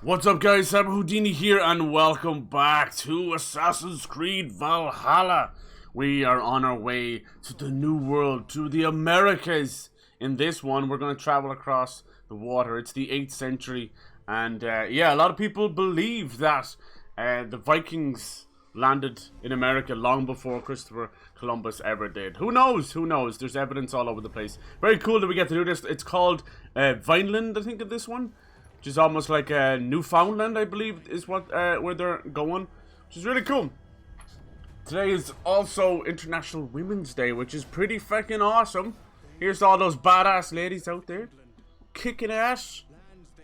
What's up guys, Cyber Houdini here and welcome back to Assassin's Creed Valhalla. We are on our way to the New World, to the Americas. In this one, we're going to travel across the water. It's the 8th century and yeah, a lot of people believe that the Vikings landed in America long before Christopher Columbus ever did. Who knows? Who knows? There's evidence all over the place. Very cool that we get to do this. It's called Vineland, I think, of this one. Which is almost like Newfoundland, I believe, is what where they're going, which is really cool. Today is also International Women's Day, which is pretty fucking awesome. Here's to all those badass ladies out there, kicking ass.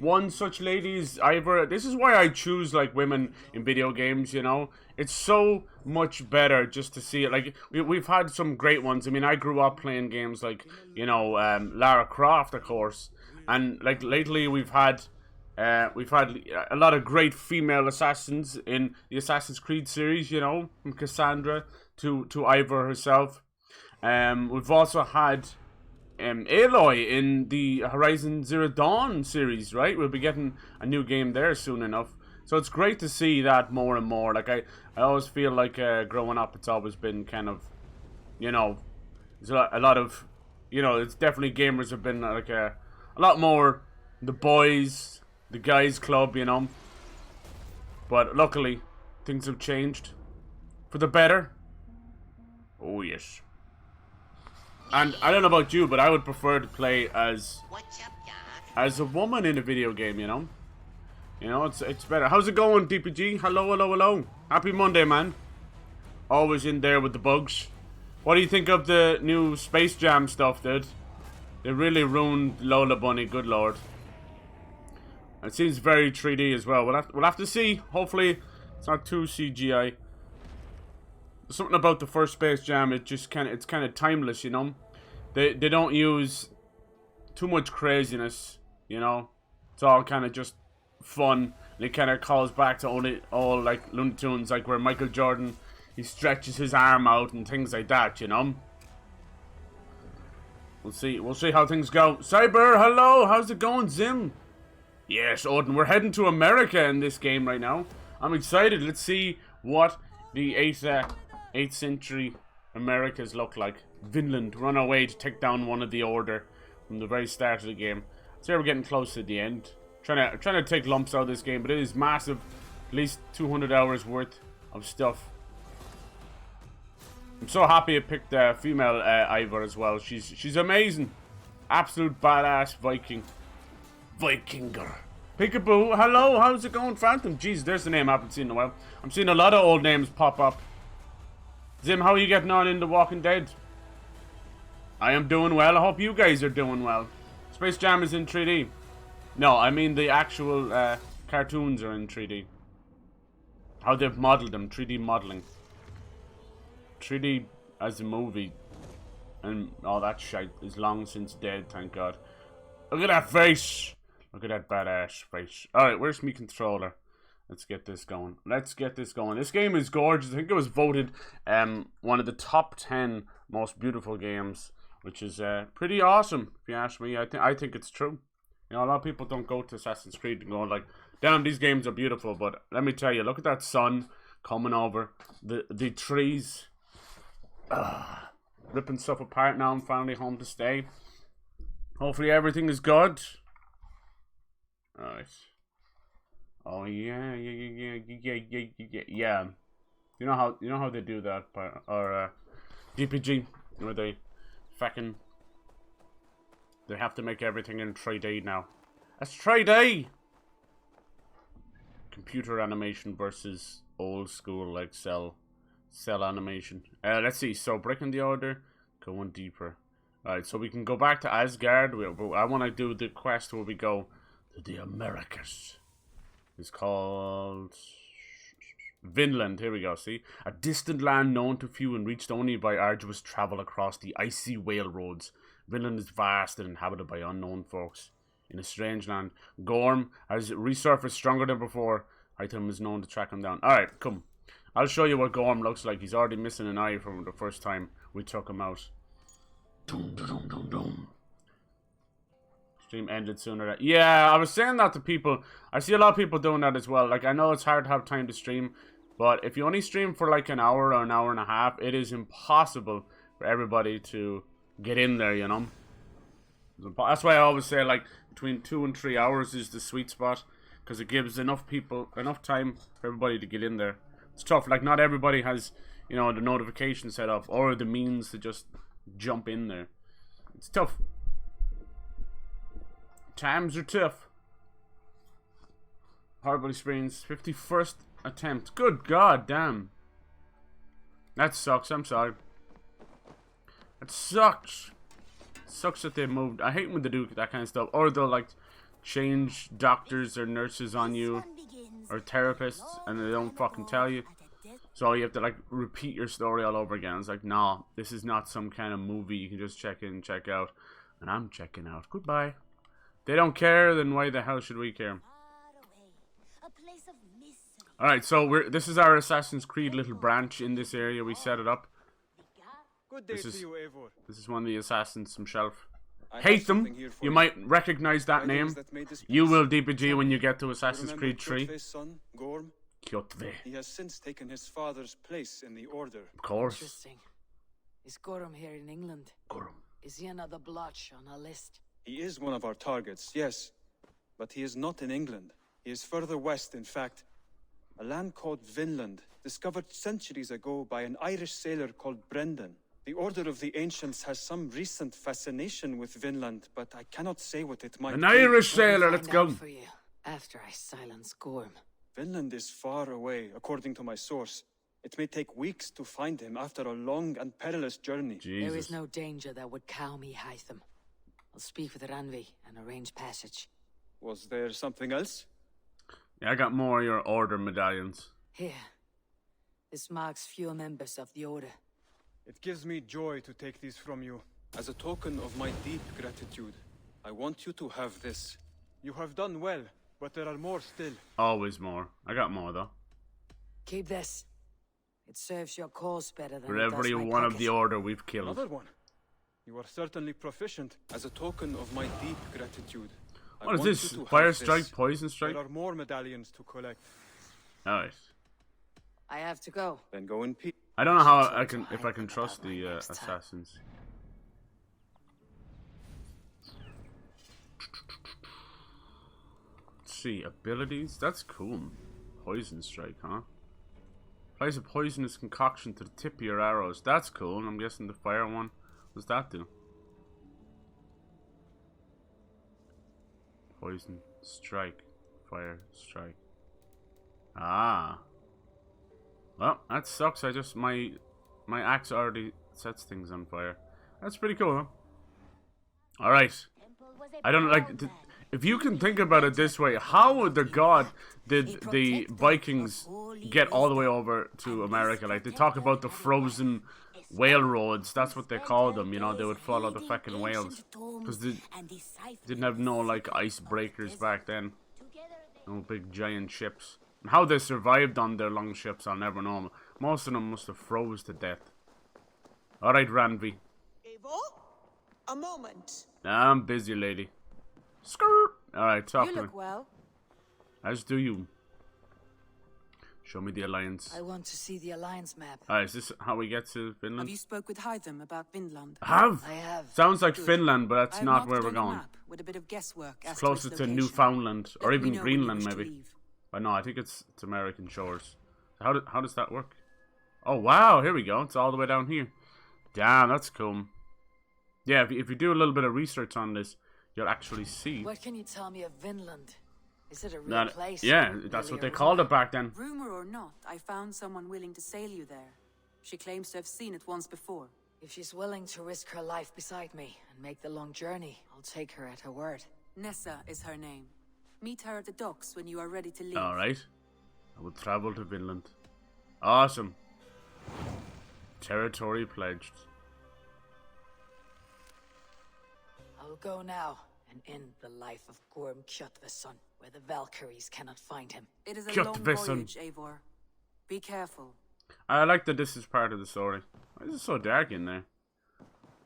One such lady is Eivor. This is why I choose like women in video games. You know, it's so much better just to see it. Like we've had some great ones. I mean, I grew up playing games like Lara Croft, of course, and like lately we've had a lot of great female assassins in the Assassin's Creed series, you know, from Cassandra to Eivor herself. We've also had Aloy in the Horizon Zero Dawn series, right? We'll be getting a new game there soon enough. So it's great to see that more and more. Like, I always feel like growing up, it's always been kind of, you know, there's a lot of, you know, it's definitely gamers have been like a lot more the boys, the guys club, you know. But luckily, things have changed for the better. Oh yes. And I don't know about you, but I would prefer to play as a woman in a video game, you know. You know, it's better. How's it going, DPG? Hello, hello, hello. Happy Monday, man. Always in there with the bugs. What do you think of the new Space Jam stuff, dude? They really ruined Lola Bunny, good lord. It seems very 3D as well. We'll have to see. Hopefully, it's not too CGI. There's something about the first Space Jam. It's kind of timeless, you know. They don't use too much craziness, you know. It's all kind of just fun. And it kind of calls back to all like Looney Tunes, like where Michael Jordan he stretches his arm out and things like that, you know. We'll see how things go. Cyber, hello. How's it going, Zim? Yes, Odin, we're heading to America in this game right now. I'm excited. Let's see what the 8th century Americas look like. Vinland, we're on our way to take down one of the Order from the very start of the game. So we're getting close to the end. Trying to take lumps out of this game, but it is massive. At least 200 hours worth of stuff. I'm so happy I picked female Eivor as well. She's amazing. Absolute badass Viking. Vikinger. Peekaboo, hello, how's it going, Phantom? Jeez, there's the name I haven't seen in a while. I'm seeing a lot of old names pop up. Zim, how are you getting on in The Walking Dead? I am doing well. I hope you guys are doing well. Space Jam is in 3D. No, I mean the actual cartoons are in 3D. How they've modeled them, 3D modeling. 3D as a movie and all that shit is long since dead, thank God. Look at that face. Look at that badass face. Alright, where's my controller? Let's get this going. Let's get this going. This game is gorgeous. I think it was voted one of the top 10 most beautiful games, which is pretty awesome, if you ask me. I think it's true. You know, a lot of people don't go to Assassin's Creed and go like, damn, these games are beautiful. But let me tell you, look at that sun coming over. The trees. Ripping stuff apart now. I'm finally home to stay. Hopefully everything is good. Alright. Oh yeah. You know how they do that, or DPG, where they fucking they have to make everything in 3D now. That's 3D. Computer animation versus old school like cell animation. Let's see. So breaking the order, going deeper. Alright, so we can go back to Asgard. I want to do the quest where we go to the Americas. It's called Vinland. Here we go, see? A distant land known to few and reached only by arduous travel across the icy whale roads. Vinland is vast and inhabited by unknown folks. In a strange land, Gorm has resurfaced stronger than before. Item is known to track him down. Alright, come. I'll show you what Gorm looks like. He's already missing an eye from the first time we took him out. Dum, dum, dum, dum. Stream ended sooner. Yeah, I was saying that to people. I see a lot of people doing that as well. Like, I know it's hard to have time to stream, but if you only stream for like an hour or an hour and a half, it is impossible for everybody to get in there, you know? That's why I always say, like, between 2 and 3 hours is the sweet spot, because it gives enough time for everybody to get in there. It's tough. Like, not everybody has, you know, the notification set up or the means to just jump in there. It's tough. Times are tough. Horrible experience. 51st attempt. Good god damn. That sucks. I'm sorry. That sucks. Sucks that they moved. I hate when they do that kind of stuff. Or they'll like change doctors or nurses on you. Or therapists. And they don't fucking tell you. So you have to like repeat your story all over again. It's like, nah, this is not some kind of movie you can just check in, check out. And I'm checking out. Goodbye. They don't care, then why the hell should we care? Alright, so this is our Assassin's Creed little branch in this area. We set it up. This is one of the assassins himself. Hate them. You might recognize that name. You will, DPG, when you get to Assassin's Creed 3. Kjotve. He has since taken his father's place in the order. Of course. Interesting. Is Gorham here in England? Gorham. Is he another blotch on our list? He is one of our targets, yes. But he is not in England. He is further west, in fact. A land called Vinland, discovered centuries ago by an Irish sailor called Brendan. The Order of the Ancients has some recent fascination with Vinland, but I cannot say what it might be. An Irish sailor, let's go. For you after I silence Gorham. Vinland is far away, according to my source. It may take weeks to find him after a long and perilous journey. Jesus. There is no danger that would cow me, Hytham. I'll speak with Ranvi and arrange passage. Was there something else? Yeah, I got more of your order medallions. Here. This marks few members of the Order. It gives me joy to take these from you. As a token of my deep gratitude, I want you to have this. You have done well, but there are more still. Always more. I got more, though. Keep this. It serves your cause better than For it does every my one of pocket. the Order we've killed. Another one. You are certainly proficient. As a token of my deep gratitude, What is this? Fire strike, poison strike? There are more medallions to collect. Alright. I have to go. Then go in peace. I don't know how if I can trust the assassins. Let's see, abilities? That's cool. Poison strike, huh? Applies a poisonous concoction to the tip of your arrows. That's cool. I'm guessing the fire one. What does that do? Poison strike. Fire strike. Ah. Well, that sucks. My axe already sets things on fire. That's pretty cool, huh? Alright. I don't like... If you can think about it this way, how the god did the Vikings get all the way over to America? Like, they talk about the frozen whale roads. That's what they called them, you know. They would follow the fucking whales. Because they didn't have no, like, icebreakers back then. No big giant ships. And how they survived on their long ships, I'll never know. Most of them must have froze to death. Alright, Ranvi. Eivor? A moment. I'm busy, lady. Skirt. Alright, talk You to me. look well. As do you. Show me the alliance. I want to see the Alliance map. Alright, is this how we get to Finland? Have you spoke with Hytham about Vinland? I have. Sounds like Good. Finland, but that's I not marked where it we're on the going. map with a bit of guesswork as It's closer its to location. Newfoundland, or Let me even know when you Greenland, wish to maybe. leave. But no, I think it's American shores. How does that work? Oh wow, here we go. It's all the way down here. Damn, that's cool. Yeah, if you do a little bit of research on this, you'll actually see. What can you tell me of Vinland? Is it a real place? Yeah, that's what they called it back then. Rumor or not, I found someone willing to sail you there. She claims to have seen it once before. If she's willing to risk her life beside me and make the long journey, I'll take her at her word. Nessa is her name. Meet her at the docks when you are ready to leave. Alright. I will travel to Vinland. Awesome. Territory pledged. I'll go now and end the life of Gorm Kjotveson, where the Valkyries cannot find him. It is a long Kjotveson. voyage, Eivor. Be careful. I like that this is part of the story. Why is it so dark in there?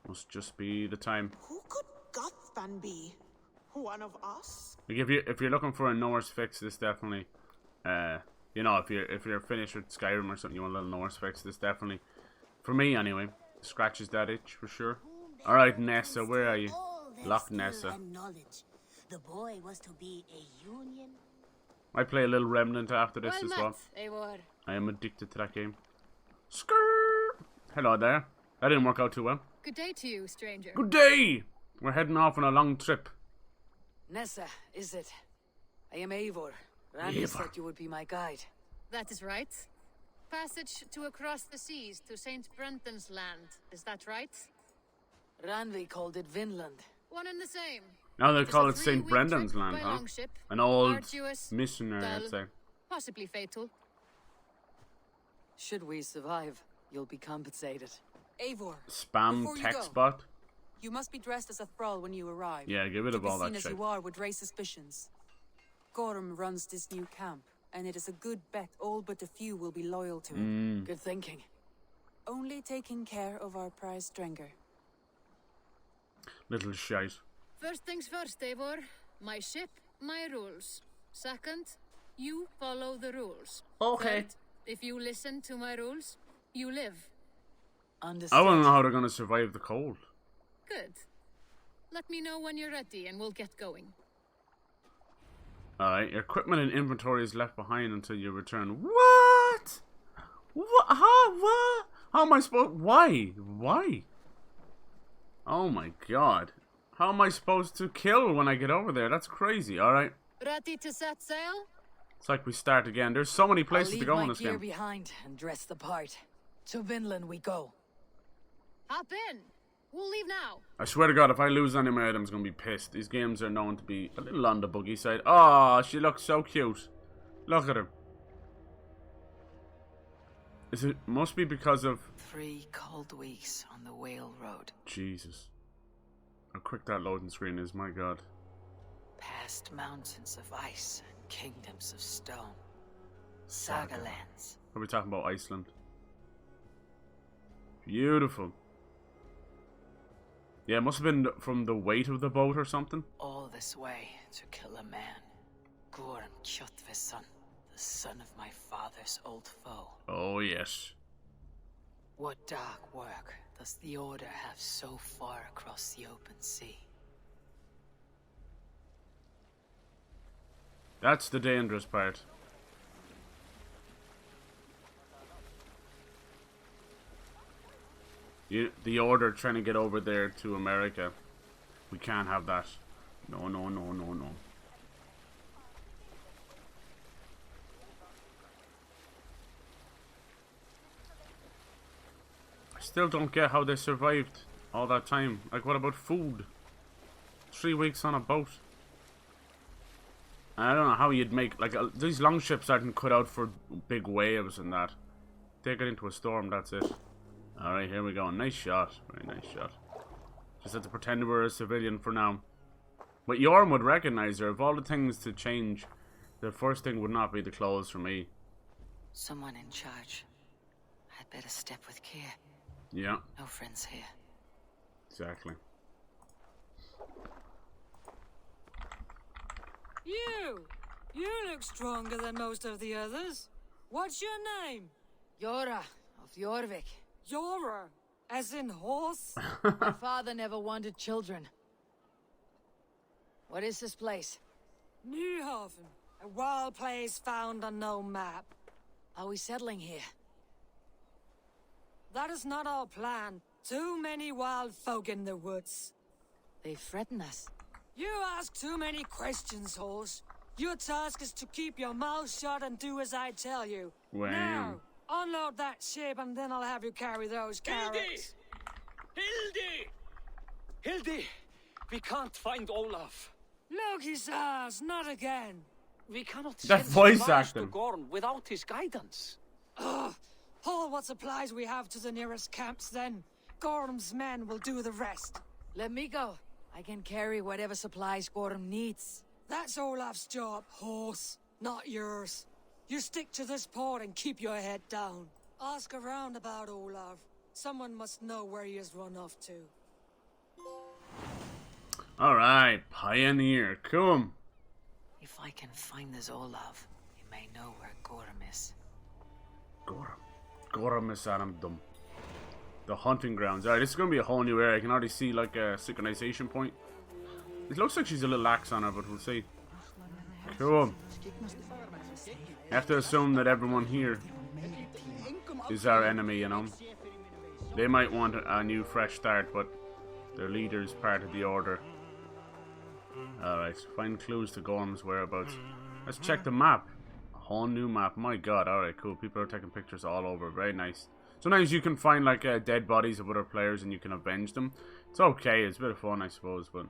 Must just be the time. Who could Gothvan be? one of us? Like if you're looking for a Norse fix, this definitely, you know, if you're finished with Skyrim or something, you want a little Norse fix, this definitely, for me anyway, scratches that itch for sure. All right, Nessa, where are you? Loch Nessa. The boy was to be a union. I play a little Remnant after this as well. Eivor. I am addicted to that game. Skrrr! Hello there. That didn't work out too well. Good day to you, stranger. Good day! We're heading off on a long trip. Nessa, is it? I am Eivor. Randy said you would be my guide. That is right. Passage to across the seas to St. Brenton's land. Is that right? Ranvi called it Vinland. One and the same. Now they call it It's a St. 3-week Brendan's trip land, by huh? longship. An old Arduous, missionary, I'd dull, say. Possibly fatal. Should we survive, you'll be compensated. Eivor, Spam before you text go, bot? you must be dressed as a thrall when you arrive. Yeah, give it To a be all seen that as shit. you are would raise suspicions. Gorham runs this new camp, and it is a good bet all but a few will be loyal to it. Good thinking. Only taking care of our prize Strenger. Little shite. First things first, Eivor. My ship, my rules. Second, you follow the rules. Okay. Third, if you listen to my rules, you live. Understood. I want to know how they're going to survive the cold. Good. Let me know when you're ready and we'll get going. Alright, your equipment and inventory is left behind until you return. What? What? How? What? How am I supposed... Why? Why? Oh my god. How am I supposed to kill when I get over there? That's crazy. Alright. Ready to set sail? It's like we start again. There's so many I'll places to leave go my in this gear game. behind and dress the part. To Vinland we go. Hop in. We'll leave now. I swear to god, if I lose any of my items, I'm going to be pissed. These games are known to be a little on the buggy side. Oh, she looks so cute. Look at her. It must be because of... 3 cold weeks on the Whale Road. Jesus. How quick that loading screen is, my god. Past mountains of ice and kingdoms of stone. Saga lands. Are we talking about Iceland? Beautiful. Yeah, it must have been from the weight of the boat or something. All this way to kill a man. Gorm Kjotveson, the son of my father's old foe. Oh, yes. What dark work does the Order have so far across the open sea? That's the dangerous part. The Order trying to get over there to America. We can't have that. No, no, no, no, no. I still don't get how they survived all that time. Like, what about food? 3 weeks on a boat. I don't know how you'd make... Like, these long ships aren't cut out for big waves and that. They get into a storm, that's it. Alright, here we go. Nice shot. Very nice shot. Just have to pretend we're a civilian for now. But Yorm would recognize her. Of all the things to change, the first thing would not be the clothes for me. Someone in charge. I'd better step with care. Yeah, No friends here. exactly. You look stronger than most of the others. What's your name? Yora of Jorvik. Yora, as in horse? My father never wanted children. What is this place? Newhaven, a wild place found on no map. Are we settling here? That is not our plan. Too many wild folk in the woods. They threaten us. You ask too many questions, horse. Your task is to keep your mouth shut and do as I tell you. Wow. Now, unload that ship and then I'll have you carry those carrots. Hildy! We can't find Olaf. Look, he says, not again. We cannot That send voice supplies to acting. Gorm without his guidance. Ugh. Haul what supplies we have to the nearest camps then. Gorm's men will do the rest. Let me go. I can carry whatever supplies Gorm needs. That's Olaf's job, horse, not yours. You stick to this port and keep your head down. Ask around about Olaf. Someone must know where he has run off to. Alright, Pioneer, come. If I can find this Olaf, you may know where Gorm is. Gorm is Adamdom. The hunting grounds. Alright, this is going to be a whole new area. I can already see like a synchronization point. It looks like she's a little axe on her, but we'll see. Cool. I have to assume that everyone here is our enemy, you know. They might want a new fresh start, but their leader is part of the order. Alright, find clues to Gorm's whereabouts. Let's check the map. A whole new map. My god, alright, cool. People are taking pictures all over. Very nice. Sometimes you can find like dead bodies of other players and you can avenge them. It's okay, it's a bit of fun I suppose, but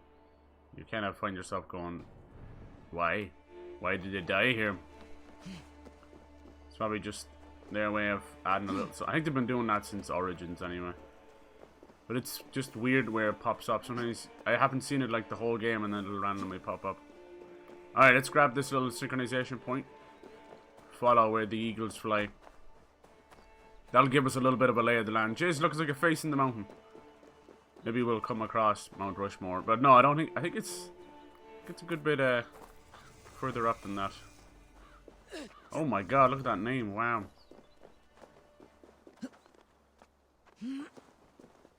you kind of find yourself going, why? Why did they die here? It's probably just their way of adding a little... So I think they've been doing that since Origins anyway. But it's just weird where it pops up. Sometimes I haven't seen it like the whole game and then it'll randomly pop up. Alright, let's grab this little synchronization point. Follow where the eagles fly. That'll give us a little bit of a lay of the land. Jeez, looks like a face in the mountain. Maybe we'll come across Mount Rushmore. But no, I don't think... I think it's a good bit further up than that. Oh my god, look at that name. Wow.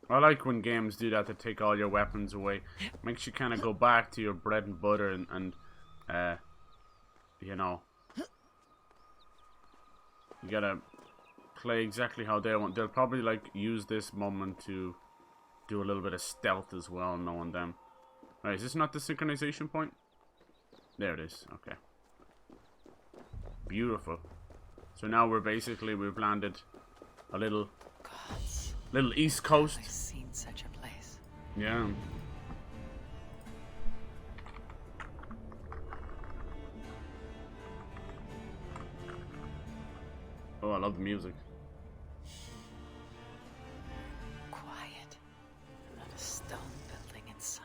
I like when games do that, to take all your weapons away. Makes you kind of go back to your bread and butter and you know, you gotta play exactly how they want. They'll probably like use this moment to do a little bit of stealth as well, knowing them. Alright, is this not the synchronization point? There it is. Okay. Beautiful. So now we've landed a little east coast. I've seen such a place. Yeah. Oh, I love the music. Quiet. Not a stone building inside.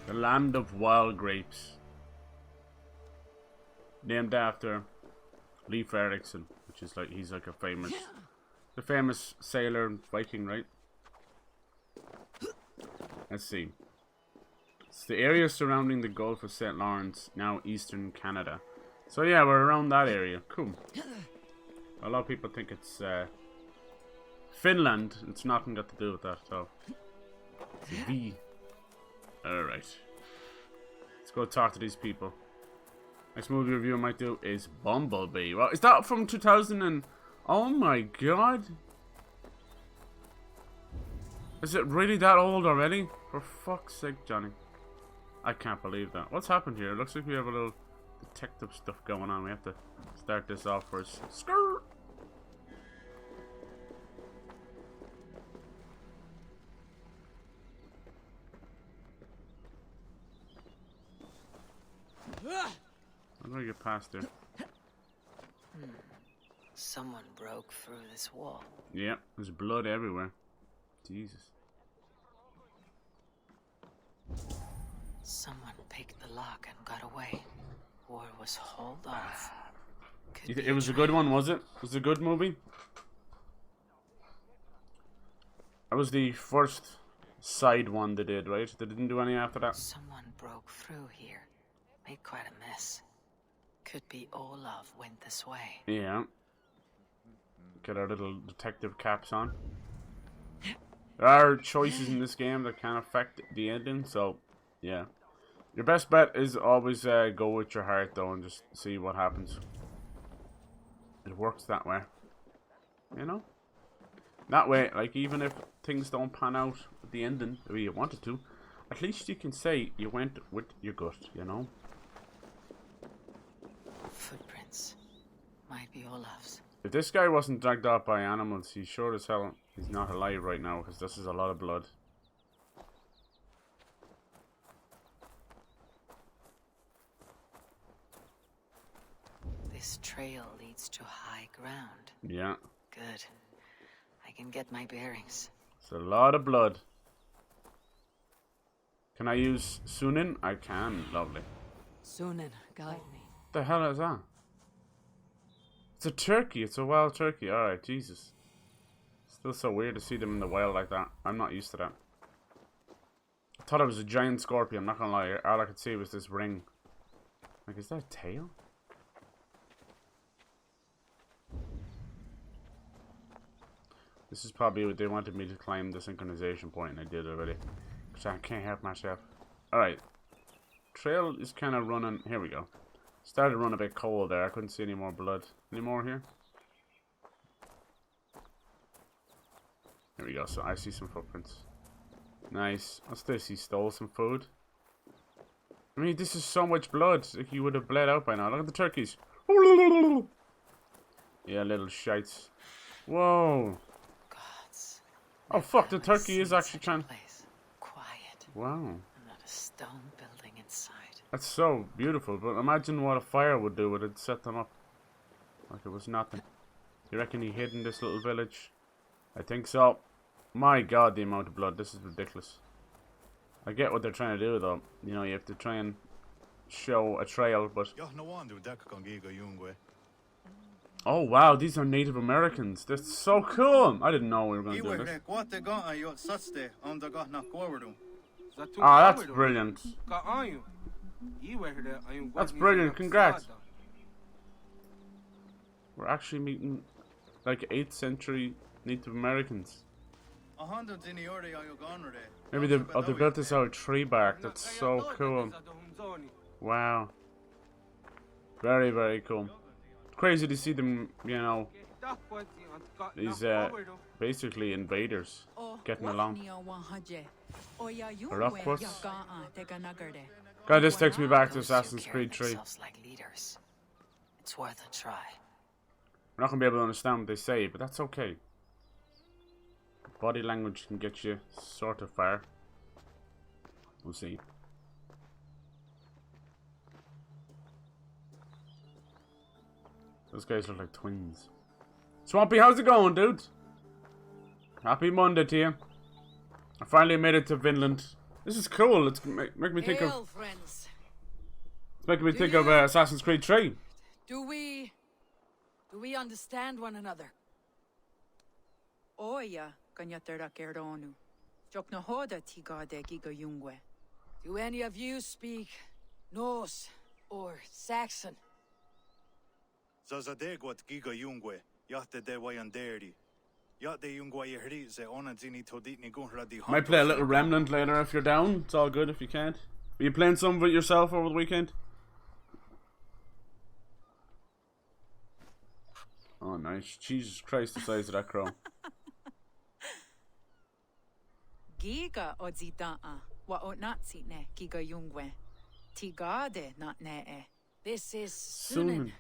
The land of wild grapes. Named after Leif Erikson, which is like, he's like the famous sailor and Viking, right? Let's see. It's the area surrounding the Gulf of St. Lawrence, now eastern Canada. So yeah, we're around that area. Cool. A lot of people think it's Finland. It's nothing got to do with that, so. It's a V. Alright. Let's go talk to these people. Next movie review I might do is Bumblebee. Well, is that from 2000 and... Oh my god. Is it really that old already? For fuck's sake, Johnny. I can't believe that. What's happened here? It looks like we have a little detective stuff going on. We have to start this off first. Skirt! How do I get past there? Someone broke through this wall. Yep, there's blood everywhere. Jesus. Someone picked the lock and got away. Or was hauled off. It was a good one, was it? Was it a good movie? That was the first side one they did, right? They didn't do any after that? Someone broke through here. Made quite a mess. Could be Olaf went this way. Yeah. Get our little detective caps on. There are choices in this game that can affect the ending, so yeah. Your best bet is always go with your heart though and just see what happens. It works that way. You know? That way, like even if things don't pan out at the ending the way you wanted to, at least you can say you went with your gut, you know? Footprints. Might be Olaf's. If this guy wasn't dragged out by animals, he's sure as hell he's not alive right now, because this is a lot of blood. This trail leads to high ground. Yeah. Good. I can get my bearings. It's a lot of blood. Can I use Sunin? I can. Lovely. Sunan, guide me. What the hell is that? It's a turkey. It's a wild turkey. Alright, Jesus. Feels so weird to see them in the wild like that. I'm not used to that. I thought it was a giant scorpion, I'm not gonna lie. All I could see was this ring. Like, is that a tail? This is probably what they wanted me to climb the synchronization point, and I did already. Because I can't help myself. Alright. Trail is kind of running. Here we go. Started to run a bit cold there. I couldn't see any more blood. Any more here? Here we go. So I see some footprints. Nice. What's this? He stole some food. I mean, this is so much blood. Like, he would have bled out by now. Look at the turkeys. Yeah, little shites. Whoa. Gods. Oh fuck, the turkey is actually trying. Quiet. Wow. Not a stone building inside. That's so beautiful, but imagine what a fire would do. Would it set them up? Like it was nothing. You reckon he hid in this little village? I think so. My god, the amount of blood. This is ridiculous. I get what they're trying to do though. You know, you have to try and show a trail, but... Oh wow, these are Native Americans. That's so cool. I didn't know we were going to do this. Ah, that's brilliant. That's brilliant, congrats. We're actually meeting like 8th century Native Americans. Maybe they built this out of tree bark. That's so cool. Wow. Very, very cool. Crazy to see them, you know, these basically invaders getting along. God, this takes me back to Assassin's Creed 3. It's worth a try. We're not going to be able to understand what they say, but that's okay. Body language can get you sort of far. We'll see. Those guys look like twins. Swampy, how's it going, dude? Happy Monday to you. I finally made it to Vinland. This is cool. It's making me think of... friends. It's making me think of Assassin's Creed 3. Do we understand one another? Oya kanyatera keronu. Jokno hoda tigade giga yungwe. Do any of you speak Norse or Saxon? Zazadegwat giga yungwe. Yate de wayanderi. Yate yungwe hrize onadzini toditni gunradi. Might play a little Remnant later if you're down. It's all good if you can't. Are you playing some of it yourself over the weekend? Oh, nice. Jesus Christ, the size of that crow. Giga odzitaa wa onatsine giga yungwe. Tigade not nee. This is Sunan.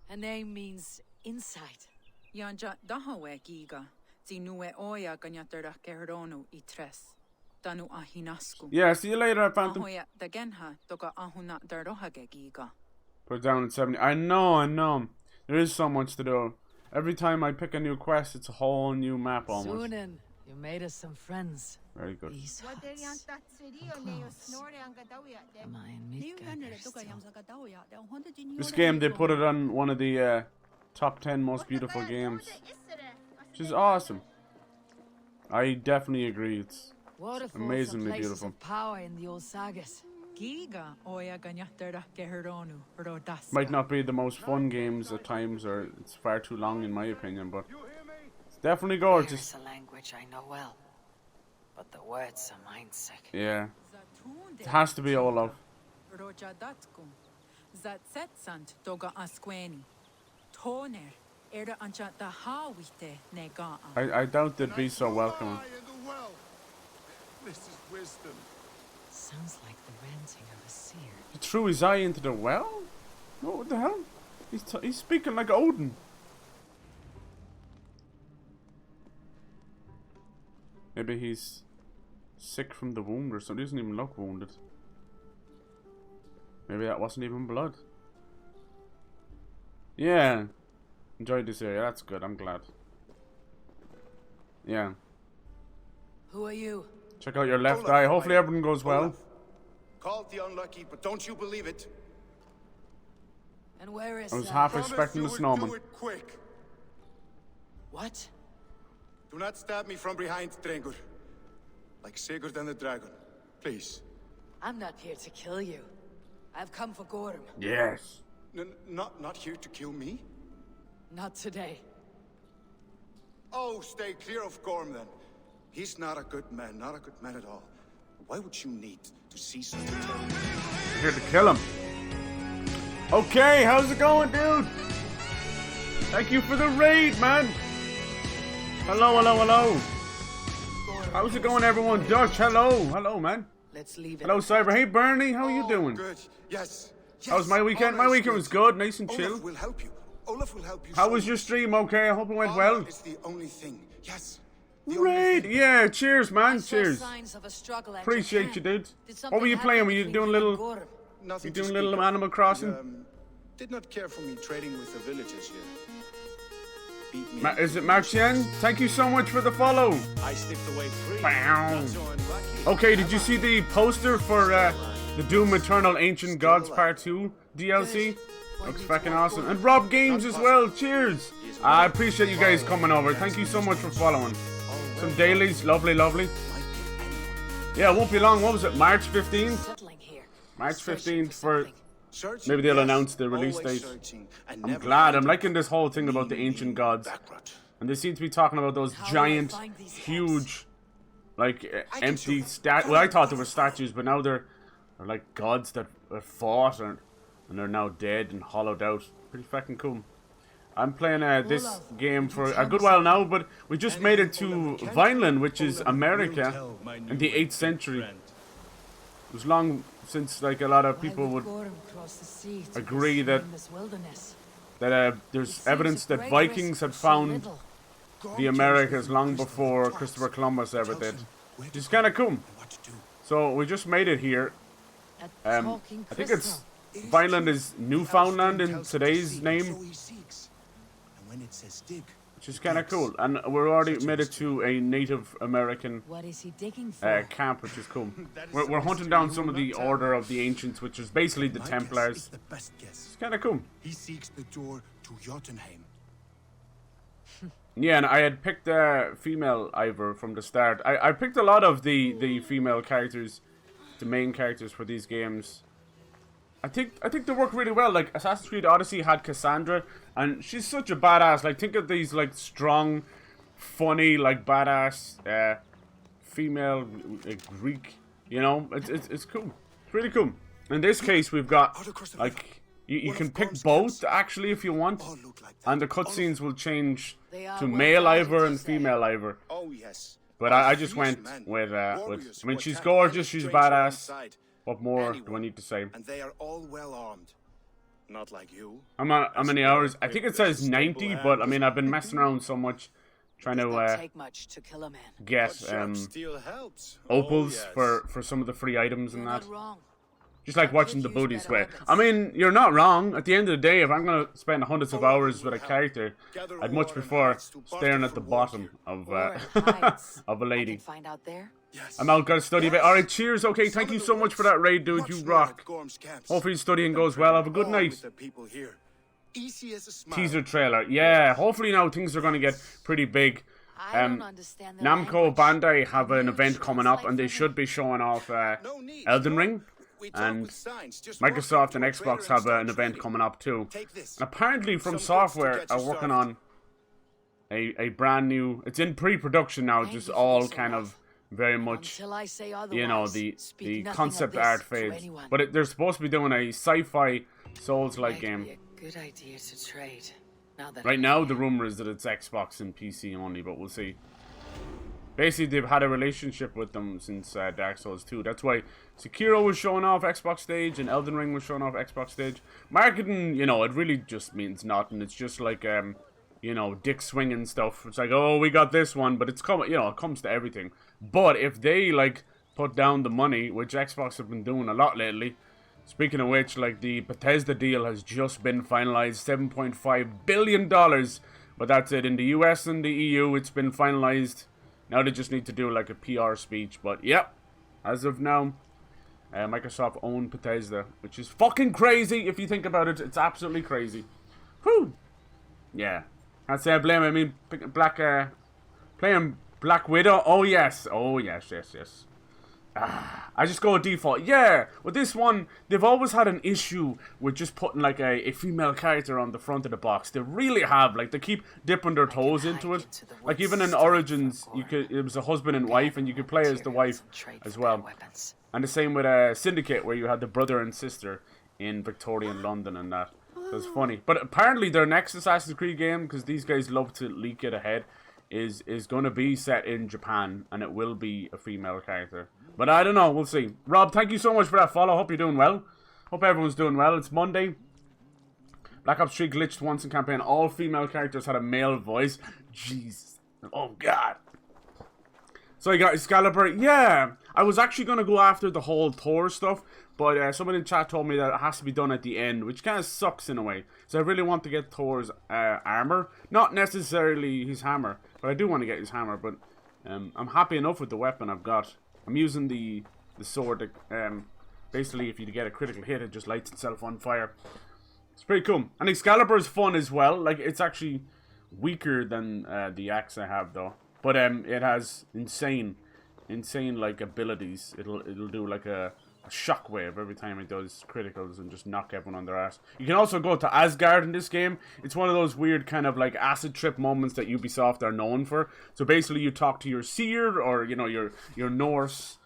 Her name means insight. Yanja dahawe giga. Zinue oya ganyatera keronu itres. Danu ahinasku. Yeah, see you later, Phantom. Ahoya dagenha toka ahuna darohage giga. Put it down at 70. I know. There is so much to do. Every time I pick a new quest, it's a whole new map almost. Sunan, you made us some friends. Very good. These huts. This game, they put it on one of the top 10 most beautiful games. Which is awesome. I definitely agree. It's amazingly beautiful. Of power in the old sagas. Might not be the most fun games at times, or it's far too long in my opinion, but it's definitely gorgeous. There's a language I know well, but the words are mindsick. Yeah. It has to be Olaf. I doubt they'd be so welcoming. This is wisdom. Sounds like the renting of a seer. He threw his eye into the well? What the hell? He's speaking like Odin. Maybe he's sick from the wound or something. He doesn't even look wounded. Maybe that wasn't even blood. Yeah. Enjoyed this area. That's good. I'm glad. Yeah. Who are you? Check out your left eye. Hopefully everything goes well. Called the unlucky, but don't you believe it? And where is I was half expecting the snowman. Do it quick. What? Do not stab me from behind, Drengur. Like Sigurd and the dragon. Please. I'm not here to kill you. I've come for Gorm. Yes. Not here to kill me? Not today. Oh, stay clear of Gorm then. He's not a good man, not a good man at all. Why would you need to see something terrible? You're here to kill him. Okay, how's it going, dude? Thank you for the raid, man. Hello, hello, hello. How's it going, everyone? Dutch, hello. Hello, man. Let's leave it. Hello, Cyber. Hey, Bernie, how are you doing? Good. Yes. How was my weekend? My weekend was good, nice and chill. Olaf will help you. Olaf will help you. How was your stream? Okay, I hope it went well. It's the only thing. Yes. Great. Yeah, cheers, man. Cheers. Signs of a struggle at Appreciate Japan. you, dude. Did What were you something playing? happen Were you between doing a and little... Gorm? Nothing You to doing a speak little of. Animal Crossing? Did not care for me trading with the villagers here. Beat me. Is it Marchien? Thank you so much for the follow. I slipped away free. Bam. Not so unlucky. Okay, did you see the poster for the Doom Eternal Ancient Gods Part 2 DLC? Looks fucking awesome. And Rob Games as well, cheers! I appreciate you guys coming over. Thank you so much for following. Some dailies, lovely, lovely. Yeah, it won't be long. What was it, March 15th? Settling here. March Searching 15th for... Searching, Maybe they'll yes. announce the release Always date. searching and I'm never glad. I'm finding. liking this whole thing about the ancient gods. Backward. And they seem to be talking about those How do I giant, find these huge, like empty show- statues. Well, I thought they were statues, but now they're like gods that fought and they're now dead and hollowed out. Pretty fucking cool. I'm playing this game for a good while now, but we just made it to Vineland, which is America, in the 8th century. It was long since like a lot of people would agree that there's evidence that Vikings had found the Americas long before Christopher Columbus ever did. Which is kind of cool. So we just made it here. I think it's Vineland is Newfoundland in today's name, which is kind of cool. And we're already made it to a Native American What is he digging for? camp, which is cool. We're hunting down some of the Order of the Ancients, which is basically the Templars. It's kind of cool. He seeks the door to Jotunheim. Yeah, and I had picked female Eivor from the start. I picked a lot of the female characters, the main characters for these games. I think they work really well. Like Assassin's Creed Odyssey had Cassandra, and she's such a badass. Like think of these like strong, funny, like badass female Greek. You know, it's cool. It's really cool. In this case, we've got like you can pick both actually if you want, and the cutscenes will change to male Eivor and female Eivor. Oh yes. But I just went with I mean, she's gorgeous, she's badass. What more do I need to say? And they are all well armed. Not like you. How many hours? I think it says 90, but I mean, I've been messing around so much trying to Take much to kill a man. get Steel helps. opals for some of the free items and You're that. not wrong. Just like watching the booty sweat. I mean, you're not wrong. At the end of the day, if I'm going to spend hundreds of hours with a character, I'd much prefer staring at the bottom of of a lady. Find out there. I'm out, gotta study a bit. Alright, cheers. Okay, thank you so much for that raid, dude. You rock. Hopefully studying goes well. Have a good night. Teaser trailer. Yeah, hopefully now things are going to get pretty big. I don't understand the Namco language. Bandai have an event coming up, and they should be showing off Elden Ring. And Microsoft and Xbox have an event coming up too. And apparently From Software are working on a brand new... It's in pre-production now, just all kind of very much, Until I say you know, otherwise, the speak nothing concept of this art to phase. anyone. But they're supposed to be doing a sci-fi Souls-like Might game. be a good idea to trade. Now that Right now, the rumor is that it's Xbox and PC only, but we'll see. Basically, they've had a relationship with them since Dark Souls 2. That's why Sekiro was showing off Xbox stage and Elden Ring was showing off Xbox stage. Marketing, you know, it really just means nothing. It's just like, you know, dick swinging stuff. It's like, oh, we got this one, but it's coming, you know, it comes to everything. But if they, like, put down the money, which Xbox have been doing a lot lately, speaking of which, like, the Bethesda deal has just been finalized, $7.5 billion. But that's it. In the US and the EU, it's been finalized. Now they just need to do like a PR speech, but yep, as of now, Microsoft owned Bethesda, which is fucking crazy if you think about it. It's absolutely Playing Black Widow. Oh yes. Oh yes, yes, yes. I just go with default. Yeah, with this one, they've always had an issue with just putting like a female character on the front of the box. They really have. Like, they keep dipping their toes into it. Like, even in Origins, it was a husband and wife, and you could play as the wife as well. And the same with Syndicate, where you had the brother and sister in Victorian London and that. So it's funny. But apparently their next Assassin's Creed game, because these guys love to leak it ahead, is going to be set in Japan, and it will be a female character. But I don't know, we'll see. Rob, thank you so much for that follow. Hope you're doing well. Hope everyone's doing well. It's Monday. Black Ops 3 glitched once in campaign. All female characters had a male voice. Jesus. Oh, God. So I got Excalibur. Yeah, I was actually going to go after the whole Thor stuff, but someone in chat told me that it has to be done at the end, which kind of sucks in a way. So I really want to get Thor's armor. Not necessarily his hammer, but I do want to get his hammer. But I'm happy enough with the weapon I've got. I'm using the sword that, basically, if you get a critical hit, it just lights itself on fire. It's pretty cool. And Excalibur is fun as well. Like, it's actually weaker than the axe I have, though. But it has insane like abilities. It'll do like a shockwave every time it does criticals and just knock everyone on their ass. You can also go to Asgard in this game. It's one of those weird kind of like acid trip moments that Ubisoft are known for. So basically, you talk to your seer, or you know, your Norse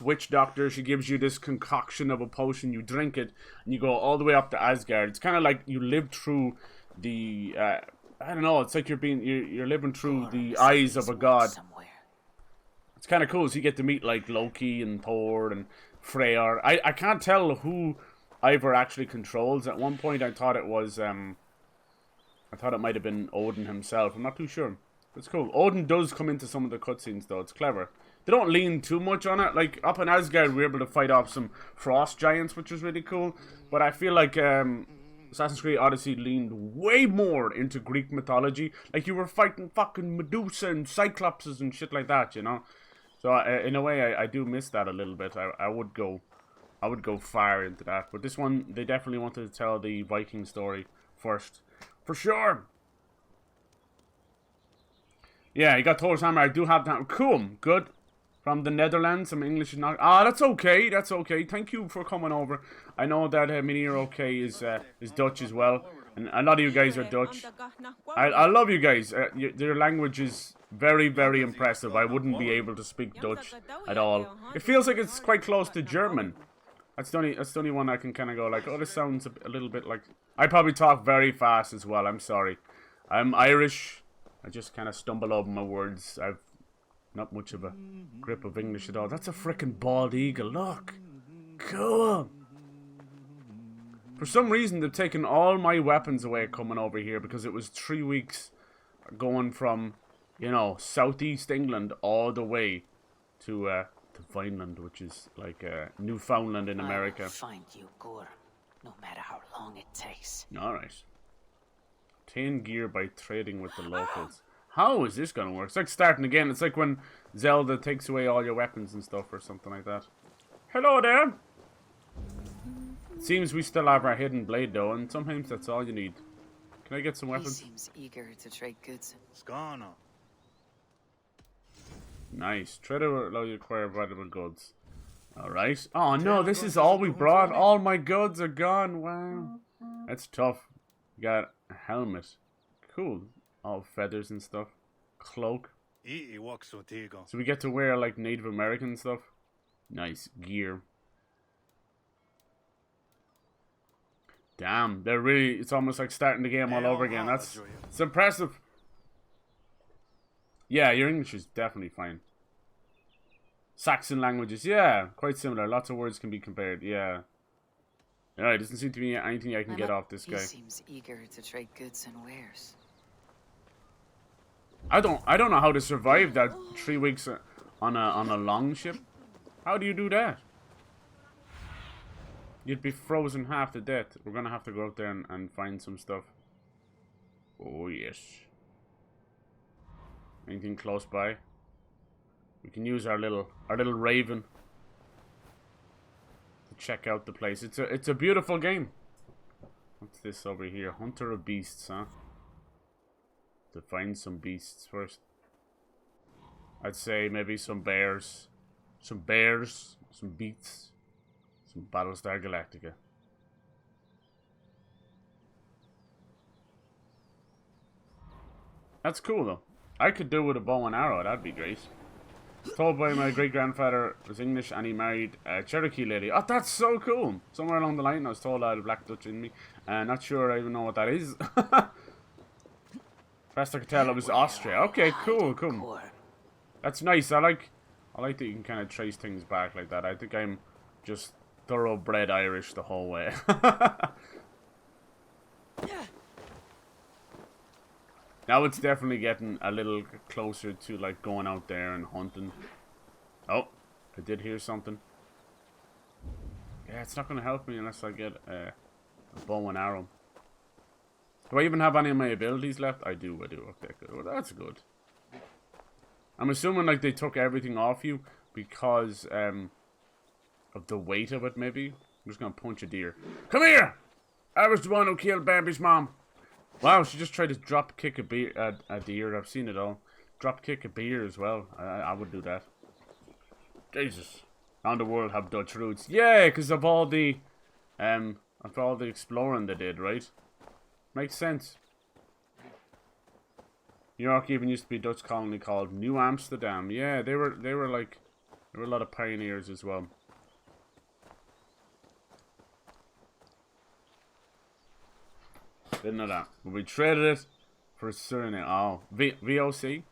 witch doctor. She gives you this concoction of a potion. You drink it, and you go all the way up to Asgard. It's kind of like you lived through the I don't know. It's like you're living through the eyes of a god. It's kind of cool. So you get to meet like Loki and Thor and Freyr. I can't tell who Eivor actually controls. At one point, I thought it was I thought it might have been Odin himself. I'm not too sure. It's cool. Odin does come into some of the cutscenes though. It's clever. They don't lean too much on it. Like up in Asgard, we were able to fight off some frost giants, which was really cool. But I feel like Assassin's Creed Odyssey leaned way more into Greek mythology. Like, you were fighting fucking Medusa and Cyclopses and shit like that, you know? So, in a way, I do miss that a little bit. I would go far into that. But this one, they definitely wanted to tell the Viking story first. For sure! Yeah, you got Thor's hammer. I do have that. Cool. Good. From the Netherlands. Some English is not... Ah, that's okay. That's okay. Thank you for coming over. I know that Minir OK is Dutch as well. And a lot of you guys are Dutch. I love you guys. Your language is very, very impressive. I wouldn't be able to speak Dutch at all. It feels like it's quite close to German. That's the only one I can kind of go like, oh, this sounds a little bit like... I probably talk very fast as well. I'm sorry. I'm Irish. I just kind of stumble over my words. I've not much of a grip of English at all. That's a frickin' bald eagle. Look. Cool. For some reason, they've taken all my weapons away coming over here because it was 3 weeks going from, you know, southeast England all the way to Vineland, which is like Newfoundland in America. I'll find you, Gore, no matter how long it takes. Alright. Obtain gear by trading with the locals. How is this gonna work? It's like starting again. It's like when Zelda takes away all your weapons and stuff or something like that. Hello there! It seems we still have our hidden blade though, and sometimes that's all you need. Can I get some weapons? He seems eager to trade goods. Skana. Nice. Trader will allow you to acquire valuable goods. Alright. Oh no, this is all we brought. All my goods are gone. Wow. That's tough. You got a helmet. Cool. All feathers and stuff. Cloak. So we get to wear like Native American stuff. Nice. Gear. Damn, they're really, it's almost like starting the game all over again. It's impressive. Yeah, your English is definitely fine. Saxon languages, yeah, quite similar. Lots of words can be compared, yeah. Alright, doesn't seem to be anything I can get off this guy. He seems eager to trade goods and wares. I don't know how to survive that 3 weeks on a long ship. How do you do that? You'd be frozen half to death. We're gonna have to go out there and find some stuff. Oh yes. Anything close by? We can use our little raven to check out the place. It's a beautiful game. What's this over here? Hunter of beasts, huh? To find some beasts first. I'd say maybe some bears. Some bears. Some beats. Some Battlestar Galactica. That's cool though. I could do with a bow and arrow, that'd be great. Told by my great-grandfather was English and he married a Cherokee lady. Oh, that's so cool. Somewhere along the line I was told I had a Black Dutch in me. Not sure I even know what that is. Best I could tell it was Austria. Okay, cool, cool. That's nice. I like that you can kind of trace things back like that. I think I'm just thoroughbred Irish the whole way. Now it's definitely getting a little closer to like going out there and hunting. Oh, I did hear something. Yeah, it's not going to help me unless I get a bow and arrow. Do I even have any of my abilities left? I do. Okay, good. Well, that's good. I'm assuming like they took everything off you because of the weight of it, maybe. I'm just going to punch a deer. Come here! I was the one who killed Bambi's mom. Wow, she just tried to drop kick a deer. I've seen it all. Drop kick a beer as well. I would do that. Jesus. On the world have Dutch roots. Yeah, because of all the exploring they did, right? Makes sense. New York even used to be a Dutch colony called New Amsterdam. Yeah, they were a lot of pioneers as well. Didn't know that. But we traded it for Suriname. Oh, VOC.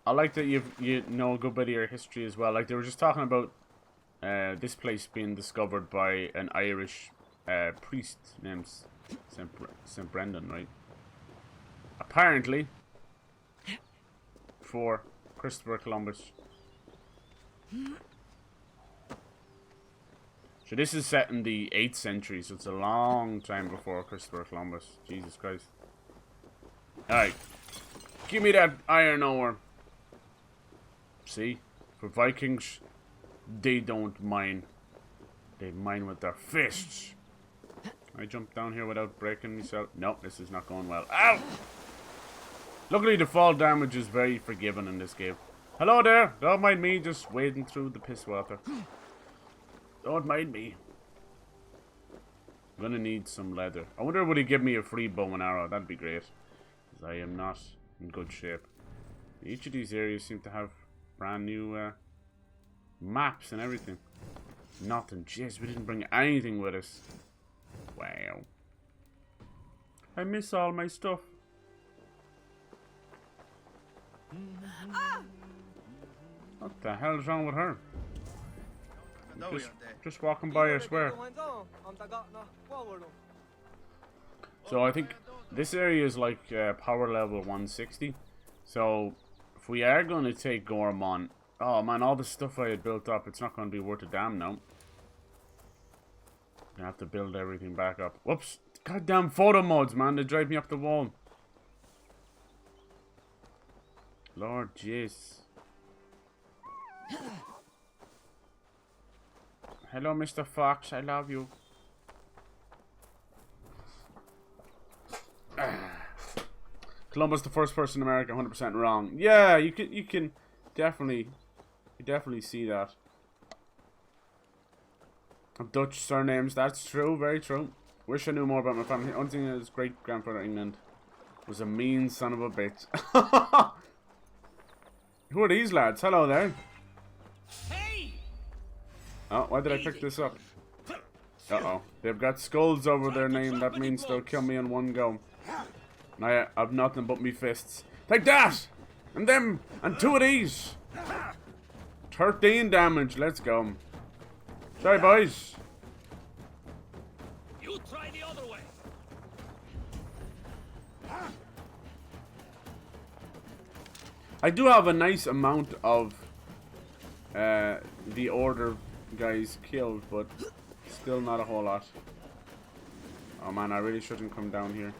I like that you know a good bit of your history as well. Like they were just talking about this place being discovered by an Irish priest named St. Brendan, right? Apparently, for Christopher Columbus. So this is set in the 8th century, so it's a long time before Christopher Columbus. Jesus Christ. Alright. Give me that iron ore. See? For Vikings, they don't mine. They mine with their fists. I jump down here without breaking myself. No, this is not going well. Ow! Luckily, the fall damage is very forgiving in this game. Hello there! Don't mind me just wading through the piss water. Don't mind me. I'm gonna need some leather. I wonder would he give me a free bow and arrow? That'd be great. Because I am not in good shape. Each of these areas seem to have brand new maps and everything. Nothing. Jeez, we didn't bring anything with us. Wow. I miss all my stuff. What the hell is wrong with her? Just walking by, I swear. So I think this area is like power level 160. So if we are going to take Gorm on, oh man, all the stuff I had built up, it's not going to be worth a damn now. I have to build everything back up. Whoops! Goddamn photo mods, man, they drive me up the wall. Lord jeez. Hello, Mr. Fox. I love you. Columbus, the first person in America, 100% wrong. Yeah, you can definitely see that. Dutch surnames. That's true. Very true. Wish I knew more about my family. Only thing is, great grandfather England was a mean son of a bitch. Who are these lads? Hello there. Oh, why did I pick this up? Uh-oh. They've got skulls over their name. That means they'll kill me in one go. And I've nothing but me fists. Take that! And them! And 2 of these! 13 damage. Let's go. Sorry, boys. You try the other way. I do have a nice amount of the Order guys killed, but still not a whole lot. Oh man, I really shouldn't come down here.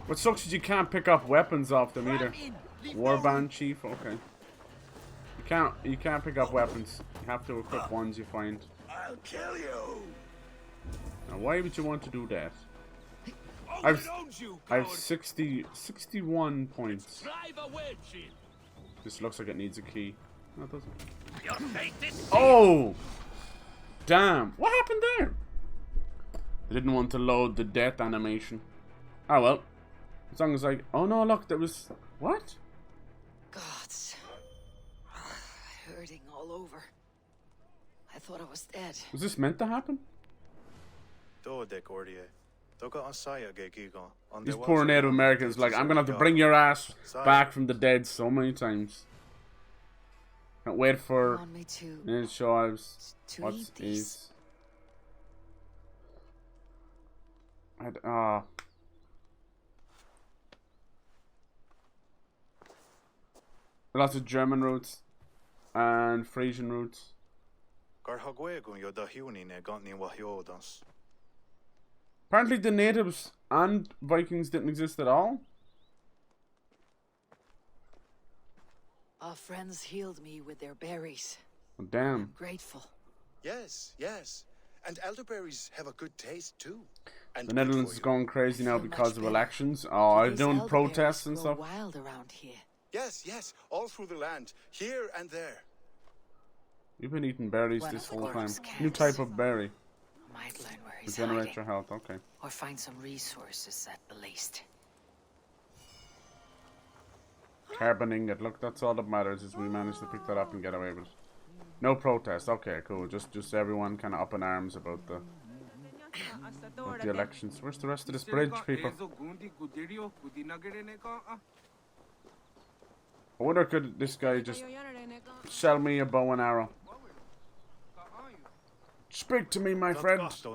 What sucks is you can't pick up weapons off them either. Warband chief, okay. You can't pick up weapons. You have to equip ones you find. I'll kill you. Now why would you want to do that? I have 61 points. Drive a wedge in. This looks like it needs a key. No, it doesn't. Oh! Damn. What happened there? I didn't want to load the death animation. Oh well. As long as I... Oh no, look, there was... What? Gods. Hurting all over. I thought I was dead. Was this meant to happen? These poor Native Americans, like, I'm gonna have to bring your ass back from the dead so many times. Can't wait for it shows what's these. Lots of German roots and Frisian roots. Apparently the natives and Vikings didn't exist at all. Our friends healed me with their berries. Oh, damn. I'm grateful. Yes, yes. And elderberries have a good taste too. And the Netherlands is going crazy now because of elections. Oh, they're doing protests and stuff. Wild around here. Yes, yes. All through the land. Here and there. You've been eating berries this whole time. New type of berry. Might learn where he's Regenerate hiding. your health, okay. Or find some resources at the least. Carbon ingot. Look, that's all that matters is we managed to pick that up and get away with it. No protest. Okay, cool. Just everyone kind of up in arms about the elections. Where's the rest of this bridge, people? I wonder could this guy just sell me a bow and arrow? Speak to me, my friend. If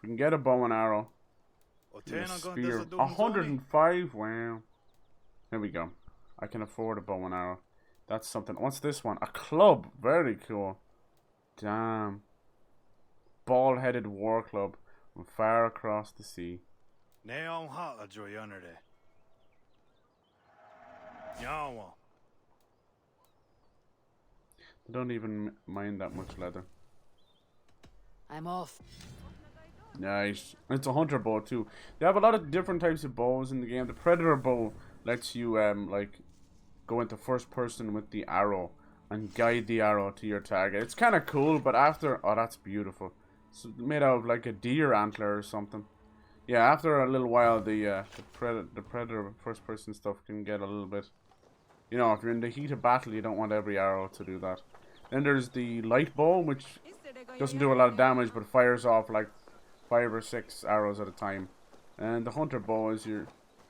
we can get a bow and arrow. A spear. 105? Wow. Here we go. I can afford a bow and arrow. That's something. What's this one? A club. Very cool. Damn. Bald-headed war club from far across the sea. They don't even mind that much leather. I'm off. Nice. It's a hunter bow too. They have a lot of different types of bows in the game. The predator bow lets you like go into first person with the arrow and guide the arrow to your target. It's kind of cool, but after... Oh, that's beautiful. It's made out of like a deer antler or something. Yeah, after a little while, the predator first person stuff can get a little bit... You know, if you're in the heat of battle, you don't want every arrow to do that. Then there's the light bow, which doesn't do a lot of damage, but fires off like 5 or 6 arrows at a time. And the hunter bow is your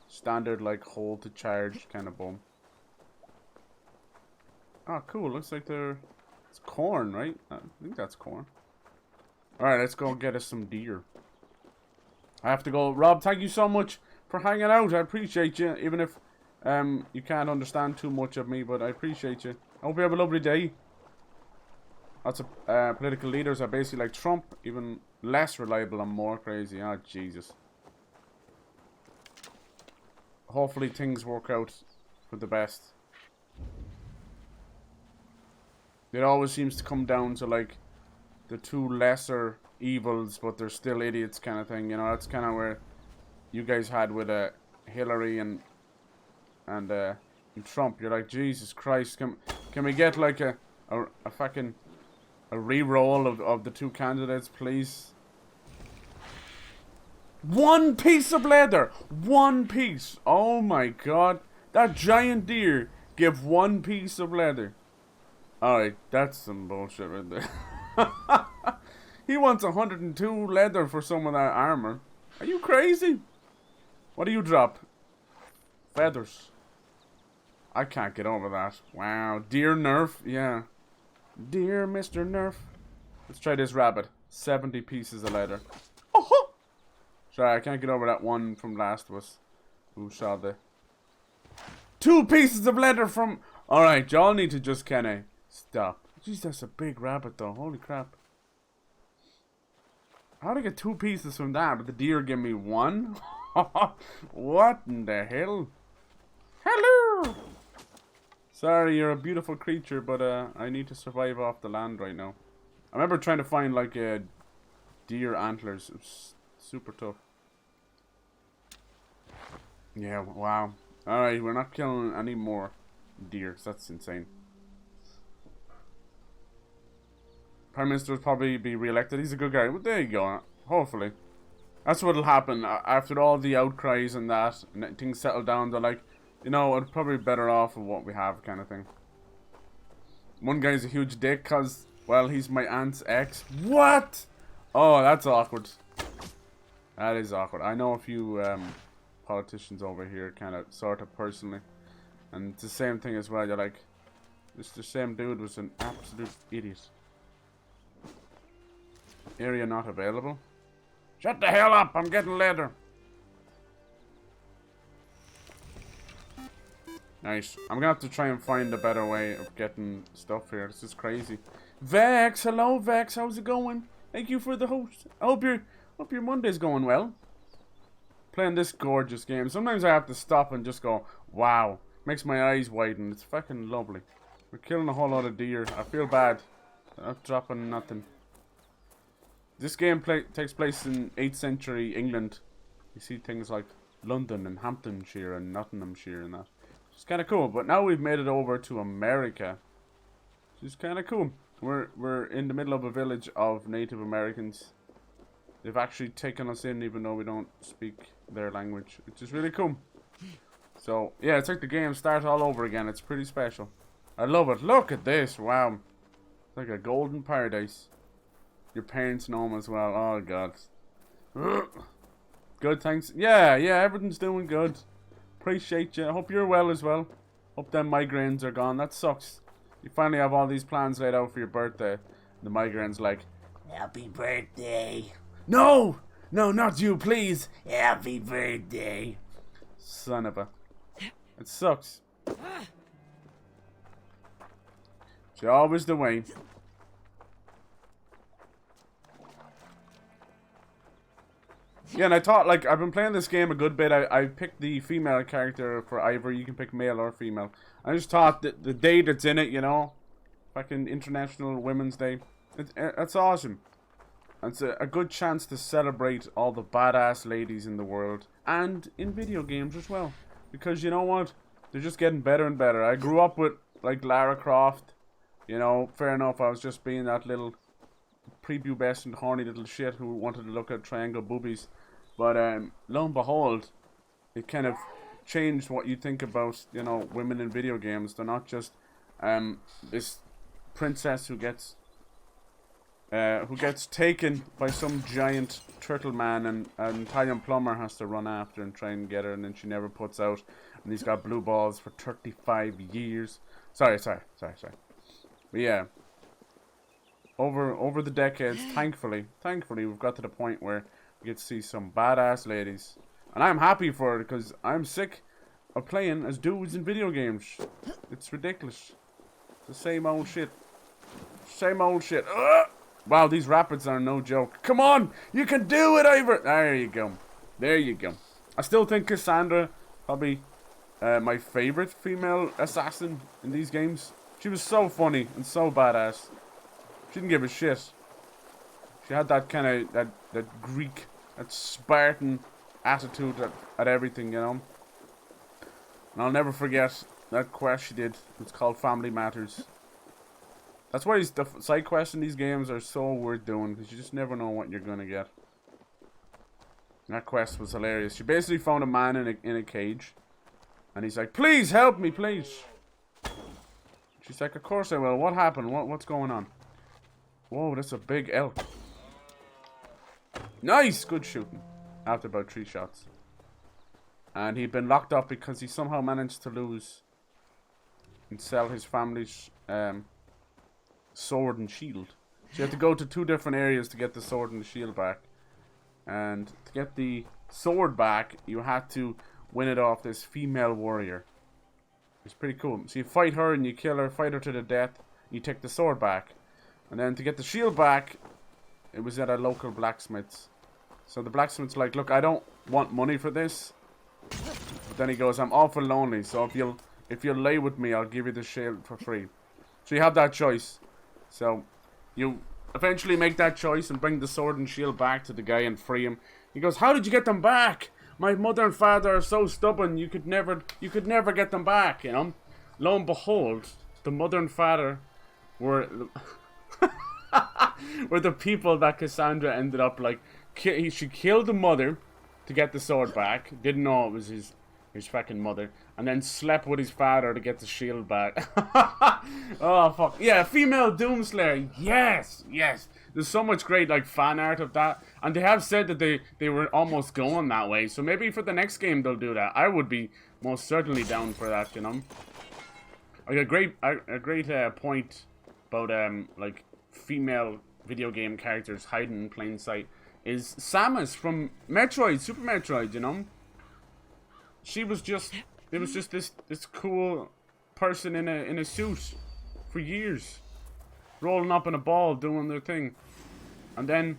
standard like hold to charge kind of bow. Oh, cool. Looks like it's corn, right? I think that's corn. Alright, let's go get us some deer. I have to go. Rob, thank you so much for hanging out. I appreciate you, even if you can't understand too much of me, but I appreciate you. I hope you have a lovely day. Lots of political leaders are basically like Trump, even less reliable and more crazy. Oh, Jesus. Hopefully things work out for the best. It always seems to come down to like the two lesser evils, but they're still idiots kind of thing. You know, that's kind of where you guys had with Hillary and Trump. You're like, Jesus Christ, can we get like a fucking re-roll of the two candidates, please? One piece of leather! One piece! Oh my god. That giant deer gave one piece of leather. Alright, that's some bullshit right there. He wants 102 leather for some of that armor. Are you crazy? What do you drop? Feathers. I can't get over that. Wow. Deer nerf? Yeah. Dear Mr. Nerf. Let's try this rabbit. 70 pieces of leather. Oh! Sorry, I can't get over that one from Last of Us. Who saw the... 2 pieces of leather from... Alright, y'all need to just kinda stop. Jeez, that's a big rabbit though. Holy crap. How'd I get 2 pieces from that, but the deer give me 1? What in the hell? Hello! Sorry, you're a beautiful creature, but I need to survive off the land right now. I remember trying to find like deer antlers. It was super tough. Yeah, wow. Alright, we're not killing any more deer. That's insane. Prime Minister will probably be re-elected. He's a good guy. Well, there you go. Hopefully. That's what'll happen. After all the outcries and that, and things settle down, they're like, you know, we're probably better off with what we have, kind of thing. One guy's a huge dick because, well, he's my aunt's ex. What? Oh, that's awkward. That is awkward. I know a few politicians over here, kind of, sort of, personally. And it's the same thing as well. You're like, the same dude was an absolute idiot. Area not available. Shut the hell up! I'm getting later. Nice. I'm gonna have to try and find a better way of getting stuff here. This is crazy. Vex, hello Vex. How's it going? Thank you for the host. I hope your Monday's going well. Playing this gorgeous game. Sometimes I have to stop and just go, wow. Makes my eyes widen. It's fucking lovely. We're killing a whole lot of deer. I feel bad. I'm not dropping nothing. This game takes place in 8th century England. You see things like London and Hamptonshire and Nottinghamshire and that. It's kind of cool. But now we've made it over to America, which is kind of cool. We're in the middle of a village of Native Americans. They've actually taken us in even though we don't speak their language, which is really cool. So, yeah, it's like the game starts all over again. It's pretty special. I love it. Look at this. Wow. It's like a golden paradise. Your parents know them as well. Oh, God. Good, thanks. Yeah, everything's doing good. Appreciate you. Hope you're well as well. Hope them migraines are gone. That sucks. You finally have all these plans laid out for your birthday. The migraine's like, Happy birthday. no! No, not you, please. Happy birthday. Son of a... It sucks. It's always the way. Yeah, and I thought, like, I've been playing this game a good bit. I picked the female character for Eivor. You can pick male or female. I just thought that the day that's in it, you know, fucking International Women's Day, it's awesome. It's a good chance to celebrate all the badass ladies in the world. And in video games as well. Because, you know what? They're just getting better and better. I grew up with, like, Lara Croft. You know, fair enough, I was just being that little prepubescent, horny little shit who wanted to look at triangle boobies. But lo and behold, it kind of changed what you think about, you know, women in video games. They're not just this princess who gets taken by some giant turtle man, and an Italian plumber has to run after and try and get her, and then she never puts out, and he's got blue balls for 35 years. Sorry. But yeah, over the decades, thankfully, we've got to the point where we get to see some badass ladies. And I'm happy for it, because I'm sick of playing as dudes in video games. It's ridiculous. It's the same old shit. Same old shit. Ugh! Wow, these rapids are no joke. Come on! You can do it, Eivor! There you go. There you go. I still think Cassandra, probably my favorite female assassin in these games. She was so funny and so badass. She didn't give a shit. She had that kind of, that Greek, that Spartan attitude at everything, you know. And I'll never forget that quest she did. It's called Family Matters. That's why the side quests in these games are so worth doing, because you just never know what you're going to get. And that quest was hilarious. She basically found a man in a cage. And he's like, please help me, please. She's like, of course I will. What happened? What's going on? Whoa, that's a big elk. Nice! Good shooting. After about 3 shots. And he'd been locked up because he somehow managed to lose and sell his family's sword and shield. So you have to go to 2 different areas to get the sword and the shield back. And to get the sword back, you had to win it off this female warrior. It's pretty cool. So you fight her and you kill her, fight her to the death. You take the sword back. And then to get the shield back, it was at a local blacksmith's. So the blacksmith's like, look, I don't want money for this. But then he goes, I'm awful lonely, so if you'll lay with me, I'll give you the shield for free. So you have that choice. So you eventually make that choice and bring the sword and shield back to the guy and free him. He goes, how did you get them back? my mother and father are so stubborn, you could never get them back, you know. Lo and behold, the mother and father were were the people that Cassandra ended up like. She killed the mother to get the sword back. Didn't know it was his fucking mother, and then slept with his father to get the shield back. Oh fuck yeah, female Doomslayer. Yes, yes. There's so much great like fan art of that, and they have said that they were almost going that way. So maybe for the next game they'll do that. I would be most certainly down for that. You know, like a great point about like female video game characters hiding in plain sight is Samus from Metroid, Super Metroid. You know. She was just, it was just this cool person in a suit for years, rolling up in a ball, doing their thing. And then,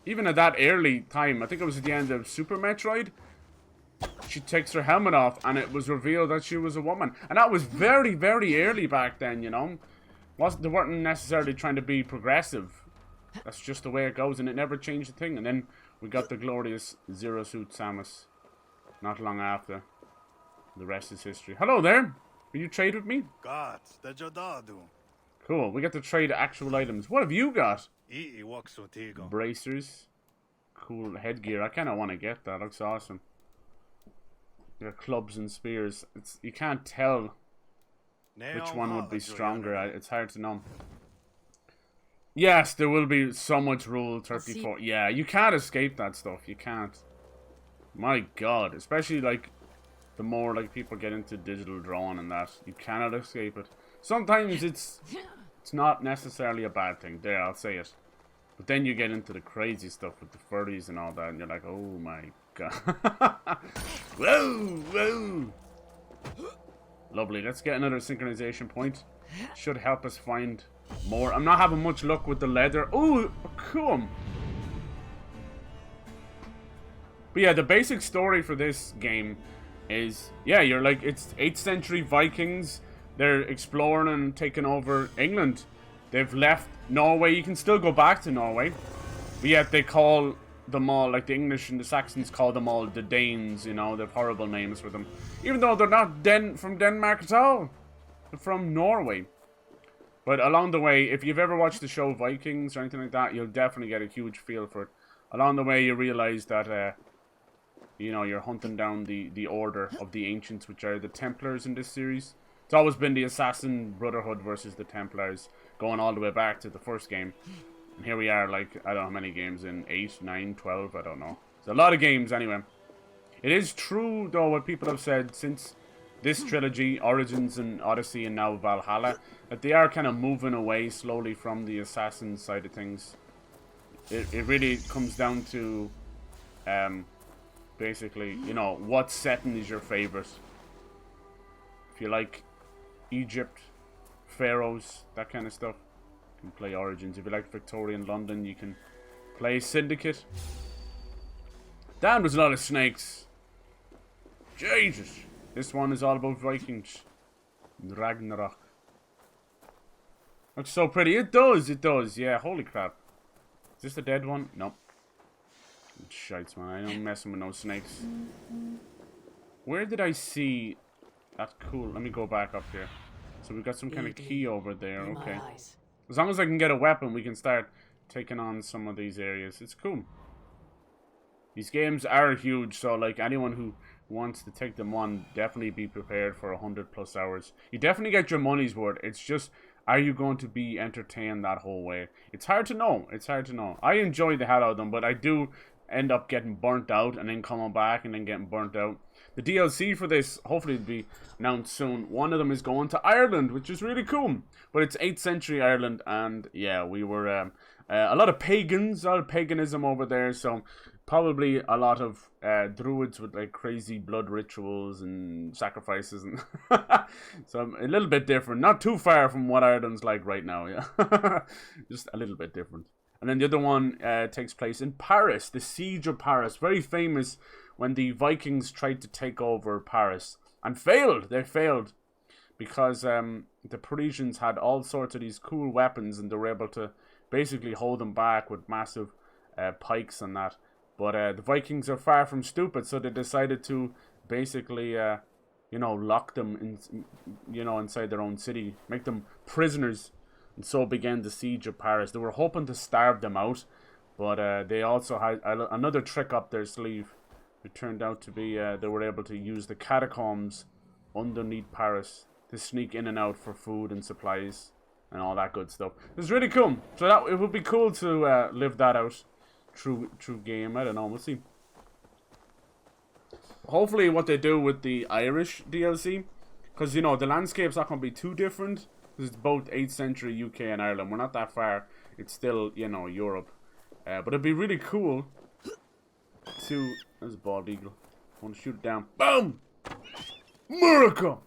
even at that early time, I think it was at the end of Super Metroid, she takes her helmet off and it was revealed that she was a woman. And that was very, very early back then, you know. They weren't necessarily trying to be progressive. That's just the way it goes, and it never changed a thing. And then we got the glorious Zero Suit Samus. Not long after. The rest is history. Hello there! Will you trade with me? Cool, we get to trade actual items. What have you got? Bracers. Cool headgear. I kinda wanna get that. Looks awesome. You got clubs and spears. You can't tell which one would be stronger. It's hard to know. Yes, there will be so much Rule 34. Yeah, you can't escape that stuff. You can't. My god, especially like the more like people get into digital drawing and that, you cannot escape it. Sometimes it's not necessarily a bad thing. There, I'll say it. But then you get into the crazy stuff with the furries and all that, and you're like, oh my god. Whoa, whoa. Lovely. Let's get another synchronization point. Should help us find more. I'm not having much luck with the leather. Oh, cool. But yeah, the basic story for this game is, yeah, you're like, it's 8th century Vikings. They're exploring and taking over England. They've left Norway. You can still go back to Norway. But yet they call them all, like the English and the Saxons call them all the Danes, you know. They have horrible names for them. Even though they're not from Denmark at all. They're from Norway. But along the way, if you've ever watched the show Vikings or anything like that, you'll definitely get a huge feel for it. Along the way, you realize that, you know, you're hunting down the Order of the Ancients, which are the Templars in this series. It's always been the Assassin Brotherhood versus the Templars, going all the way back to the first game. And here we are, like, I don't know how many games in, 8, 9, 12, I don't know. It's a lot of games anyway. It is true, though, what people have said since this trilogy, Origins and Odyssey and now Valhalla, that they are kind of moving away slowly from the Assassin side of things. It really comes down to, basically, you know, what setting is your favorite. If you like Egypt, Pharaohs, that kind of stuff, you can play Origins. If you like Victorian London, you can play Syndicate. Damn, there's a lot of snakes. Jesus. This one is all about Vikings. Ragnarok. Looks so pretty. It does. Yeah, holy crap. Is this the dead one? Nope. Shites, man. I don't messing with no snakes. Where did I see that? Cool. Let me go back up here. So we've got some kind of key over there. Okay. As long as I can get a weapon, we can start taking on some of these areas. It's cool. These games are huge, so like anyone who wants to take them on, definitely be prepared for 100+ hours. You definitely get your money's worth. It's just, are you going to be entertained that whole way? It's hard to know. It's hard to know. I enjoy the hell out of them, but I do end up getting burnt out and then coming back and then getting burnt out. The DLC for this, hopefully it'll be announced soon. One of them is going to Ireland, which is really cool. But it's 8th century Ireland, and yeah, we were a lot of pagans, a lot of paganism over there, so probably a lot of druids with like crazy blood rituals and sacrifices, and so a little bit different. Not too far from what Ireland's like right now, yeah. Just a little bit different. And then the other one takes place in Paris, the Siege of Paris. Very famous when the Vikings tried to take over Paris and failed. They failed because the Parisians had all sorts of these cool weapons, and they were able to basically hold them back with massive pikes and that. But the Vikings are far from stupid, so they decided to basically, you know, lock them in, you know, inside their own city, make them prisoners, and so began the siege of Paris. They were hoping to starve them out, but they also had another trick up their sleeve. It turned out to be they were able to use the catacombs underneath Paris to sneak in and out for food and supplies and all that good stuff. It was really cool. So that it would be cool to live that out through game. I don't know. We'll see. Hopefully, what they do with the Irish DLC, because you know the landscape's not going to be too different. Because it's both 8th century UK and Ireland. We're not that far. It's still, you know, Europe. But it'd be really cool to... There's a bald eagle. I want to shoot it down. Boom! America!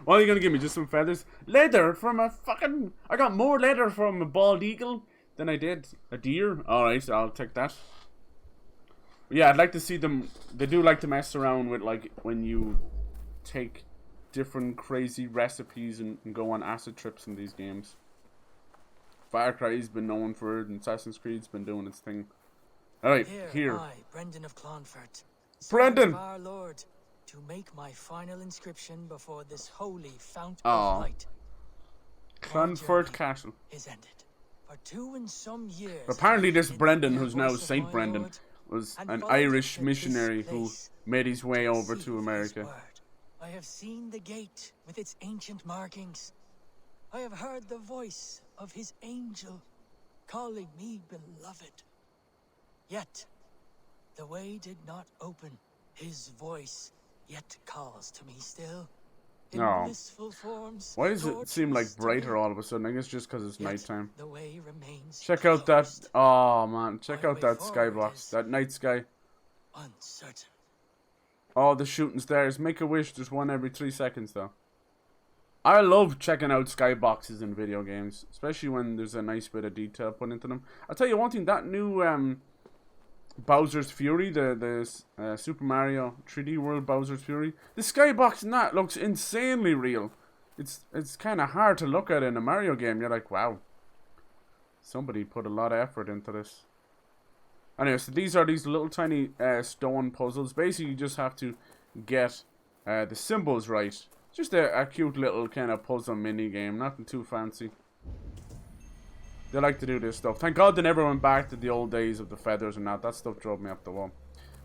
What are you going to give me? Just some feathers? Leather from a fucking... I got more leather from a bald eagle than I did a deer. Alright, I'll take that. Yeah, I'd like to see them... They do like to mess around with, like, when you take different crazy recipes and go on acid trips in these games. Far Cry's been known for it, and Assassin's Creed's been doing its thing. Alright, here. I, Brendan of Clonfert, Brendan! of our Lord, to make my final inscription before this holy fount of light. Clonfert Castle. Is ended. For 2 and some years. Apparently this Brendan, who's now Saint Brendan, was an Irish missionary who made his way over to America. I have seen the gate with its ancient markings. I have heard the voice of his angel calling me beloved. Yet, the way did not open. His voice yet calls to me still. In blissful forms. Why does it seem like brighter all of a sudden? I guess just because it's nighttime. The way remains check out that. Oh man, check out that skybox. That night sky. Uncertain. Oh, the shooting stars. Make a wish. There's one every 3 seconds though. I love checking out skyboxes in video games, especially when there's a nice bit of detail put into them. I'll tell you one thing. That new Bowser's Fury, the Super Mario 3D World Bowser's Fury, the skybox in that looks insanely real. It's kind of hard to look at in a Mario game. You're like, wow, somebody put a lot of effort into this. Anyway, so these are these little tiny stone puzzles. Basically, you just have to get the symbols right. Just a cute little kind of puzzle mini game, nothing too fancy. They like to do this stuff. Thank God they never went back to the old days of the feathers and that. That stuff drove me up the wall.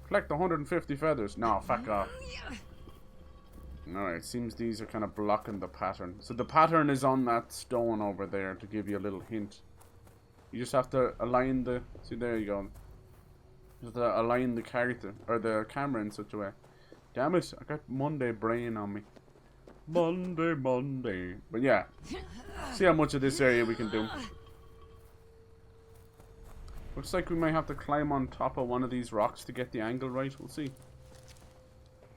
Collect 150 feathers. No, fuck off. Alright, seems these are kind of blocking the pattern. So the pattern is on that stone over there to give you a little hint. You just have to align the... See, there you go. Just align the character, or the camera in such a way. Damn it, I got Monday brain on me. Monday. But yeah, see how much of this area we can do. Looks like we might have to climb on top of one of these rocks to get the angle right. We'll see.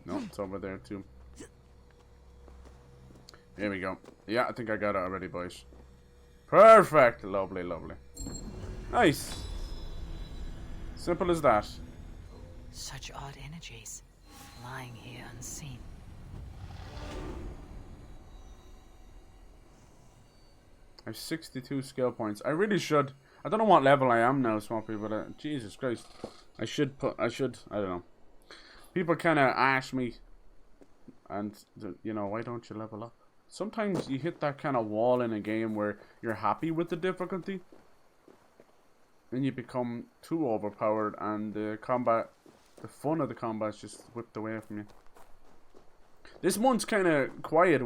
No, it's over there too. Here we go. Yeah, I think I got it already, boys. Perfect. Lovely. Nice. Simple as that. Such odd energies, lying here unseen. I have 62 skill points. I really should. I don't know what level I am now, Swampy, but Jesus Christ. I don't know. People kind of ask me, and, you know, why don't you level up? Sometimes you hit that kind of wall in a game where you're happy with the difficulty. Then you become too overpowered, and the fun of the combat is just whipped away from you. This month's kind of quiet,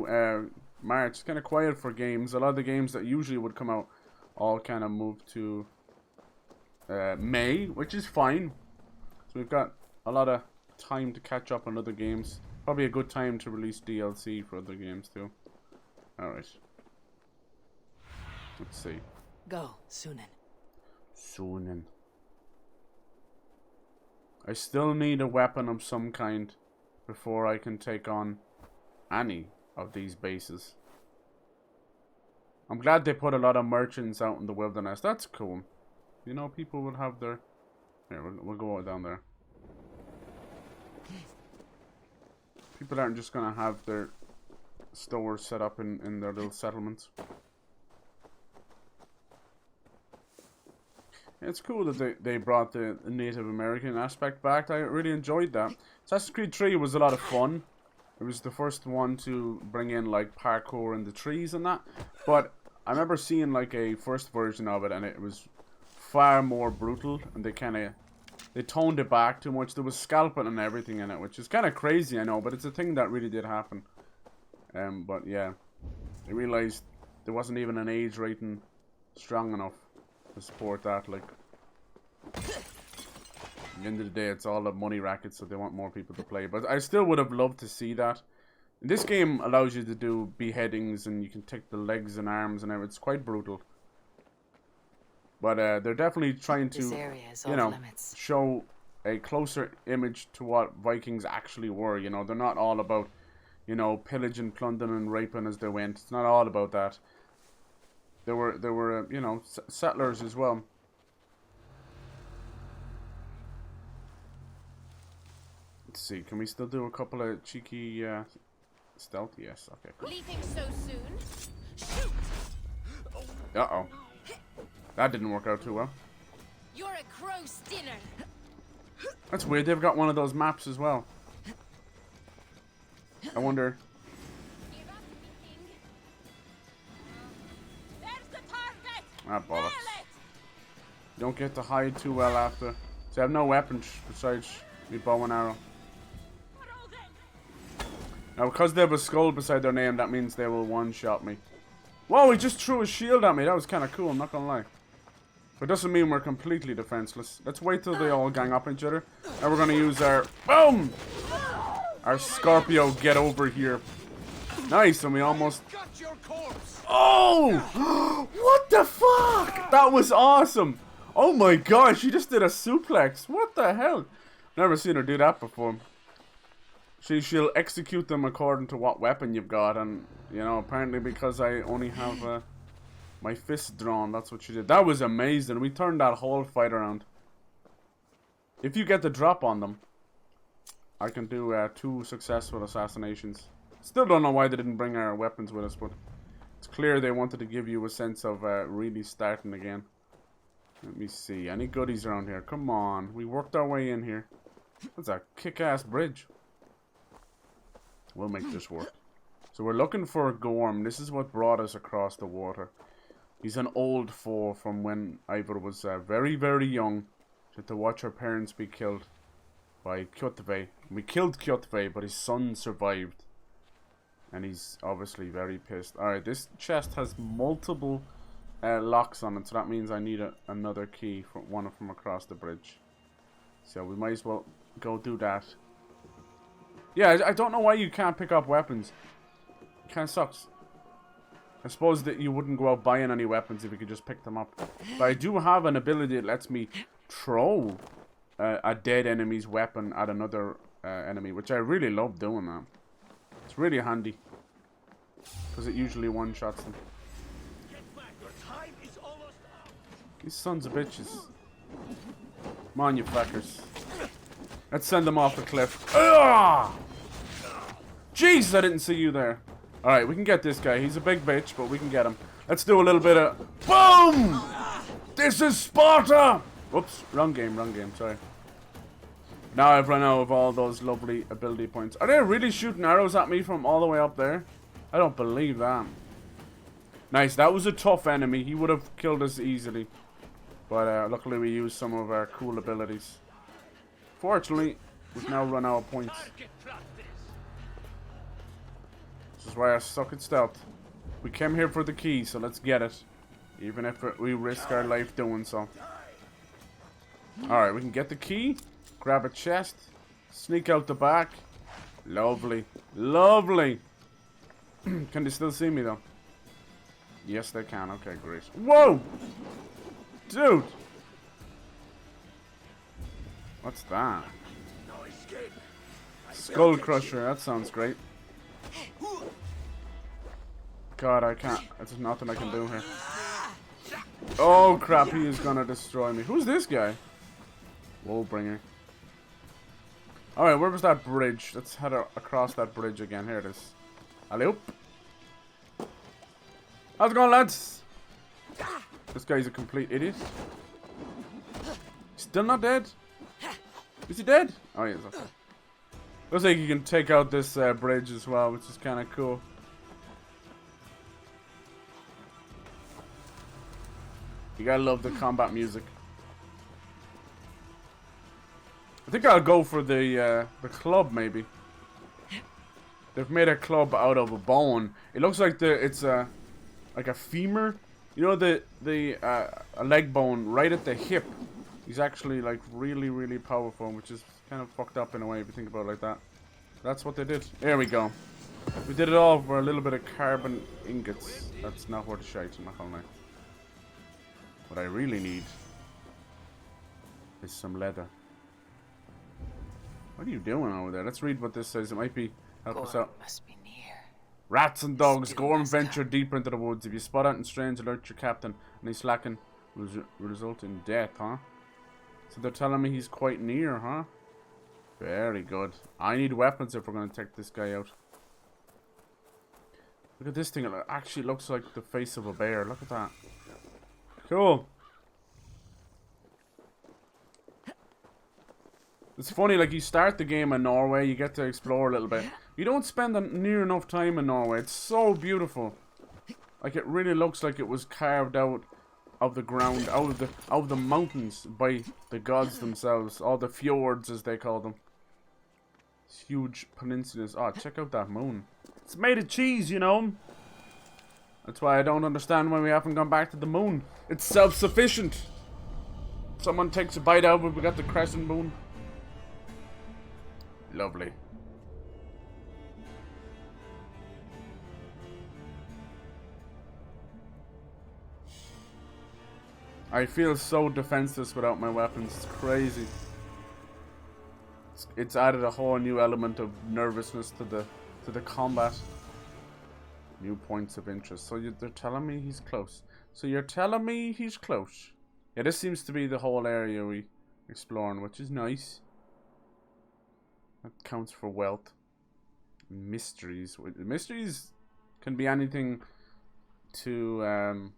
March, kind of quiet for games. A lot of the games that usually would come out all kind of moved to May, which is fine. So we've got a lot of time to catch up on other games. Probably a good time to release DLC for other games too. Alright. Let's see. Go, Sunan. I still need a weapon of some kind before I can take on any of these bases. I'm glad they put a lot of merchants out in the wilderness. That's cool. You know, people will have their... Here, we'll go down there. People aren't just going to have their stores set up in their little settlements. It's cool that they brought the Native American aspect back. I really enjoyed that. Assassin's Creed 3 was a lot of fun. It was the first one to bring in like parkour in the trees and that. But I remember seeing like a first version of it, and it was far more brutal, and they toned it back too much. There was scalping and everything in it, which is kind of crazy, I know, but it's a thing that really did happen. But yeah, I realized there wasn't even an age rating strong enough to support that. Like, at the end of the day, it's all a money racket, so they want more people to play. But I still would have loved to see that. This game allows you to do beheadings, and you can take the legs and arms and everything. It's quite brutal. But they're definitely trying to, you know, show a closer image to what Vikings actually were. You know, they're not all about, you know, pillaging, plundering, and raping as they went. It's not all about that. There were you know, settlers as well. Let's see, can we still do a couple of cheeky stealth? Yes, okay, cool. Leaving so soon? Shoot! Uh-oh. That didn't work out too well. You're a gross dinner. That's weird, they've got one of those maps as well. I wonder... Ah, bollocks. Don't get to hide too well after. So I have no weapons besides my bow and arrow. Now, because they have a skull beside their name, that means they will one-shot me. Whoa, he just threw a shield at me. That was kind of cool, I'm not gonna lie. But it doesn't mean we're completely defenseless. Let's wait till they all gang up each other. And we're gonna use our... Boom! Our Scorpio get over here. Nice, and we almost... Oh! What the fuck? That was awesome! Oh my gosh, she just did a suplex. What the hell? Never seen her do that before. She'll execute them according to what weapon you've got, and, you know, apparently because I only have my fist drawn, that's what she did. That was amazing. We turned that whole fight around. If you get the drop on them, I can do 2 successful assassinations. Still don't know why they didn't bring our weapons with us, but it's clear they wanted to give you a sense of really starting again. Let me see. Any goodies around here? Come on. We worked our way in here. That's a kick-ass bridge. We'll make this work. So we're looking for Gorm. This is what brought us across the water. He's an old foe from when Eivor was very, very young. She had to watch her parents be killed by Kjotve. We killed Kjotve, but his son survived. And he's obviously very pissed. Alright, this chest has multiple locks on it, so that means I need another key for one from across the bridge. So we might as well go do that. Yeah, I don't know why you can't pick up weapons. It kind of sucks. I suppose that you wouldn't go out buying any weapons if you could just pick them up. But I do have an ability that lets me throw a dead enemy's weapon at another enemy, which I really love doing that. It's really handy. Because it usually one-shots them. These sons of bitches. Come on, you fuckers. Let's send them off the cliff. Ugh! Jeez, I didn't see you there. Alright, we can get this guy. He's a big bitch, but we can get him. Let's do a little bit of... Boom! This is Sparta! Whoops, wrong game, sorry. Now I've run out of all those lovely ability points. Are they really shooting arrows at me from all the way up there? I don't believe that. Nice, that was a tough enemy. He would have killed us easily. But luckily we used some of our cool abilities. Fortunately, we've now run out of points. This is why I suck at stealth. We came here for the key, so let's get it. Even if we risk our life doing so. Alright, we can get the key. Grab a chest. Sneak out the back. Lovely. Lovely. Can they still see me, though? Yes, they can. Okay, great. Whoa! Dude! What's that? Skull Crusher. That sounds great. God, I can't. There's nothing I can do here. Oh, crap. He is gonna destroy me. Who's this guy? Woebringer. Alright, where was that bridge? Let's head across that bridge again. Here it is. Alley-oop. How's it going, lads? This guy's a complete idiot. Still not dead? Is he dead? Oh, yes, okay. Looks like you can take out this bridge as well, which is kind of cool. You gotta love the combat music. I think I'll go for the club, maybe. They've made a club out of a bone. It looks like it's like a femur. You know a leg bone right at the hip. He's actually like really, really powerful, which is kind of fucked up in a way if you think about it like that. That's what they did. There we go. We did it all for a little bit of carbon ingots. That's not worth a shite, I'm not gonna lie. What I really need is some leather. What are you doing over there? Let's read what this says. It might be help us out. Must be near. Rats and dogs, Gorm venture deeper into the woods. If you spot out in strange, alert your captain, and he's slacking will result in death, huh? So they're telling me he's quite near, huh? Very good. I need weapons if we're going to take this guy out. Look at this thing. It actually looks like the face of a bear. Look at that. Cool. It's funny, like you start the game in Norway, you get to explore a little bit. You don't spend near enough time in Norway. It's so beautiful. Like it really looks like it was carved out of the ground, out of the mountains by the gods themselves. All the fjords, as they call them. It's huge peninsulas. Oh, check out that moon. It's made of cheese, you know. That's why I don't understand why we haven't gone back to the moon. It's self-sufficient. Someone takes a bite out of it, we got the crescent moon. Lovely. I feel so defenseless without my weapons. It's crazy. It's added a whole new element of nervousness to the combat. New points of interest. So they're telling me he's close. So you're telling me he's close. Yeah, this seems to be the whole area we exploring, which is nice. That counts for wealth. Mysteries. Mysteries can be anything to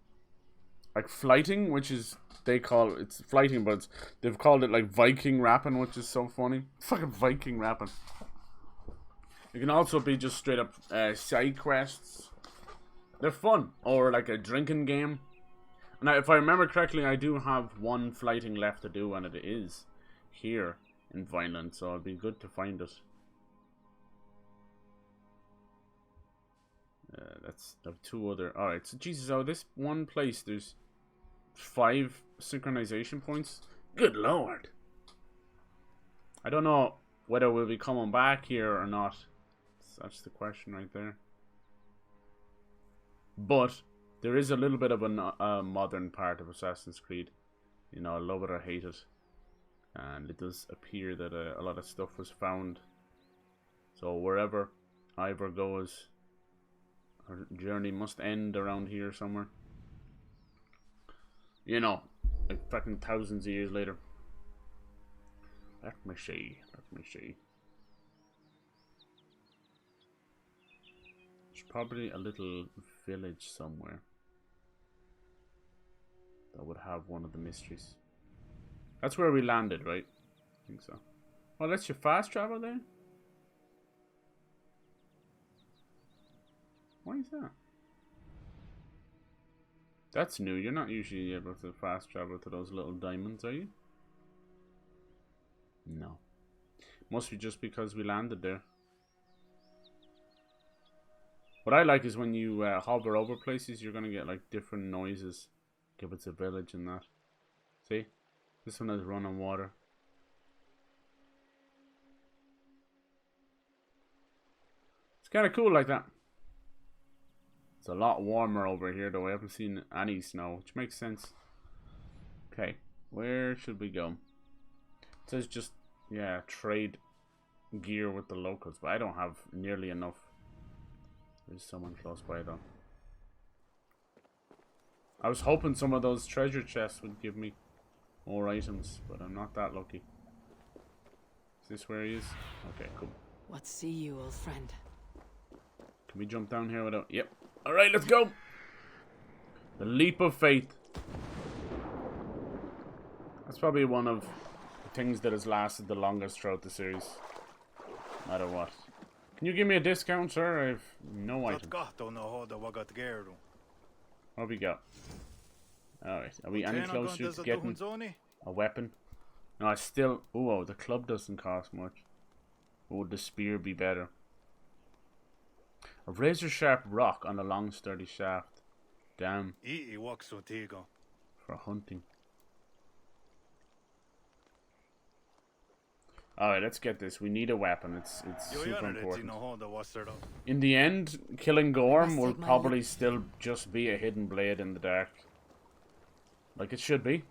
like flighting, which is it's flighting, but they've called it like Viking rapping, which is so funny. Fucking Viking rapping. It can also be just straight up side quests. They're fun, or like a drinking game. And if I remember correctly, I do have one flighting left to do, and it is here in Vineland, so it'd be good to find it. That's two other. Alright, so Jesus, oh, this one place, there's 5 synchronization points. Good lord. I don't know whether we'll be coming back here or not. That's the question right there. But there is a little bit of a modern part of Assassin's Creed. You know, love it or hate it. And it does appear that a lot of stuff was found. So wherever Eivor goes, her journey must end around here somewhere. You know, like fucking thousands of years later. Let me see. Let me see. There's probably a little village somewhere that would have one of the mysteries. That's where we landed, right? I think so. Oh, lets you fast travel there? Why is that? That's new. You're not usually able to fast travel to those little diamonds, are you? No. Must be just because we landed there. What I like is when you hover over places, you're going to get like different noises. Give it's a village and that. See? This one has running water. It's kind of cool like that. It's a lot warmer over here though. I haven't seen any snow, which makes sense. Okay, where should we go? It says just, yeah, trade gear with the locals, but I don't have nearly enough. There's someone close by though. I was hoping some of those treasure chests would give me more items, but I'm not that lucky. Is this where he is? Okay, cool. What see you, old friend? Can we jump down here without... Yep. Alright, let's go! The leap of faith. That's probably one of the things that has lasted the longest throughout the series. No matter what. Can you give me a discount, sir? I've no item. What have we got? Alright, are we any closer to getting a weapon? No, I still... Oh, the club doesn't cost much. Would the spear be better? A razor-sharp rock on a long, sturdy shaft. Damn. For hunting. Alright, let's get this. We need a weapon. It's super important. In the end, killing Gorm will probably still just be a hidden blade in the dark. Like it should be.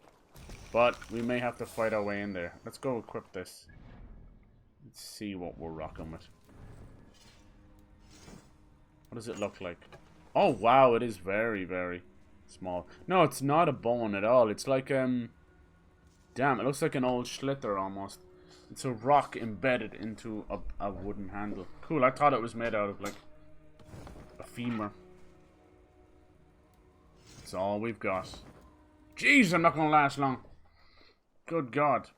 But we may have to fight our way in there. Let's go equip this. Let's see what we're rocking with. What does it look like? Oh wow, it is very, very small. No, it's not a bone at all. It's like damn, it looks like an old schlitter almost. It's a rock embedded into a wooden handle. Cool, I thought it was made out of like a femur. That's all we've got. Jeez, I'm not gonna last long. Good God.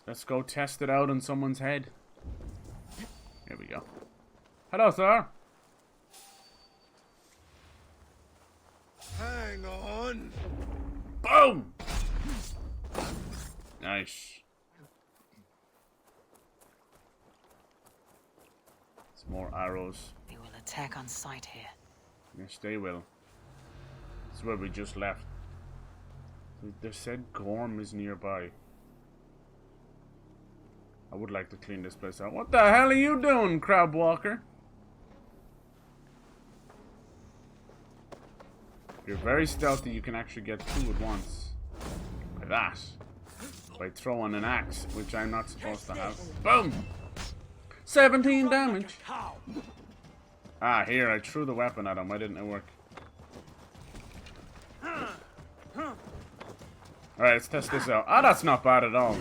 Let's go test it out on someone's head. Here we go. Hello, sir. Hang on. Boom! Nice. Some more arrows. They will attack on sight here. Yes, they will. This is where we just left. They said Gorm is nearby. I would like to clean this place out. What the hell are you doing, crab walker? If you're very stealthy, you can actually get two at once. Like that. By throwing an axe, which I'm not supposed to have. Boom! 17 damage! Ah, here, I threw the weapon at him. Why didn't it work? Alright, let's test this out. Ah, that's not bad at all.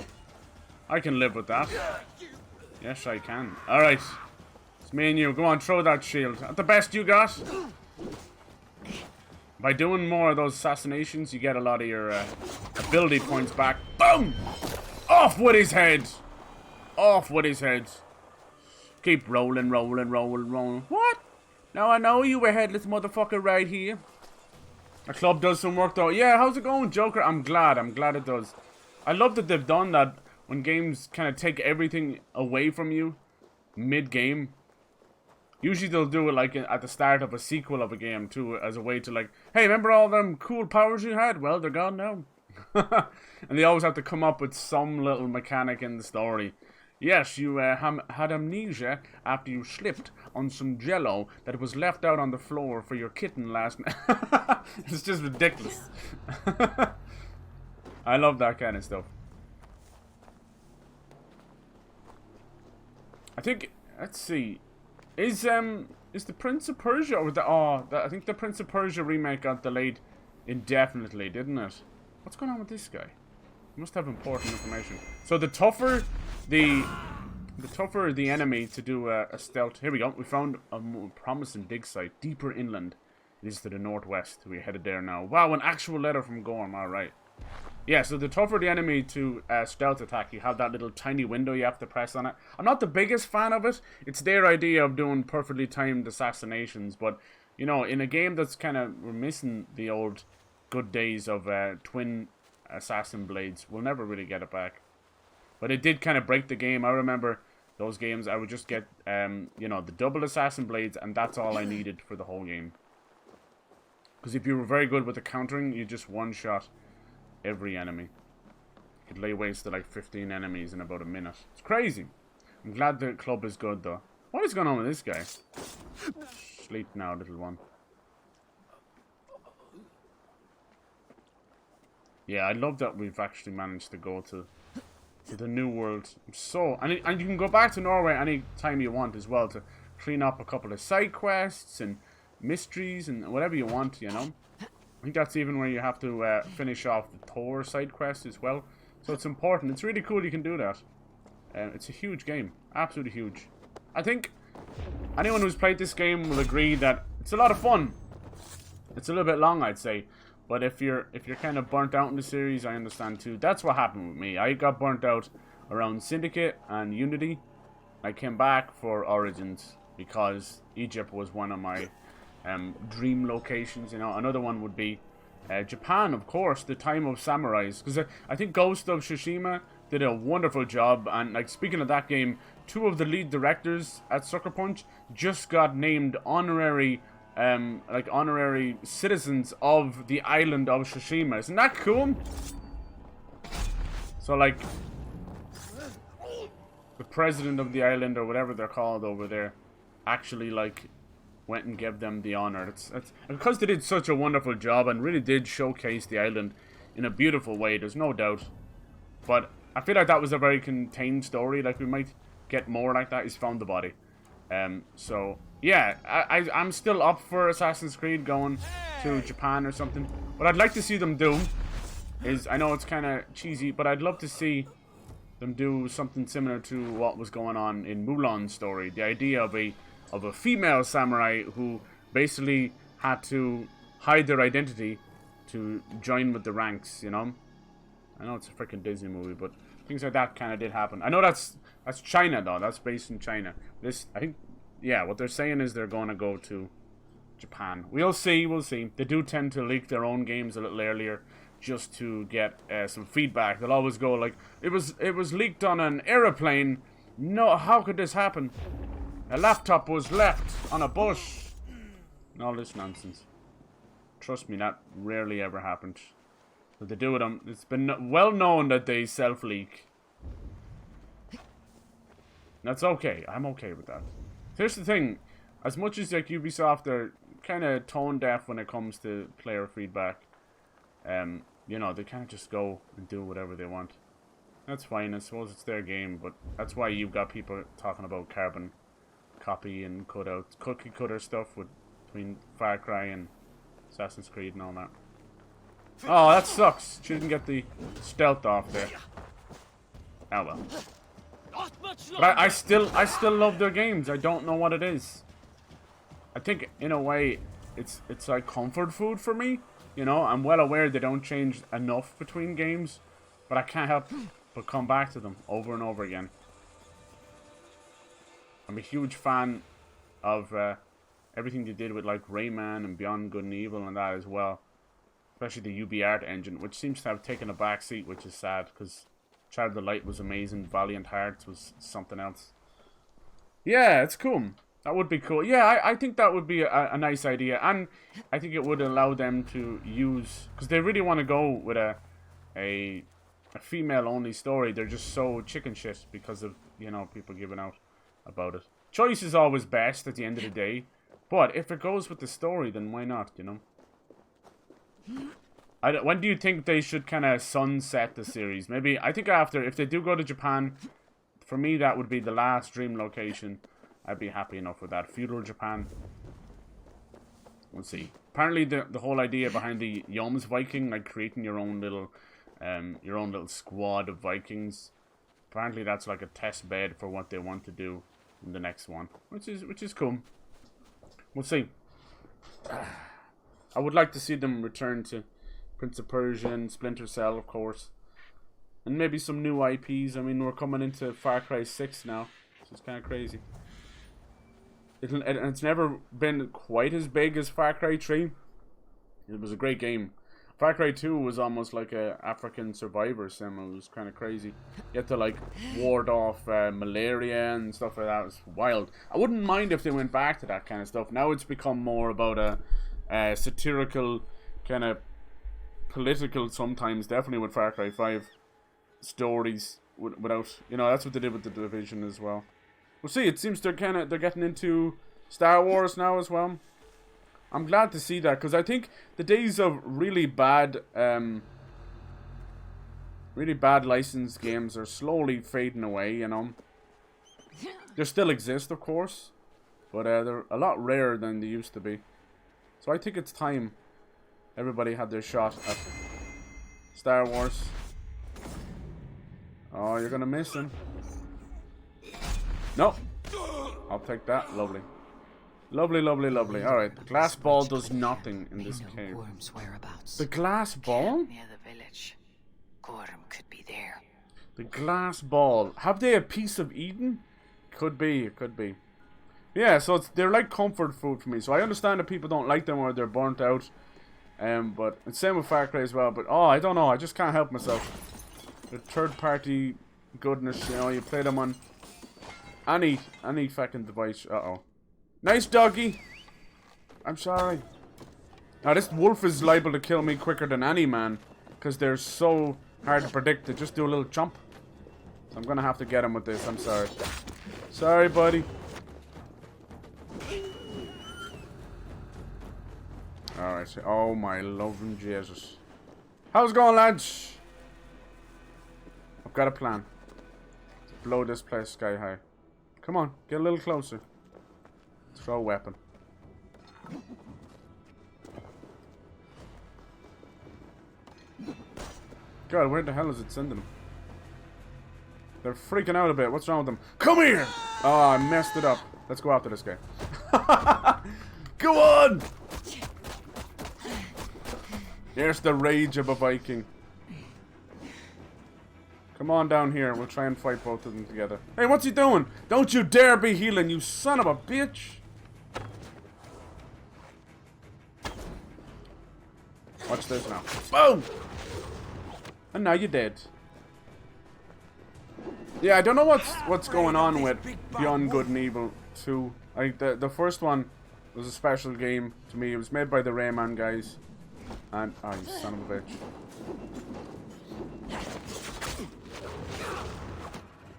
I can live with that. Yes, I can. Alright. It's me and you. Go on, throw that shield. At the best you got. By doing more of those assassinations, you get a lot of your ability points back. Boom! Off with his head! Off with his head. Keep rolling, rolling, rolling, rolling. What? Now I know you a headless motherfucker right here. The club does some work though. Yeah, how's it going, Joker? I'm glad it does. I love that they've done that. When games kind of take everything away from you mid-game. Usually they'll do it like at the start of a sequel of a game too, as a way to like, hey, remember all them cool powers you had? Well, they're gone now. And they always have to come up with some little mechanic in the story. Yes, you had amnesia after you slipped on some jello that was left out on the floor for your kitten last night. It's just ridiculous. I love that kind of stuff. I think, let's see, is the Prince of Persia or I think the Prince of Persia remake got delayed indefinitely, didn't it? What's going on with this guy? He must have important information. So the tougher the enemy to do a stealth. Here we go. We found a more promising dig site deeper inland. It is to the northwest. We're headed there now. Wow, an actual letter from Gorm. All right. Yeah, so the tougher the enemy to stealth attack, you have that little tiny window you have to press on it. I'm not the biggest fan of it. It's their idea of doing perfectly timed assassinations, but, you know, in a game that's kind of, we're missing the old good days of twin assassin blades. We'll never really get it back. But it did kind of break the game. I remember those games, I would just get, you know, the double assassin blades, and that's all I needed for the whole game. Because if you were very good with the countering, you just one-shot every enemy. You could lay waste to like 15 enemies in about a minute. It's crazy. I'm glad the club is good though. What is going on with this guy? Sleep now, little one. Yeah, I love that we've actually managed to go to the new world. And you can go back to Norway any time you want as well to clean up a couple of side quests and mysteries and whatever you want, you know. I think that's even where you have to finish off the Thor side quest as well. So it's important. It's really cool you can do that. It's a huge game. Absolutely huge. I think anyone who's played this game will agree that it's a lot of fun. it's a little bit long, I'd say. But if you're kind of burnt out in the series, I understand too. That's what happened with me. I got burnt out around Syndicate and Unity. I came back for Origins because Egypt was one of my dream locations. You know, another one would be Japan, of course, the time of samurais. Because I think Ghost of Tsushima did a wonderful job. And like speaking of that game, 2 of the lead directors at Sucker Punch just got named honorary citizens of the island of Tsushima. Isn't that cool? So like the president of the island, or whatever they're called over there, actually like went and gave them the honor. It's because they did such a wonderful job and really did showcase the island in a beautiful way, there's no doubt. But I feel like that was a very contained story. Like we might get more like that. He's found the body. So yeah, I'm still up for Assassin's Creed going to Japan or something. What I'd like to see them do is, I know it's kind of cheesy, but I'd love to see them do something similar to what was going on in Mulan's story. The idea of a female samurai who basically had to hide their identity to join with the ranks, you know? I know it's a freaking Disney movie, but things like that kind of did happen. I know that's China, though. That's based in China. This, I think, yeah, what they're saying is they're going to go to Japan. We'll see, we'll see. They do tend to leak their own games a little earlier just to get some feedback. They'll always go like, it was leaked on an aeroplane. No, how could this happen? A laptop was left on a bus. And all this nonsense. Trust me, that rarely ever happened. But they do it on, it's been well known that they self-leak. That's okay. I'm okay with that. Here's the thing. As much as like Ubisoft are kind of tone deaf when it comes to player feedback, you know, they kind of just go and do whatever they want. That's fine. I suppose it's their game, but that's why you've got people talking about carbon copy and cutout, cookie cutter stuff between Far Cry and Assassin's Creed and all that. Oh, that sucks. She didn't get the stealth off there. Oh well. But I still love their games. I don't know what it is. I think in a way it's like comfort food for me. You know, I'm well aware they don't change enough between games, but I can't help but come back to them over and over again. I'm a huge fan of everything they did with like Rayman and Beyond Good and Evil and that as well. Especially the UB Art engine, which seems to have taken a back seat, which is sad, because Child of the Light was amazing, Valiant Hearts was something else. Yeah, it's cool. That would be cool. Yeah, I think that would be a nice idea, and I think it would allow them to use, because they really want to go with a female-only story. They're just so chicken shit because of, you know, people giving out about it. Choice is always best at the end of the day, but if it goes with the story, then why not, you know? When do you think they should kind of sunset the series? Maybe, I think after, if they do go to Japan, for me that would be the last dream location. I'd be happy enough with that. Feudal Japan. We'll see. Apparently the whole idea behind the Yoms Viking, like creating your own little squad of Vikings, apparently that's like a test bed for what they want to do in the next one, which is cool. We'll see. I would like to see them return to Prince of Persia and Splinter Cell, of course. And maybe some new IPs. I mean, we're coming into Far Cry 6 now, which is kind of crazy. It's never been quite as big as Far Cry 3. It was a great game. Far Cry 2 was almost like a African survivor sim. It was kind of crazy. You had to like ward off malaria and stuff like that. It was wild. I wouldn't mind if they went back to that kind of stuff. Now it's become more about a satirical, kind of political sometimes, definitely with Far Cry 5 stories without, you know, that's what they did with The Division as well. We'll see. It seems they're getting into Star Wars now as well. I'm glad to see that, because I think the days of really bad licensed games are slowly fading away, you know. They still exist, of course, but they're a lot rarer than they used to be. So I think it's time everybody had their shot at Star Wars. Oh, you're gonna miss him. Nope. I'll take that. Lovely. Lovely, lovely, lovely. Alright, the glass ball does nothing in this cave. The glass ball? Near the village. Gorm could be there. The glass ball. Have they a piece of Eden? Could be, it could be. Yeah, so they're like comfort food for me. So I understand that people don't like them or they're burnt out. But it's same with Far Cry as well. But oh, I don't know. I just can't help myself. The third party goodness, you know, you play them on any fucking device. Uh-oh. Nice doggy. I'm sorry. Now this wolf is liable to kill me quicker than any man, because they're so hard to predict. They just do a little jump. So I'm gonna have to get him with this. I'm sorry. Sorry, buddy. Alright. Oh my loving Jesus. How's it going, lads? I've got a plan. Blow this place sky high. Come on, get a little closer. Throw a weapon. God, where the hell is it sending them? They're freaking out a bit. What's wrong with them? Come here! Oh, I messed it up. Let's go after this guy. Go on! There's the rage of a Viking. Come on down here. We'll try and fight both of them together. Hey, what's he doing? Don't you dare be healing, you son of a bitch! Watch this now. Boom! And now you're dead. Yeah, I don't know what's going on with Beyond Good and Evil 2. Like the first one was a special game to me. It was made by the Rayman guys. And oh, you son of a bitch.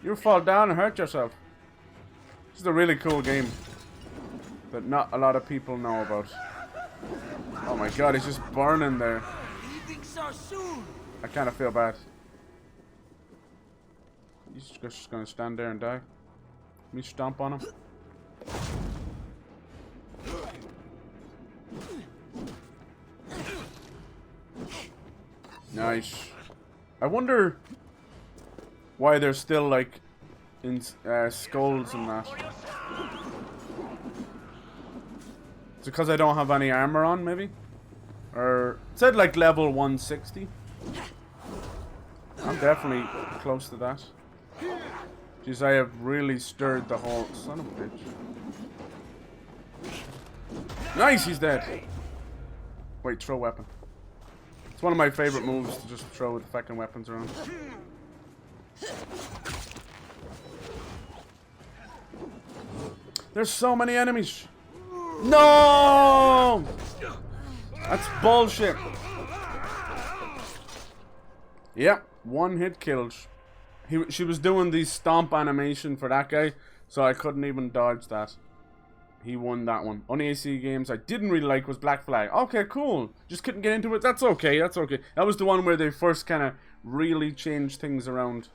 You fall down and hurt yourself. This is a really cool game that not a lot of people know about. Oh my god, he's just burning there. I kind of feel bad. He's just gonna stand there and die. Let me stomp on him. Nice. I wonder why they're still like in skulls and that. It's because I don't have any armor on, maybe? Or it said like level 160. I'm definitely close to that. Jeez, I have really stirred the whole son of a bitch. Nice, he's dead. Wait, throw weapon. It's one of my favorite moves to just throw the fucking weapons around. There's so many enemies. No! That's bullshit. Yep, one hit killed. She was doing the stomp animation for that guy, so I couldn't even dodge that. He won that one. Only AC games I didn't really like was Black Flag. Okay, cool. Just couldn't get into it. That's okay. That's okay. That was the one where they first kind of really changed things around.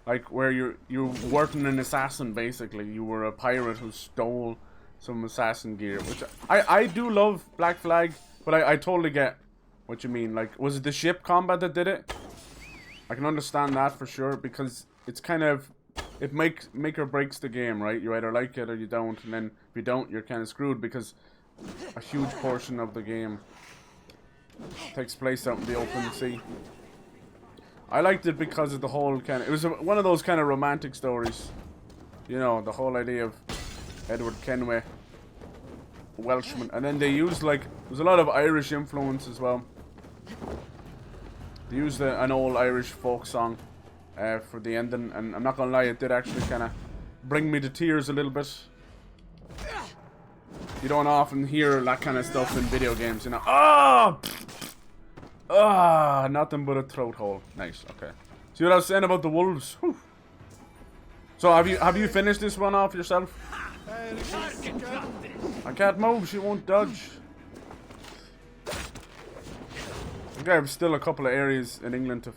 Like where you weren't an assassin basically. You were a pirate who stole some assassin gear, which I do love Black Flag, but I totally get what you mean. Like, was it the ship combat that did it? I can understand that for sure, because it's kind of, it make or breaks the game, right? You either like it or you don't, and then if you don't, you're kind of screwed, because a huge portion of the game takes place out in the open sea. I liked it because of the whole kind of, it was one of those kind of romantic stories, you know, the whole idea of Edward Kenway, Welshman, and then they used like, there's a lot of Irish influence as well. They used an old Irish folk song for the ending, and I'm not gonna lie, it did actually kind of bring me to tears a little bit. You don't often hear that kind of stuff in video games, you know. Oh! Ah, nothing but a throat hole. Nice. Okay. See what I was saying about the wolves? Whew. So have you finished this one off yourself? I can't move. She won't dodge. Okay, there's still a couple of areas in England to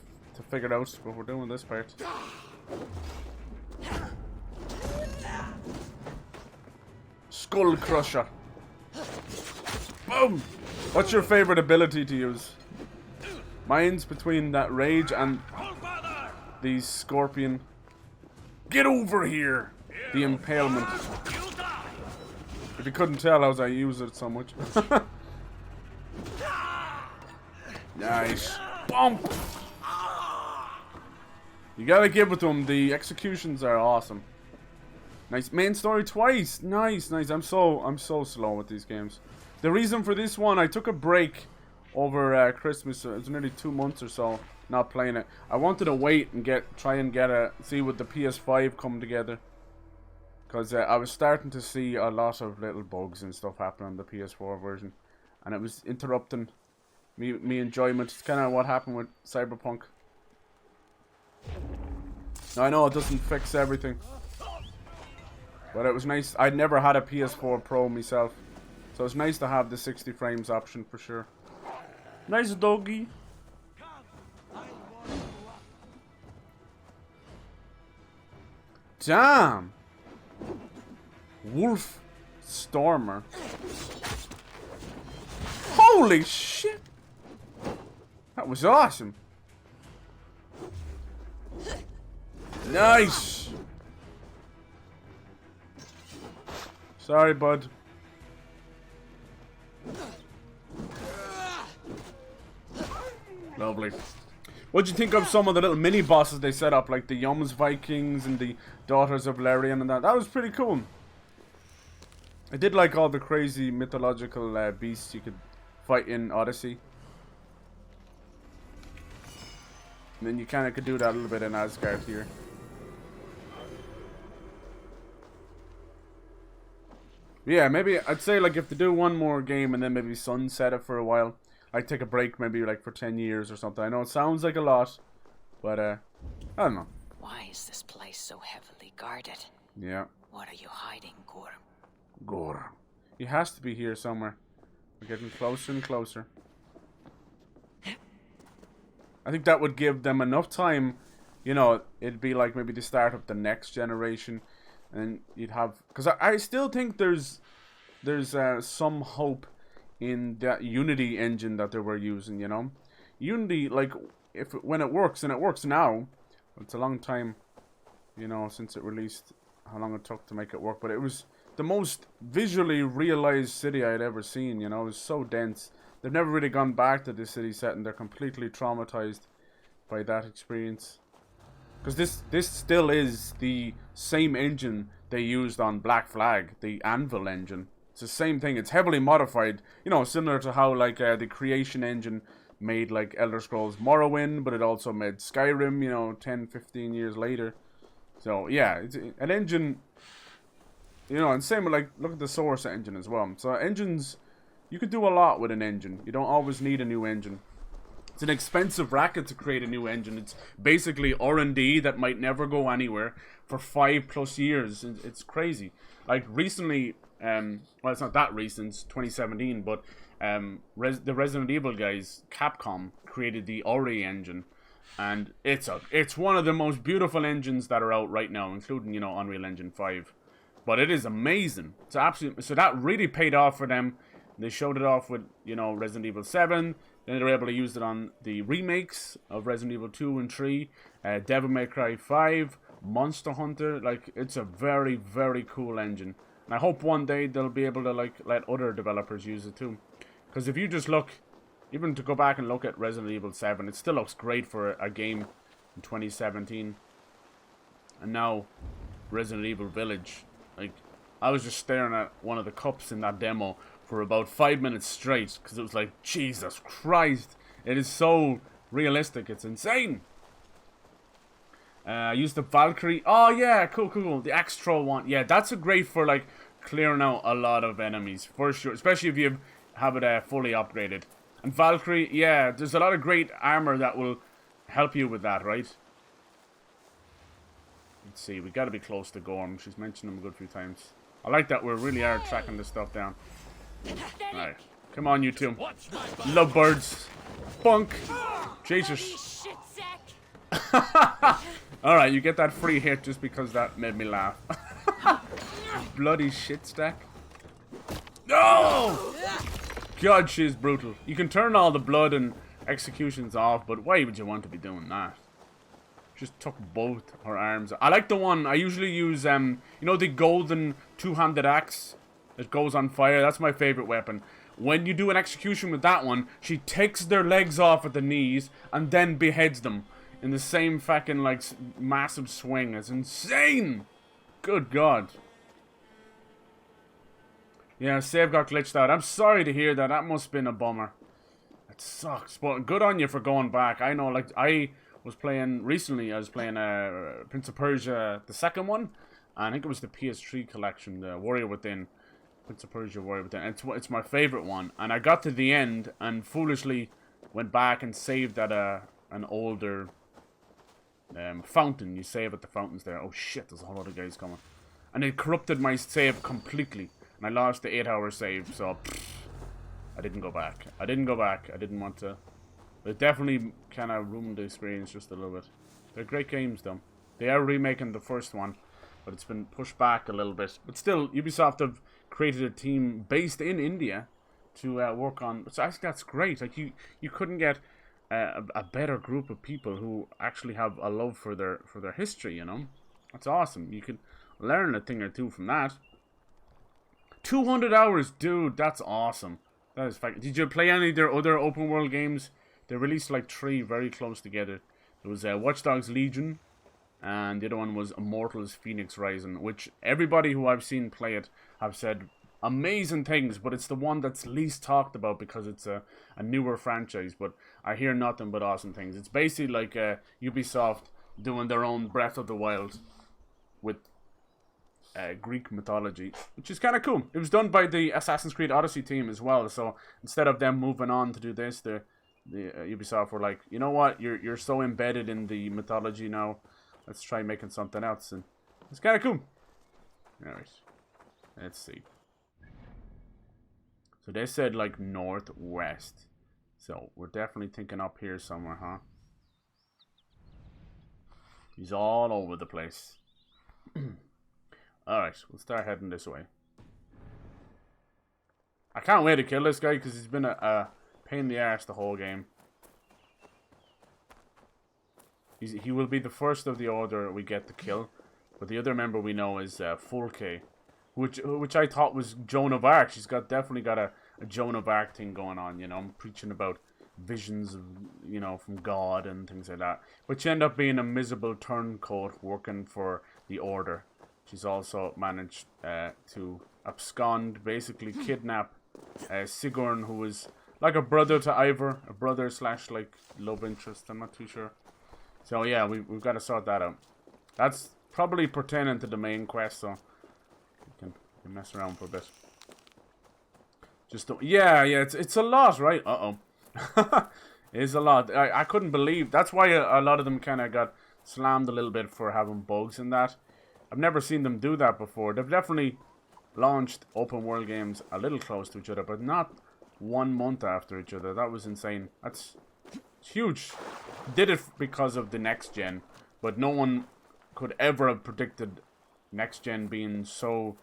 figure out, but we're doing this part. Skull Crusher. Boom! What's your favorite ability to use? Mine's between that rage and the scorpion. Get over here! The impalement. If you couldn't tell, as I use it so much. Nice. Bump. You gotta give it to them. The executions are awesome. Nice. Main story twice. Nice, nice. I'm so slow with these games. The reason for this one, I took a break over Christmas. So it was nearly 2 months or so not playing it. I wanted to wait and try and see with the PS5 come together. Because I was starting to see a lot of little bugs and stuff happen on the PS4 version. And it was interrupting me enjoyment. It's kind of what happened with Cyberpunk. Now, I know it doesn't fix everything. But it was nice. I'd never had a PS4 Pro myself. So it's nice to have the 60 frames option for sure. Nice doggy. Damn. Wolf Stormer. Holy shit. That was awesome. Nice. Sorry, bud. Lovely. What'd you think of some of the little mini bosses they set up, like the IS Vikings and the Daughters of Larian and that? That was pretty cool. I did like all the crazy mythological beasts you could fight in Odyssey. And then you kind of could do that a little bit in Asgard here. Yeah, maybe I'd say like if they do one more game and then maybe sunset it for a while. I'd take a break maybe like for 10 years or something. I know it sounds like a lot, but I don't know. Why is this place so heavily guarded? Yeah. What are you hiding, Gorm? Gorm. He has to be here somewhere. We're getting closer and closer. I think that would give them enough time. You know, it'd be like maybe the start of the next generation. And you'd have... Because I still think there's some hope in that Unity engine that they were using, you know. Unity, like, when it works, and it works now. It's a long time, you know, since it released, how long it took to make it work. But it was the most visually realized city I'd ever seen, you know. It was so dense. They've never really gone back to this city set, and they're completely traumatized by that experience. Because this still is the same engine they used on Black Flag, the Anvil engine. It's the same thing. It's heavily modified, you know, similar to how like the Creation engine made like Elder Scrolls Morrowind, but it also made Skyrim, you know, 10, 15 years later. So yeah, it's an engine, you know, and same with like, look at the Source engine as well. So engines, you could do a lot with an engine. You don't always need a new engine. It's an expensive racket to create a new engine. It's basically R&D that might never go anywhere for 5+ years. It's crazy. Like recently, well, it's not that recent, it's 2017, but the Resident Evil guys, Capcom, created the Ori engine, and it's one of the most beautiful engines that are out right now, including, you know, Unreal Engine 5. But it is amazing. It's absolutely, so that really paid off for them. They showed it off with, you know, Resident Evil 7. Then they were able to use it on the remakes of Resident Evil 2 and 3, Devil May Cry 5, Monster Hunter. Like, it's a very, very cool engine. And I hope one day they'll be able to, like, let other developers use it too. Because if you just look, even to go back and look at Resident Evil 7, it still looks great for a game in 2017. And now, Resident Evil Village. Like, I was just staring at one of the cups in that demo for about 5 minutes straight, because it was like, Jesus Christ, it is so realistic, it's insane. I used the Valkyrie. Oh yeah, cool. The axe troll one, yeah, that's a great for like clearing out a lot of enemies for sure, especially if you have it fully upgraded. And Valkyrie, yeah, there's a lot of great armor that will help you with that, right? Let's see, we gotta be close to Gorm. She's mentioned him a good few times. I like that we really are tracking this stuff down. Alright. Come on, you two. Love birds. Bunk. Jesus. Alright, you get that free hit just because that made me laugh. Bloody shit stack. No! God, she's brutal. You can turn all the blood and executions off, but why would you want to be doing that? Just took both her arms. I like the one, I usually use, you know, the golden two-handed axe It goes on fire. That's my favorite weapon. When you do an execution with that one, she takes their legs off at the knees and then beheads them in the same fucking, like, massive swing. It's insane! Good God. Yeah, save got glitched out. I'm sorry to hear that. That must have been a bummer. It sucks. But good on you for going back. I know, like, I was playing... Recently, I was playing Prince of Persia, the second one. I think it was the PS3 collection, the Warrior Within. Prince of Persia, Warrior Within. It's my favorite one. And I got to the end and foolishly went back and saved at an older fountain. You save at the fountains there. Oh shit, there's a whole lot of guys coming. And it corrupted my save completely. And I lost the 8-hour save, so I didn't go back. I didn't want to. It definitely kind of ruined the experience just a little bit. They're great games, though. They are remaking the first one, but it's been pushed back a little bit. But still, Ubisoft have created a team based in India to work on. So I think that's great. Like you couldn't get a better group of people who actually have a love for their history. You know, that's awesome. You could learn a thing or two from that. 200 hours, dude. That's awesome. That is fact. Did you play any of their other open world games? They released like 3 very close together. There was Watch Dogs Legion, and the other one was Immortals Phoenix Rising, which everybody who I've seen play it have said amazing things, but it's the one that's least talked about because it's a newer franchise, but I hear nothing but awesome things. It's basically like Ubisoft doing their own Breath of the Wild with Greek mythology, which is kind of cool. It was done by the Assassin's Creed Odyssey team as well, so instead of them moving on to do this, the Ubisoft were like, you know what, you're so embedded in the mythology now, let's try making something else, and it's kind of cool. Alright, let's see. So they said like northwest, so we're definitely thinking up here somewhere, huh? He's all over the place. Alright, we'll start heading this way. I can't wait to kill this guy because he's been a pain in the arse the whole game. He will be the first of the order we get to kill. But the other member we know is Fulke, which I thought was Joan of Arc. She's definitely got a Joan of Arc thing going on, you know. I'm preaching about visions of, you know, from God and things like that. But she ended up being a miserable turncoat working for the Order. She's also managed to abscond, basically kidnap Sigurn, who is like a brother to Eivor, a brother / like love interest. I'm not too sure. So yeah, we've got to sort that out. That's probably pertaining to the main quest, so you can mess around for a bit. Just yeah, it's a lot, right? It is a lot. I couldn't believe. That's why a lot of them kind of got slammed a little bit for having bugs in that. I've never seen them do that before. They've definitely launched open world games a little close to each other, but not 1 month after each other. That was insane. That's huge. Did it because of the next gen, but no one could ever have predicted next gen being so...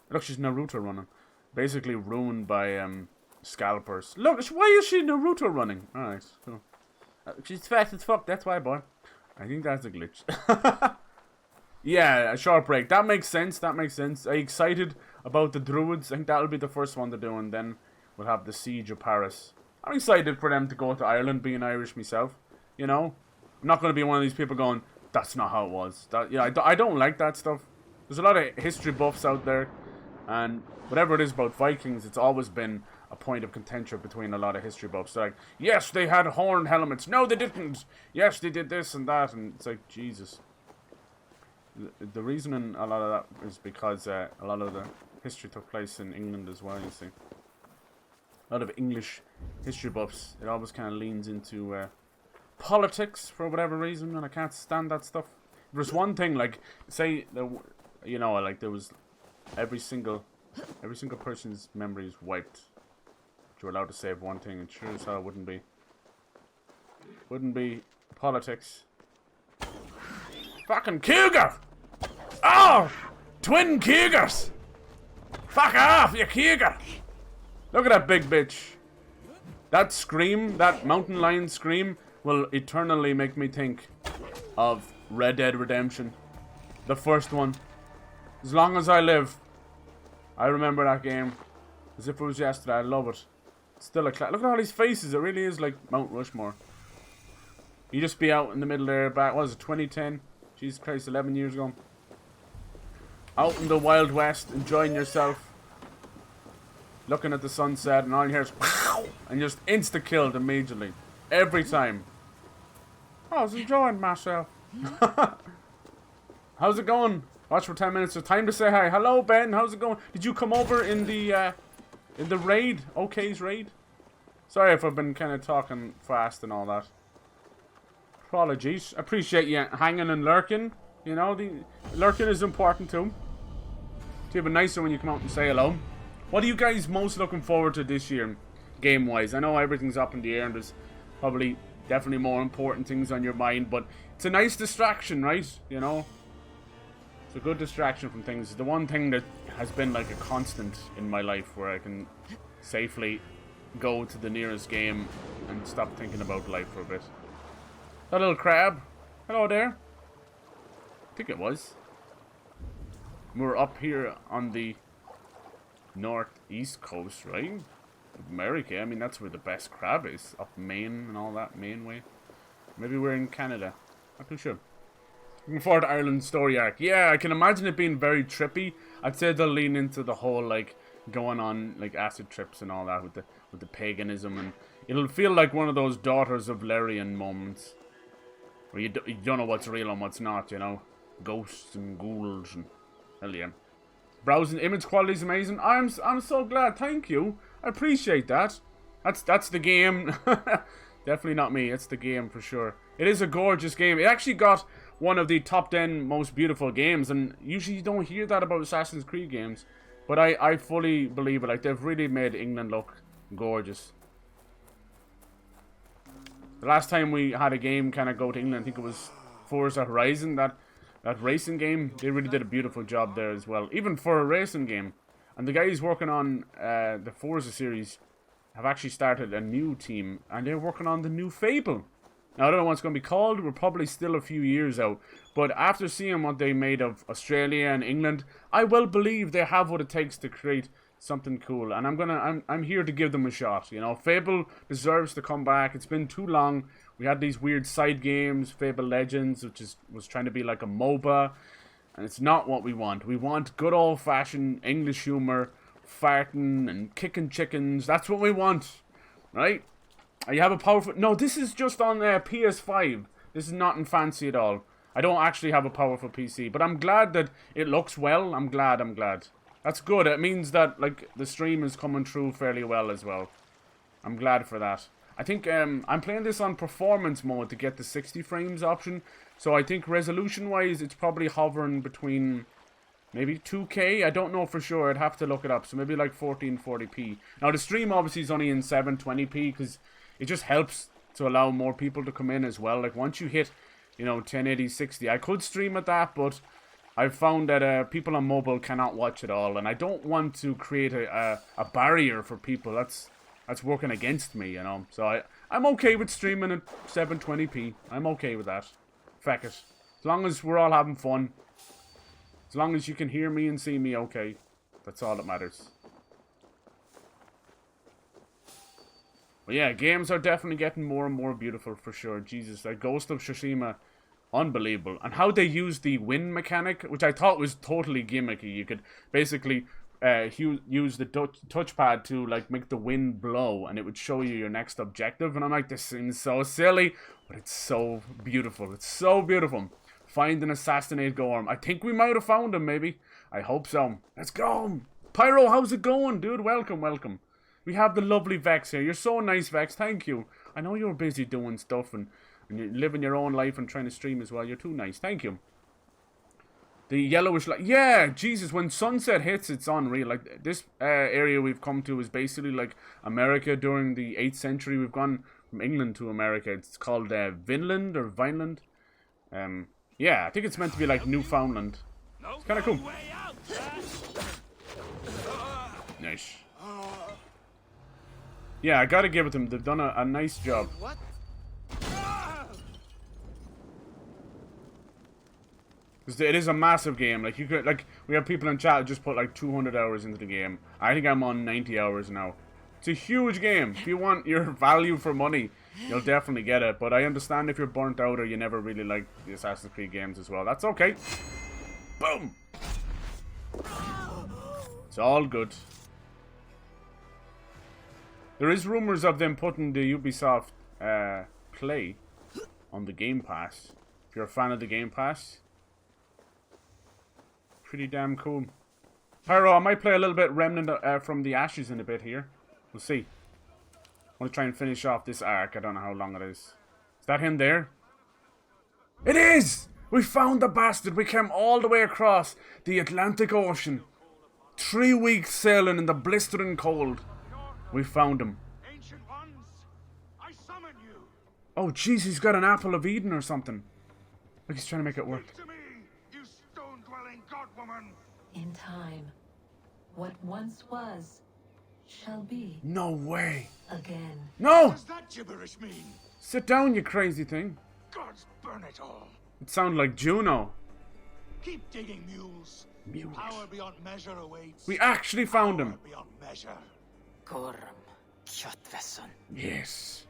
Look, she's Naruto running. Basically ruined by scalpers. Look, why is she Naruto running? Alright, cool. She's fast as fuck, that's why, boy. I think that's a glitch. Yeah, a short break. That makes sense. Are you excited about the Druids? I think that'll be the first one to do, and then we'll have the Siege of Paris. I'm excited for them to go to Ireland, being Irish myself. You know? I'm not going to be one of these people going, that's not how it was. I don't like that stuff. There's a lot of history buffs out there, and whatever it is about Vikings, it's always been a point of contention between a lot of history buffs. They're like, yes, they had horn helmets. No, they didn't. Yes, they did this and that, and it's like, Jesus. The reason in a lot of that is because a lot of the history took place in England as well, you see. A lot of English history buffs, it always kind of leans into politics for whatever reason, and I can't stand that stuff. There's one thing, like, say, you know, like there was every single person's memory is wiped. You're allowed to save one thing, and sure as hell wouldn't be politics. Fucking cougar! Oh! Twin cougars! Fuck off, you cougar! Look at that big bitch. That scream, that mountain lion scream, will eternally make me think of Red Dead Redemption. The first one. As long as I live, I remember that game as if it was yesterday. I love it. Still a look at all these faces. It really is like Mount Rushmore. You just be out in the middle there back, what was it, 2010? Jesus Christ, 11 years ago. Out in the Wild West, enjoying yourself. Looking at the sunset and all you hear is and just insta-killed immediately. Every time. Oh, I was enjoying myself. How's it going? Watch for 10 minutes. It's time to say hi. Hello, Ben. How's it going? Did you come over in the raid? OK's raid? Sorry if I've been kind of talking fast and all that. Apologies. Appreciate you hanging and lurking. You know, the lurking is important too. It's even nicer when you come out and say hello. What are you guys most looking forward to this year, game-wise? I know everything's up in the air and there's probably definitely more important things on your mind, but it's a nice distraction, right? You know? It's a good distraction from things. The one thing that has been like a constant in my life where I can safely go to the nearest game and stop thinking about life for a bit. That little crab. Hello there. I think it was. We're up here on the northeast coast, right? Of America. I mean, that's where the best crab is. Up Maine and all that, Maine way. Maybe we're in Canada. Not too sure. Looking forward to Ireland's story arc. Yeah, I can imagine it being very trippy. I'd say they'll lean into the whole, like, going on, like, acid trips and all that with the paganism. And it'll feel like one of those Daughters of Lerion moments. Where you don't know what's real and what's not, you know. Ghosts and ghouls and... Hell yeah. Browsing image quality is amazing. I'm so glad. Thank you. I appreciate that. That's the game. Definitely not me. It's the game for sure. It is a gorgeous game. It actually got one of the top 10 most beautiful games, and usually you don't hear that about Assassin's Creed games. But I fully believe it. Like, they've really made England look gorgeous. The last time we had a game kind of go to England, I think it was Forza Horizon, that racing game. They really did a beautiful job there as well, even for a racing game. And the guys working on the Forza series have actually started a new team, and they're working on the new Fable. Now, I don't know what it's going to be called. We're probably still a few years out. But after seeing what they made of Australia and England, I will believe they have what it takes to create something cool. And I'm here to give them a shot. You know, Fable deserves to come back. It's been too long. We had these weird side games, Fable Legends, which was trying to be like a MOBA. And it's not what we want. We want good old-fashioned English humor, farting and kicking chickens. That's what we want, right? You have a powerful... No, this is just on PS5. This is nothing fancy at all. I don't actually have a powerful PC, but I'm glad that it looks well. I'm glad. That's good. It means that, like, the stream is coming through fairly well as well. I'm glad for that. I think I'm playing this on performance mode to get the 60 frames option. So I think resolution-wise, it's probably hovering between maybe 2K. I don't know for sure. I'd have to look it up. So maybe like 1440p. Now, the stream obviously is only in 720p because it just helps to allow more people to come in as well. Like, once you hit, you know, 1080, 60, I could stream at that, but I've found that people on mobile cannot watch it all. And I don't want to create a barrier for people. That's working against me, you know. So I'm okay with streaming at 720p. I'm okay with that. Feck it. As long as we're all having fun. As long as you can hear me and see me okay. That's all that matters. But yeah, games are definitely getting more and more beautiful for sure. Jesus, like Ghost of Tsushima, unbelievable. And how they use the wind mechanic, which I thought was totally gimmicky. You could basically use the touchpad to like make the wind blow, and it would show you your next objective. And I'm like, this seems so silly, but it's so beautiful. It's so beautiful. Find and assassinate Gorm. I think we might have found him, maybe. I hope so. Let's go. Pyro, how's it going, dude? Welcome, welcome. We have the lovely Vex here. You're so nice, Vex. Thank you. I know you're busy doing stuff and you're living your own life and trying to stream as well. You're too nice. Thank you. The yellowish light. Yeah, Jesus, when sunset hits, it's unreal. Like, this area we've come to is basically like America during the 8th century. We've gone from England to America. It's called Vinland or Vineland. Yeah, I think it's meant to be like Newfoundland. It's kind of cool. Nice. Yeah, I gotta give it to them. They've done a nice job. It is a massive game. Like, you could, like, we have people in chat who just put like 200 hours into the game. I think I'm on 90 hours now. It's a huge game. If you want your value for money, you'll definitely get it. But I understand if you're burnt out or you never really like the Assassin's Creed games as well. That's okay. Boom! It's all good. There is rumors of them putting the Ubisoft Play on the Game Pass. If you're a fan of the Game Pass. Pretty damn cool. Pyro, I might play a little bit Remnant from the Ashes in a bit here. We'll see. I want to try and finish off this arc. I don't know how long it is. Is that him there? It is! We found the bastard. We came all the way across the Atlantic Ocean. 3 weeks sailing in the blistering cold. We found him. Ancient ones, I summon you. Oh, jeez, he's got an apple of Eden or something. Look, he's trying to make it work. To me, you stone-dwelling godwoman. In time, what once was shall be. No way. Again. No! What does that gibberish mean? Sit down, you crazy thing. Gods burn it all. It sounded like Juno. Keep digging, mules. Mules. Power beyond measure awaits. We actually found him. Power beyond measure. Gorm Kjotveson. Yes.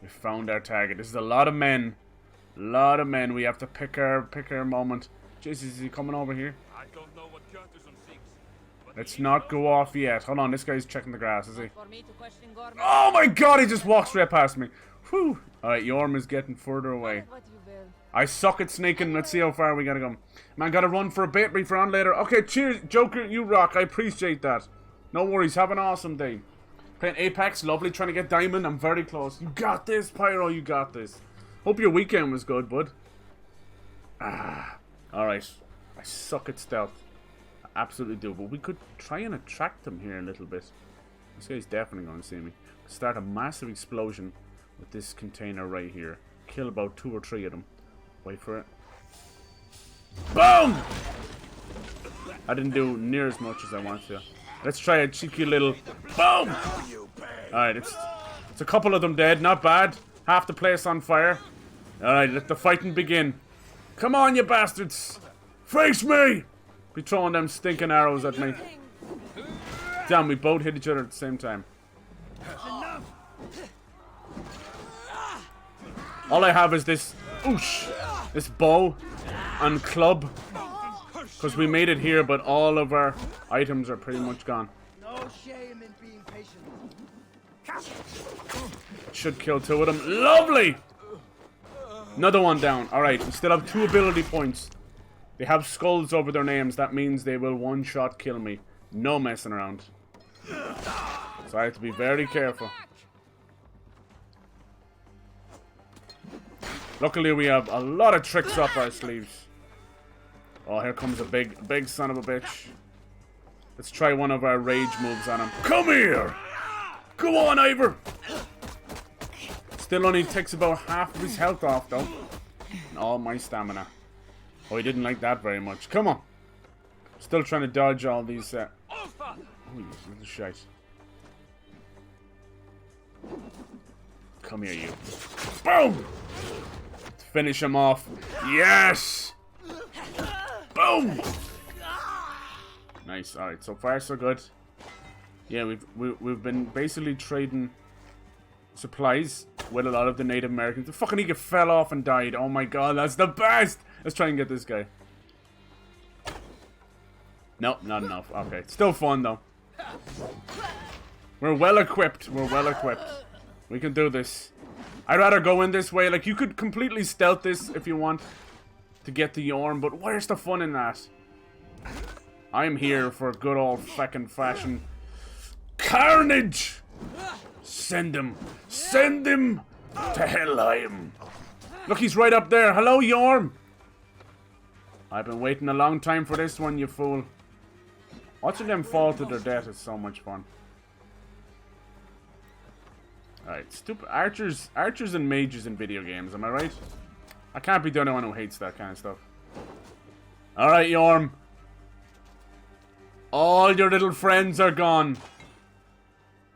We found our target. This is a lot of men. A lot of men. We have to pick our moment. Jesus, is he coming over here? I don't know what Kjotveson thinks. Let's not go off yet. Hold on, this guy's checking the grass, is he? Oh my god, he just walked straight past me. Whew. Alright, Yorm is getting further away. I suck at snaking. Let's see how far we gotta go. Man, gotta run for a bit, be for on later. Okay, cheers, Joker, you rock. I appreciate that. No worries, have an awesome day. Playing Apex, lovely, trying to get Diamond. I'm very close. You got this, Pyro, you got this. Hope your weekend was good, bud. Alright. I suck at stealth. I absolutely do, but we could try and attract them here a little bit. This guy's definitely going to see me. Start a massive explosion with this container right here. Kill about 2 or 3 of them. Wait for it. Boom! I didn't do near as much as I wanted to. Let's try a cheeky little boom! Alright, it's a couple of them dead. Not bad. Half the place on fire. Alright, let the fighting begin. Come on, you bastards! Face me! Be throwing them stinking arrows at me. Damn, we both hit each other at the same time. All I have is this oosh, this bow and club. Because we made it here, but all of our items are pretty much gone. No shame in being patient. Should kill 2 of them. Lovely! Another one down. Alright, we still have 2 ability points. They have skulls over their names. That means they will one-shot kill me. No messing around. So I have to be very careful. Luckily, we have a lot of tricks up our sleeves. Oh, here comes a big son of a bitch. Let's try one of our rage moves on him. Come here! Go on, Eivor! Still only takes about half of his health off, though. And all my stamina. Oh, he didn't like that very much. Come on! Still trying to dodge all these, oh, you little shite. Come here, you. Boom! Finish him off. Yes! Boom! Nice. Alright, so far so good. Yeah, we've been basically trading supplies with a lot of the Native Americans. The fucking eagle fell off and died. Oh my god, that's the best! Let's try and get this guy. Nope, not enough. Okay, still fun though. We're well equipped. We're well equipped. We can do this. I'd rather go in this way. Like, you could completely stealth this if you want to get the Yorm, but where's the fun in that? I'm here for good old feckin' fashion carnage! Send him! Send him to Helheim! Look, he's right up there. Hello, Yorm! I've been waiting a long time for this one, you fool. Watching them fall to their death is so much fun. Alright, stupid archers and mages in video games, am I right? I can't be the only one who hates that kind of stuff. Alright, Yorm. All your little friends are gone.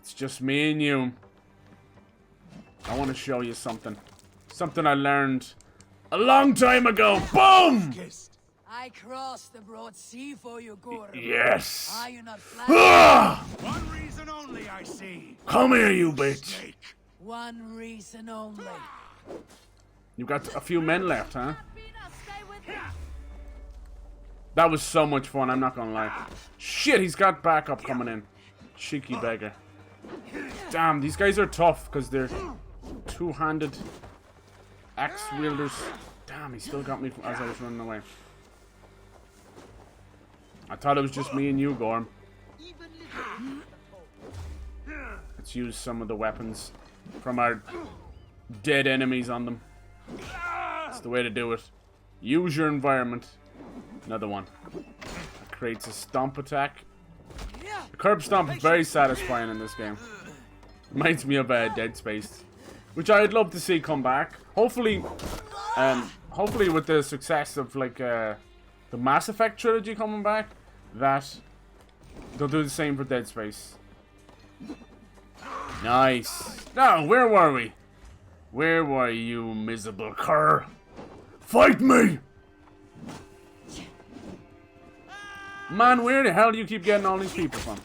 It's just me and you. I want to show you something. Something I learned a long time ago. Boom! I crossed the broad sea for you, Gorm. Yes. Are you not Ah! One reason only I see. Come here, you bitch. One reason only. You got a few men left, huh? That was so much fun, I'm not gonna lie. Shit, he's got backup coming in. Cheeky beggar. Damn, these guys are tough because they're two-handed axe wielders. Damn, he still got me as I was running away. I thought it was just me and you, Gorm. Let's use some of the weapons from our dead enemies on them. That's the way to do it. Use your environment. Another one. That creates a stomp attack. The curb stomp is very satisfying in this game. Reminds me of Dead Space, which I'd love to see come back. Hopefully, hopefully with the success of like the Mass Effect trilogy coming back, that they'll do the same for Dead Space. Nice. Now, where were we? Where were you, miserable cur? Fight me! Man, where the hell do you keep getting all these people from?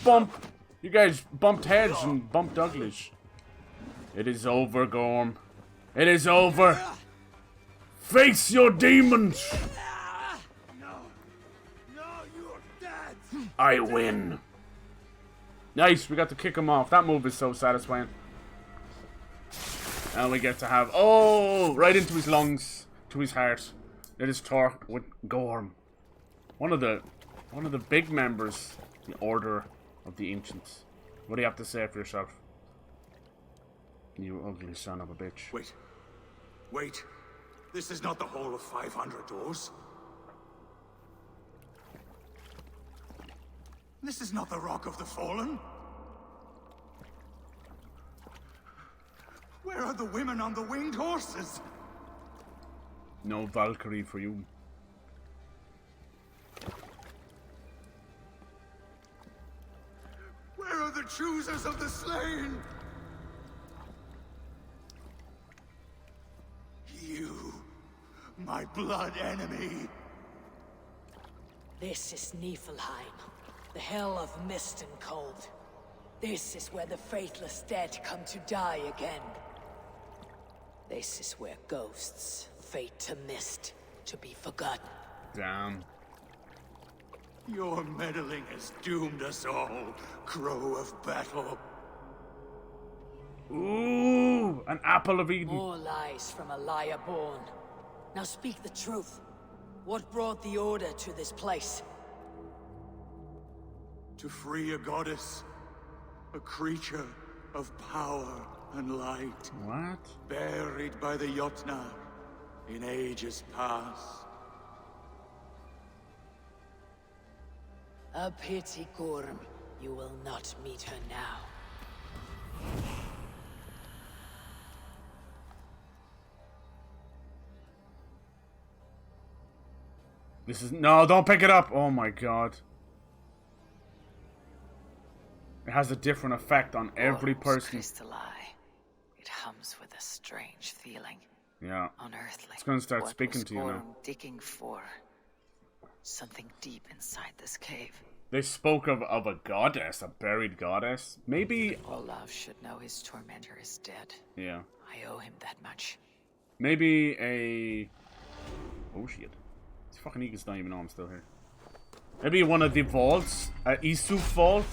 Bump! You guys bumped heads and bumped uglies. It is over, Gorm. It is over. Face your demons! I win. Nice, we got to kick him off. That move is so satisfying. And we get to have... Oh! Right into his lungs. To his heart. It is talk with Gorm. One of the big members. The Order of the Ancients. What do you have to say for yourself? You ugly son of a bitch. Wait. Wait. This is not the whole of 500 doors. This is not the Rock of the Fallen. Where are the women on the winged horses? No Valkyrie for you. Where are the choosers of the slain? You, my blood enemy. This is Niflheim, the hell of mist and cold. This is where the faithless dead come to die again. This is where ghosts fade to mist, to be forgotten. Damn. Your meddling has doomed us all, Crow of Battle. Ooh, an apple of Eden. More lies from a liar born. Now speak the truth. What brought the Order to this place? To free a goddess, a creature of power and light. What? Buried by the Jotnar in ages past. A pity, Gorm. You will not meet her now. This is... No, don't pick it up! Oh my god. It has a different effect on every person. Crystal eye. It hums with a strange feeling. Yeah. Unearthly. It's gonna start speaking to you now. Digging for something deep inside this cave. They spoke of a goddess, a buried goddess. Maybe... Olaf should know his tormentor is dead. Yeah. I owe him that much. Maybe a... Oh shit. These fucking eagles don't even know I'm still here. Maybe one of the vaults? A Isu vault?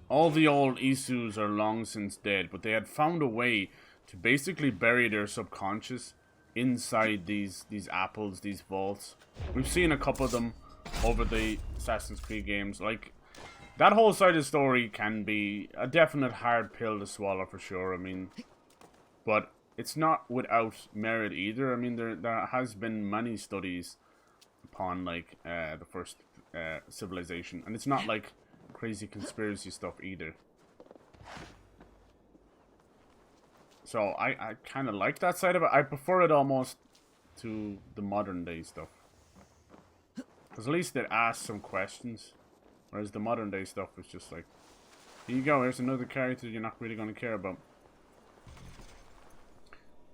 All the old Isus are long since dead, but they had found a way to basically bury their subconscious inside these apples, these vaults. We've seen a couple of them over the Assassin's Creed games. Like, that whole side of the story can be a definite hard pill to swallow for sure. I mean, but it's not without merit either. I mean, there has been many studies upon like the first civilization, and it's not like crazy conspiracy stuff either. So I kind of like that side of it. I prefer it almost to the modern day stuff, because at least it asks some questions, whereas the modern day stuff is just like, here you go, here's another character you're not really going to care about.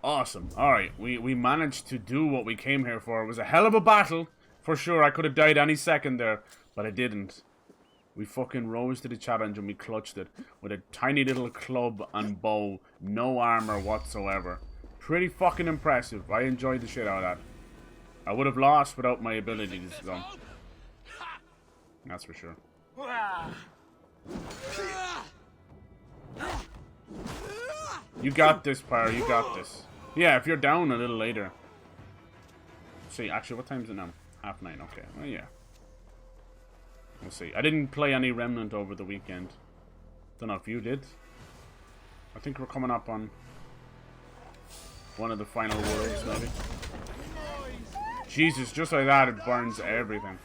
Awesome. Alright, we managed to do what we came here for. It was a hell of a battle. For sure, I could have died any second there, but I didn't. We fucking rose to the challenge and we clutched it with a tiny little club and bow. No armor whatsoever. Pretty fucking impressive. I enjoyed the shit out of that. I would have lost without my abilities, though. That's for sure. You got this, Pyre. You got this. Yeah, if you're down a little later. See, actually, what time is it now? 9:30. Okay. Well, yeah. We'll see. I didn't play any Remnant over the weekend. Don't know if you did. I think we're coming up on one of the final worlds, maybe. Jesus, just like that, it burns everything.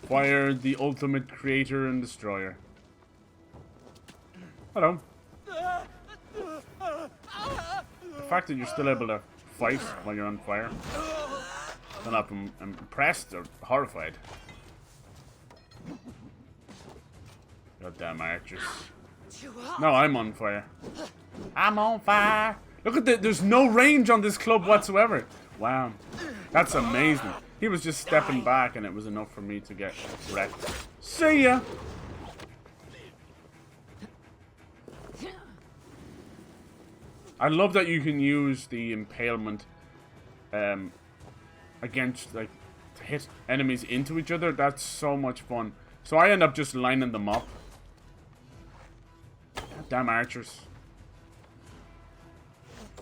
Fire, the ultimate creator and destroyer. Hello. The fact that you're still able to fight while you're on fire. I don't know if I'm impressed or horrified. Goddamn archers. No, I'm on fire. I'm on fire. Look at that. There's no range on this club whatsoever. Wow. That's amazing. He was just stepping back and it was enough for me to get wrecked. See ya. I love that you can use the impalement against, like, to hit enemies into each other. That's so much fun. So I end up just lining them up. Damn archers.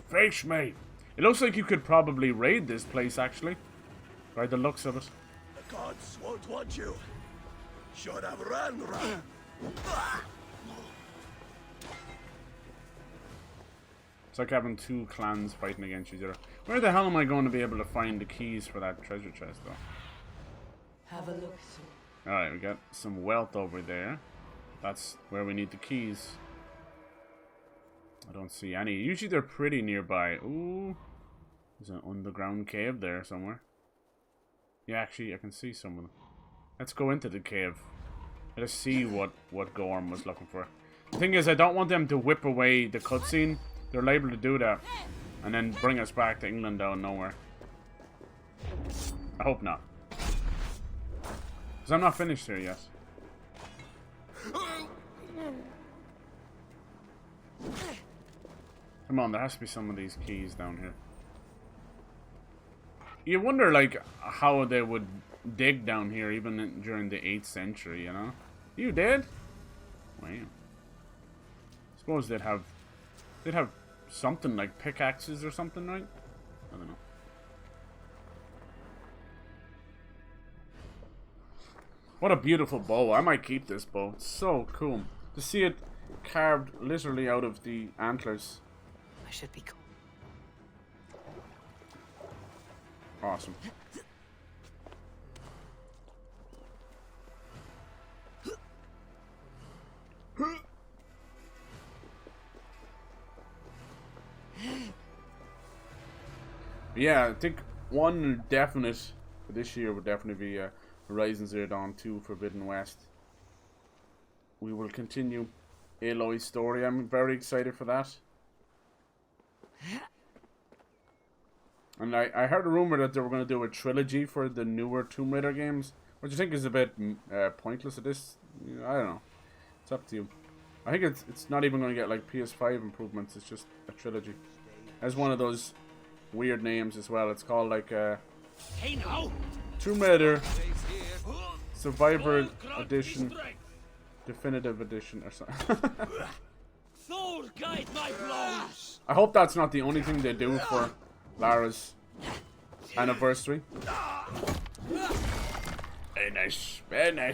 Face me. It looks like you could probably raid this place, actually. By the looks of it. The gods won't want you. Should have run. It's like having two clans fighting against each other. Where the hell am I going to be able to find the keys for that treasure chest, though? Have a look. Alright, we got some wealth over there. That's where we need the keys. I don't see any. Usually they're pretty nearby. Ooh. There's an underground cave there somewhere. Yeah, actually, I can see some of them. Let's go into the cave. Let's see what Gorm was looking for. The thing is, I don't want them to whip away the cutscene. They're liable to do that. And then bring us back to England out of nowhere. I hope not. Because I'm not finished here yet. Come on, there has to be some of these keys down here. You wonder, like, how they would dig down here even during the 8th century, you know? You did? Wow. Suppose they'd have something like pickaxes or something, right? I don't know. What a beautiful bow. I might keep this bow. It's so cool. To see it carved literally out of the antlers. I should be cool. Awesome. Yeah, I think one definite for this year would definitely be Horizon Zero Dawn 2 Forbidden West. We will continue Aloy's story. I'm very excited for that. And I heard a rumor that they were going to do a trilogy for the newer Tomb Raider games, which I think is a bit pointless at this. I don't know. It's up to you. I think it's not even going to get like PS5 improvements. It's just a trilogy. As one of those weird names as well. It's called like Hey now. Tomb Raider Survivor Edition, Definitive Edition, or something. Thor guide my blows. I hope that's not the only thing they do for Lara's anniversary. Finish. I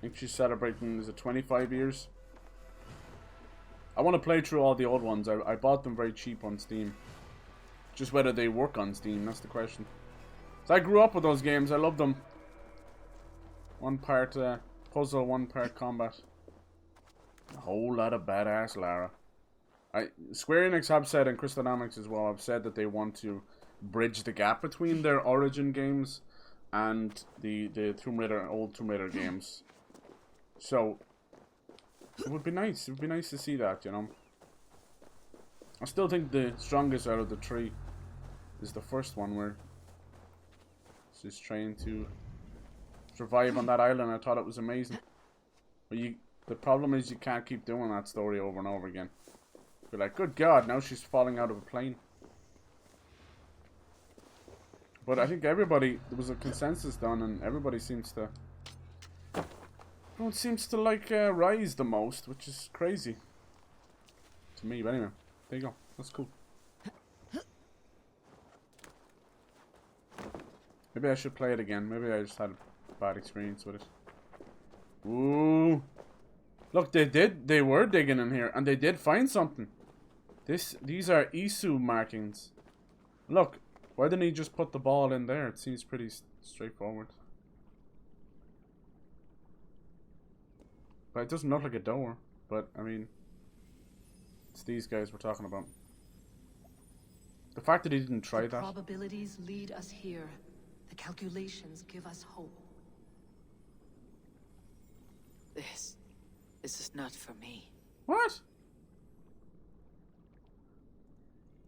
think she's celebrating, is it 25 years? I want to play through all the old ones. I bought them very cheap on Steam. Just whether they work on Steam, that's the question. So I grew up with those games. I love them. One part puzzle, one part combat. A whole lot of badass Lara. Square Enix have said, and Crystal Dynamics as well, have said that they want to bridge the gap between their Origin games and the old Tomb Raider games. So it would be nice. It would be nice to see that, you know. I still think the strongest out of the three is the first one, where she's trying to survive on that island. I thought it was amazing. But the problem is you can't keep doing that story over and over again. You're like, good God, now she's falling out of a plane. But I think there was a consensus done, and everybody seems to, like Rise the most, which is crazy to me. But anyway, there you go. That's cool. Maybe I should play it again. Maybe I just had a bad experience with it. Ooh. Look, they were digging in here, and they did find something. These are Isu markings. Look, why didn't he just put the ball in there? It seems pretty straightforward. But it doesn't look like a door. But, I mean, it's these guys we're talking about. The fact that he didn't try that. The probabilities lead us here. The calculations give us hope. This is not for me. What?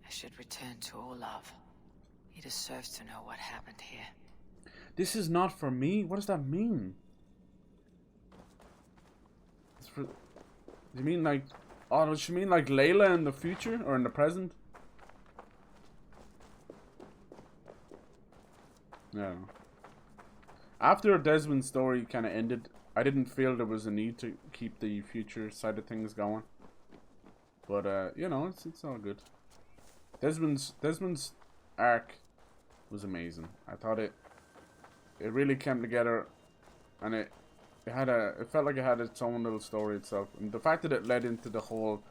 I should return to Olaf. He deserves to know what happened here. This is not for me? What does that mean? It's for... Do you mean like... Oh, does she mean like Layla in the future? Or in the present? No. After Desmond's story kind of ended, I didn't feel there was a need to keep the future side of things going. But, you know, it's all good. Desmond's arc was amazing. I thought it really came together, and it felt like it had its own little story itself. And the fact that it led into the whole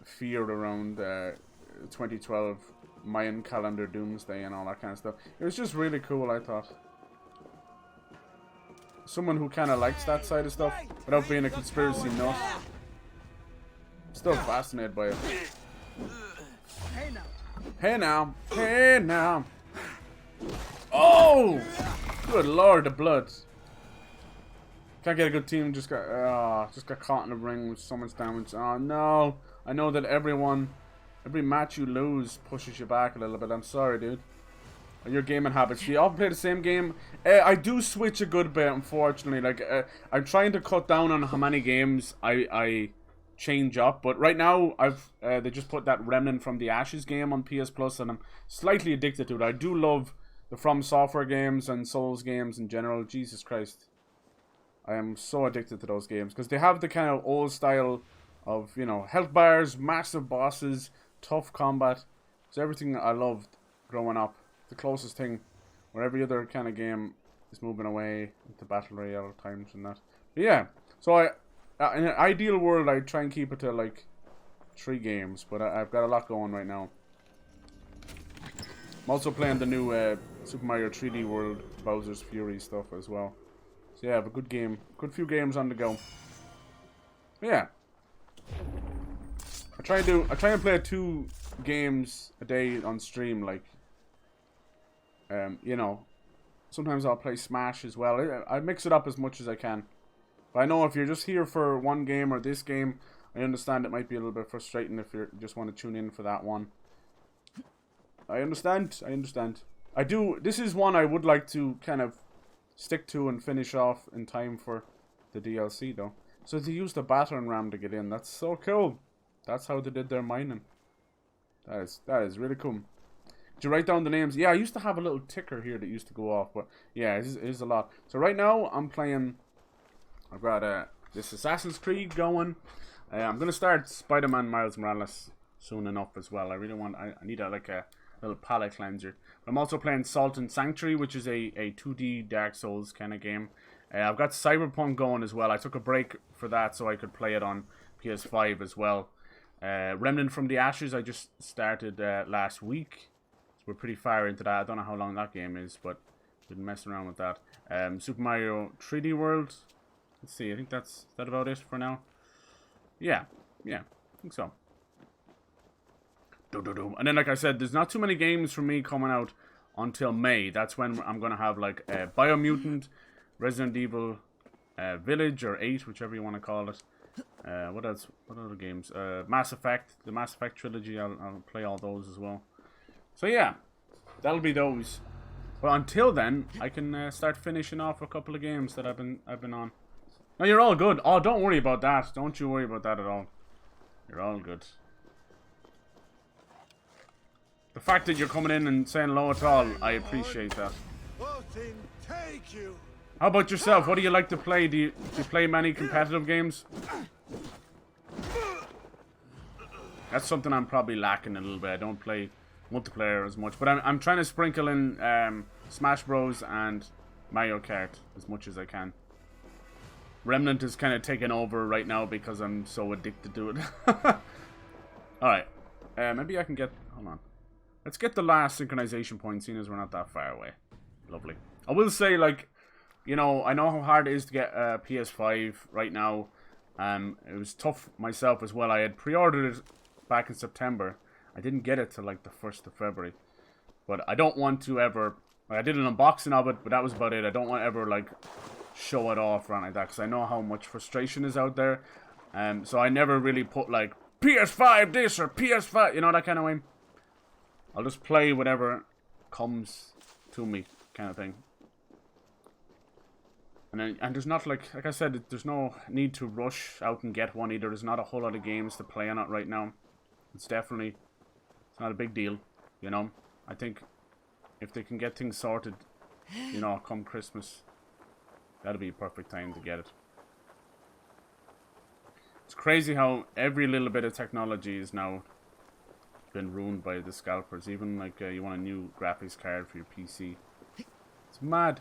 fear around 2012 Mayan calendar doomsday and all that kind of stuff, it was just really cool, I thought. Someone who kind of likes that side of stuff without being a conspiracy nut. Still fascinated by it. Hey now. Hey now. Oh! Good lord, the blood. Can't get a good team, just got caught in the ring with so much damage. Oh no. I know that every match you lose pushes you back a little bit. I'm sorry, dude. Your gaming habits. Do you all play the same game? I do switch a good bit, unfortunately. Like, I'm trying to cut down on how many games I change up. But right now, they just put that Remnant from the Ashes game on PS Plus, and I'm slightly addicted to it. I do love the From Software games and Souls games in general. Jesus Christ. I am so addicted to those games, because they have the kind of old style of, you know, health bars, massive bosses, tough combat. It's everything I loved growing up. The closest thing, where every other kind of game is moving away into battle royale times and that. But yeah, so in an ideal world, I try and keep it to like 3 games, but I've got a lot going right now. I'm also playing the new Super Mario 3D World Bowser's Fury stuff as well. So yeah, I have a good few games on the go. But yeah, I try and play 2 games a day on stream, like. You know, sometimes I'll play Smash as well. I mix it up as much as I can. But I know if you're just here for one game or this game, I understand it might be a little bit frustrating if you just want to tune in for that one. I understand. This is one I would like to kind of stick to and finish off in time for the DLC though. So they used a battering ram to get in. That's so cool. That's how they did their mining. That is really cool. Did you write down the names? Yeah, I used to have a little ticker here that used to go off, but yeah, it is a lot. So right now, I'm playing, I've got this Assassin's Creed going. I'm going to start Spider-Man Miles Morales soon enough as well. I need a little palate cleanser. But I'm also playing Salt and Sanctuary, which is a 2D Dark Souls kind of game. I've got Cyberpunk going as well. I took a break for that so I could play it on PS5 as well. Remnant from the Ashes, I just started last week. We're pretty far into that. I don't know how long that game is, but been messing around with that. Super Mario 3D World. Let's see. I think that's about it for now. Yeah, I think so. And then, like I said, there's not too many games for me coming out until May. That's when I'm gonna have like Biomutant, Resident Evil Village or 8, whichever you want to call it. What else? What other games? Mass Effect. The Mass Effect trilogy. I'll play all those as well. So yeah, that'll be those. But until then, I can start finishing off a couple of games that I've been on. No, you're all good. Oh, don't worry about that. Don't you worry about that at all. You're all good. The fact that you're coming in and saying hello at all, I appreciate that. How about yourself? What do you like to play? Do you play many competitive games? That's something I'm probably lacking a little bit. I don't play multiplayer as much, but I'm trying to sprinkle in Smash Bros and Mario Kart as much as I can. Remnant is kind of taking over right now because I'm so addicted to it. Alright. Maybe I can get... Hold on. Let's get the last synchronization point, seeing as we're not that far away. Lovely. I will say, like, you know, I know how hard it is to get a PS5 right now. It was tough myself as well. I had pre-ordered it back in September. I didn't get it till, like, the 1st of February. But I don't want to ever... Like, I did an unboxing of it, but that was about it. I don't want to ever, like, show it off or anything like that, because I know how much frustration is out there. So I never really put, like, PS5 this or PS5, you know, that kind of way. I'll just play whatever comes to me, kind of thing. And there's not, like I said, there's no need to rush out and get one either. There's not a whole lot of games to play on it right now. It's definitely, it's not a big deal, you know. I think if they can get things sorted, you know, come Christmas, that'll be a perfect time to get it. It's crazy how every little bit of technology is now been ruined by the scalpers. Even like you want a new graphics card for your PC. It's mad.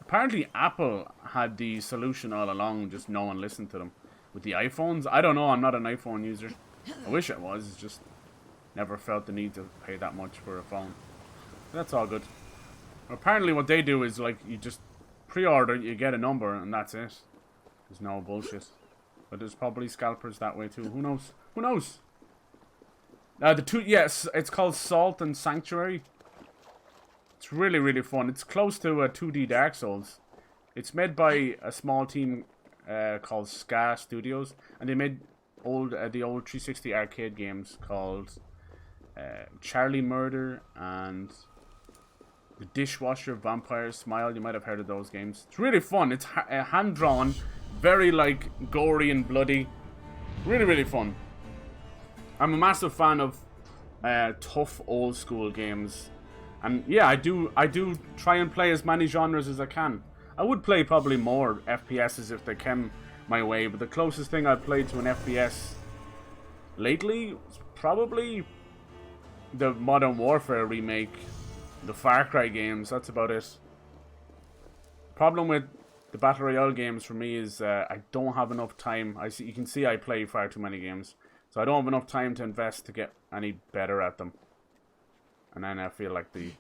Apparently Apple had the solution all along, just no one listened to them. With the iPhones, I don't know, I'm not an iPhone user. I wish I was, just never felt the need to pay that much for a phone. That's all good. Apparently what they do is, like, you just pre-order, you get a number, and that's it. There's no bullshit. But there's probably scalpers that way too. Who knows? Who knows? Yes, it's called Salt and Sanctuary. It's really, really fun. It's close to 2D Dark Souls. It's made by a small team called Ska Studios, and they made the old 360 arcade games called Charlie Murder and The Dishwasher Vampire Smile. You might have heard of those games. It's really fun. It's hand-drawn, very, like, gory and bloody. Really, really fun. I'm a massive fan of tough old school games, and yeah, I do try and play as many genres as I can. I would play probably more FPSs if they came my way, but the closest thing I've played to an FPS lately is probably the Modern Warfare remake, the Far Cry games. That's about it. Problem with the Battle Royale games for me is I don't have enough time. You can see I play far too many games. So I don't have enough time to invest to get any better at them. And then I feel like the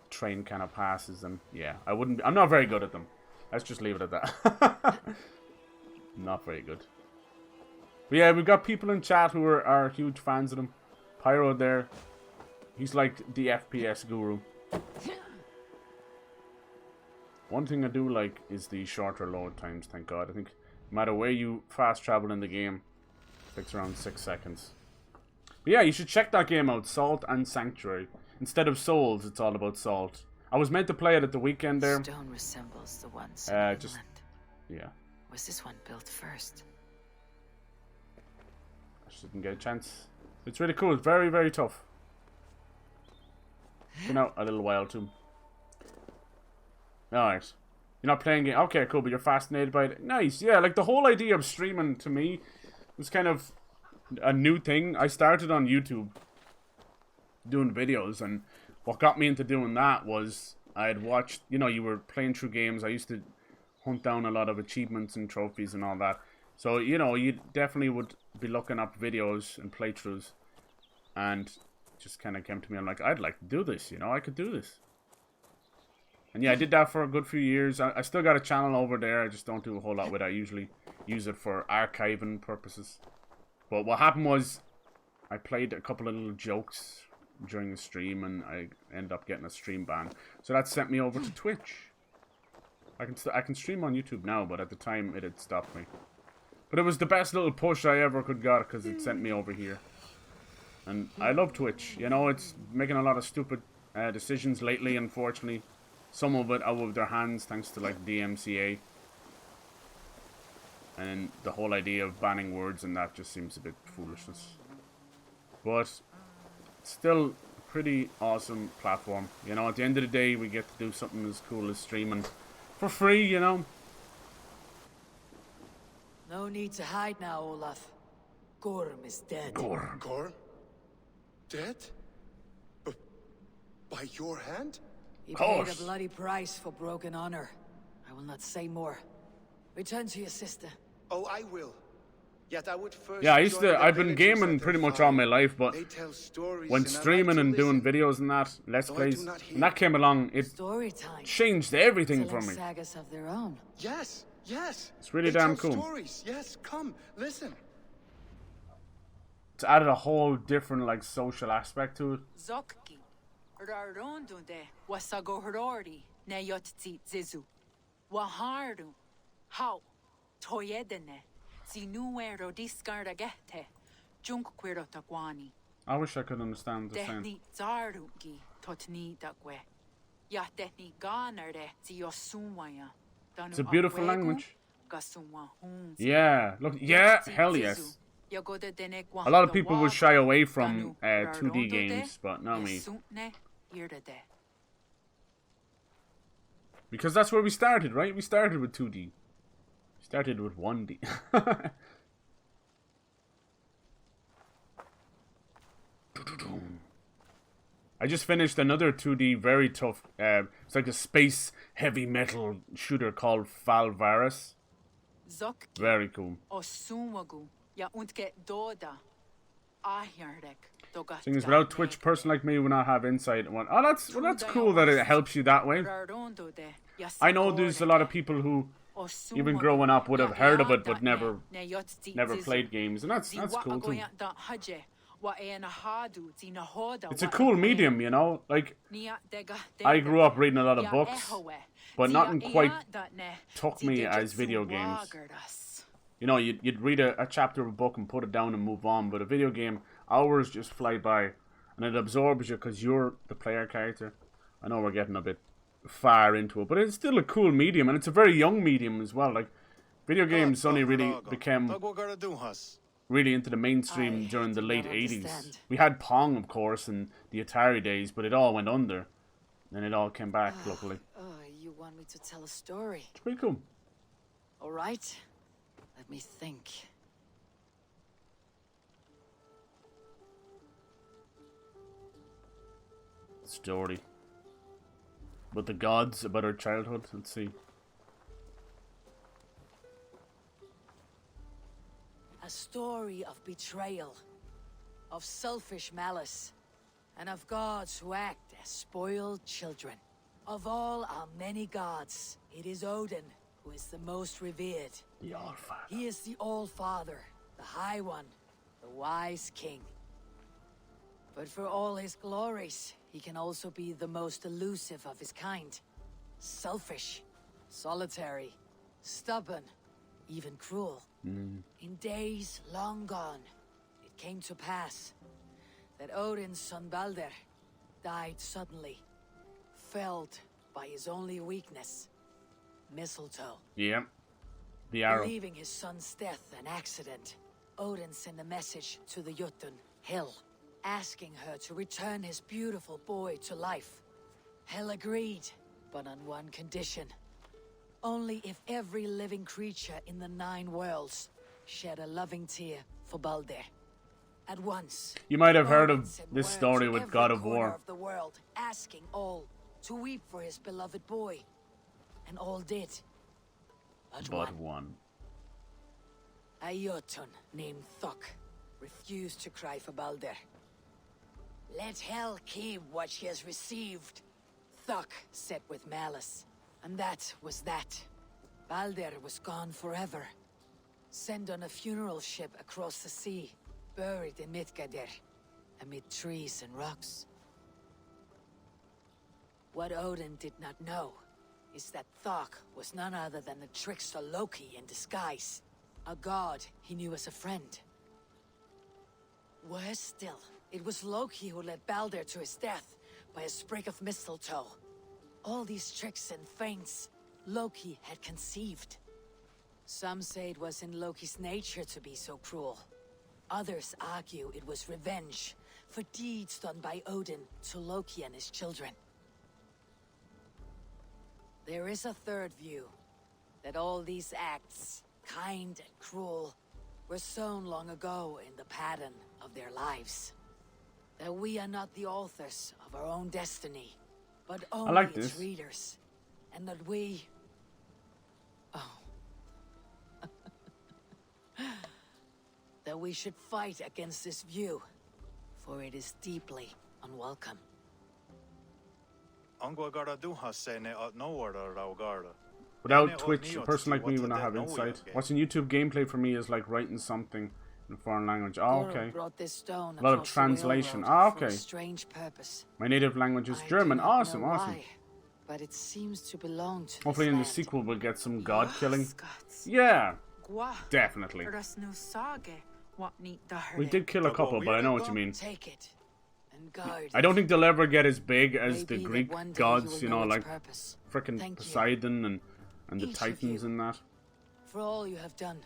train kind of passes, and yeah, I'm not very good at them. Let's just leave it at that. Not very good. But yeah, we've got people in chat who are huge fans of them. Pyro there, he's like the FPS guru. One thing I do like is the shorter load times, thank God. I think no matter where you fast travel in the game, takes around 6 seconds. But yeah, you should check that game out, Salt and Sanctuary. Instead of Souls, it's all about Salt. I was meant to play it at the weekend there. Stone resembles the ones in England. Yeah. Was this one built first? I just didn't get a chance. It's really cool. It's very, very tough. Been out a little while too. Alright. You're not playing it. Okay, cool, but you're fascinated by it. Nice. Yeah, like the whole idea of streaming to me was kind of a new thing. I started on YouTube doing videos, and what got me into doing that was I had watched, you know, you were playing through games. I used to hunt down a lot of achievements and trophies and all that. So, you know, you definitely would be looking up videos and playthroughs, and just kind of came to me. I'm like, I'd like to do this, you know, I could do this. And yeah, I did that for a good few years. I still got a channel over there. I just don't do a whole lot with it. I usually use it for archiving purposes. But what happened was I played a couple of little jokes during the stream, and I ended up getting a stream ban. So that sent me over to Twitch. I can stream on YouTube now, but at the time it had stopped me. But it was the best little push I ever could got because it sent me over here. And I love Twitch. You know, it's making a lot of stupid decisions lately, unfortunately. Some of it out of their hands thanks to like DMCA. And the whole idea of banning words and that just seems a bit foolishness. But still a pretty awesome platform. You know, at the end of the day, we get to do something as cool as streaming for free, you know. No need to hide now, Olaf. Gorm is dead. Gorm? Dead? By your hand? He paid a bloody price for broken honor. I will not say more. Return to your sister. Oh, I will. Yet I would first. Yeah, I've been gaming pretty much all my life, but when streaming and doing videos and that, Let's Plays, when that came along, it changed everything for me. Sagas of their own. Yes, yes. It's really damn cool. Stories. Yes, come, listen. It's added a whole different, like, social aspect to it. Zokki. Rarondunde wasagohorori neyotzi zizu. Wahardu. How? Toyedene. Sinuero discardagete. Junquiro taquani. I wish I could understand the same. Tehni zarugi totni dagwe. Ya tehni ganarde ziosumwaya. It's a beautiful language. Yeah, look, yeah, hell yes. A lot of people would shy away from 2D games, but not me. Because that's where we started, right? We started with 2D. We started with 1D. I just finished another 2D very tough, it's like a space heavy metal shooter called Valvaris. Very cool. Thing is, without Twitch, a person like me would not have insight. Oh, that's cool that it helps you that way. I know there's a lot of people who, even growing up, would have heard of it but never played games, and that's cool too. It's a cool medium, you know. Like, I grew up reading a lot of books, but nothing quite took me as video games. You know, you'd read a chapter of a book and put it down and move on, but a video game, hours just fly by, and it absorbs you because you're the player character. I know we're getting a bit far into it, but it's still a cool medium, and it's a very young medium as well. Like, video games only really became really into the mainstream during the late 80s. We had Pong, of course, in the Atari days, but it all went under. And it all came back, luckily. You want me to tell a story? It's pretty cool. All right. Let me think. Story. With the gods about our childhood. Let's see. A story of betrayal, of selfish malice, and of gods who act as spoiled children. Of all our many gods, it is Odin who is the most revered. The All-Father. He is the All-Father, the High One, the Wise King. But for all his glories, he can also be the most elusive of his kind. Selfish, solitary, stubborn, even cruel. In days long gone, it came to pass that Odin's son Balder died suddenly, felled by his only weakness, mistletoe. Yeah, the arrow. Believing his son's death an accident, Odin sent a message to the Jotun, Hel, asking her to return his beautiful boy to life. Hel agreed, but on one condition. Only if every living creature in the 9 worlds shed a loving tear for Balder. At once. You might have heard of this story with God of War. Of the world, asking all to weep for his beloved boy. And all did. But one. A Jotun named Thok refused to cry for Balder. Let Hel keep what she has received, Thok said with malice. And that was that. Balder was gone forever. Sent on a funeral ship across the sea, buried in Midgardr, amid trees and rocks. What Odin did not know is that Thok was none other than the trickster Loki in disguise. A god he knew as a friend. Worse still, it was Loki who led Balder to his death by a sprig of mistletoe. All these tricks and feints Loki had conceived. Some say it was in Loki's nature to be so cruel. Others argue it was revenge for deeds done by Odin to Loki and his children. There is a third view, that all these acts, kind and cruel, were sown long ago in the pattern of their lives. That we are not the authors of our own destiny, but only its readers. And that we... Oh. That we should fight against this view, for it is deeply unwelcome. Without Twitch, a person like me would not have insight. Watching YouTube gameplay for me is like writing something in a foreign language. Oh, okay. A lot of translation. Oh, okay. My native language is German. Awesome, awesome. But it seems to belong to hopefully in the sequel we'll get some god killing. Yeah, definitely. We did kill a couple, but I know what you mean. I don't think they'll ever get as big as the Greek gods, you know, like frickin' Poseidon and the Titans and that. For all you have done.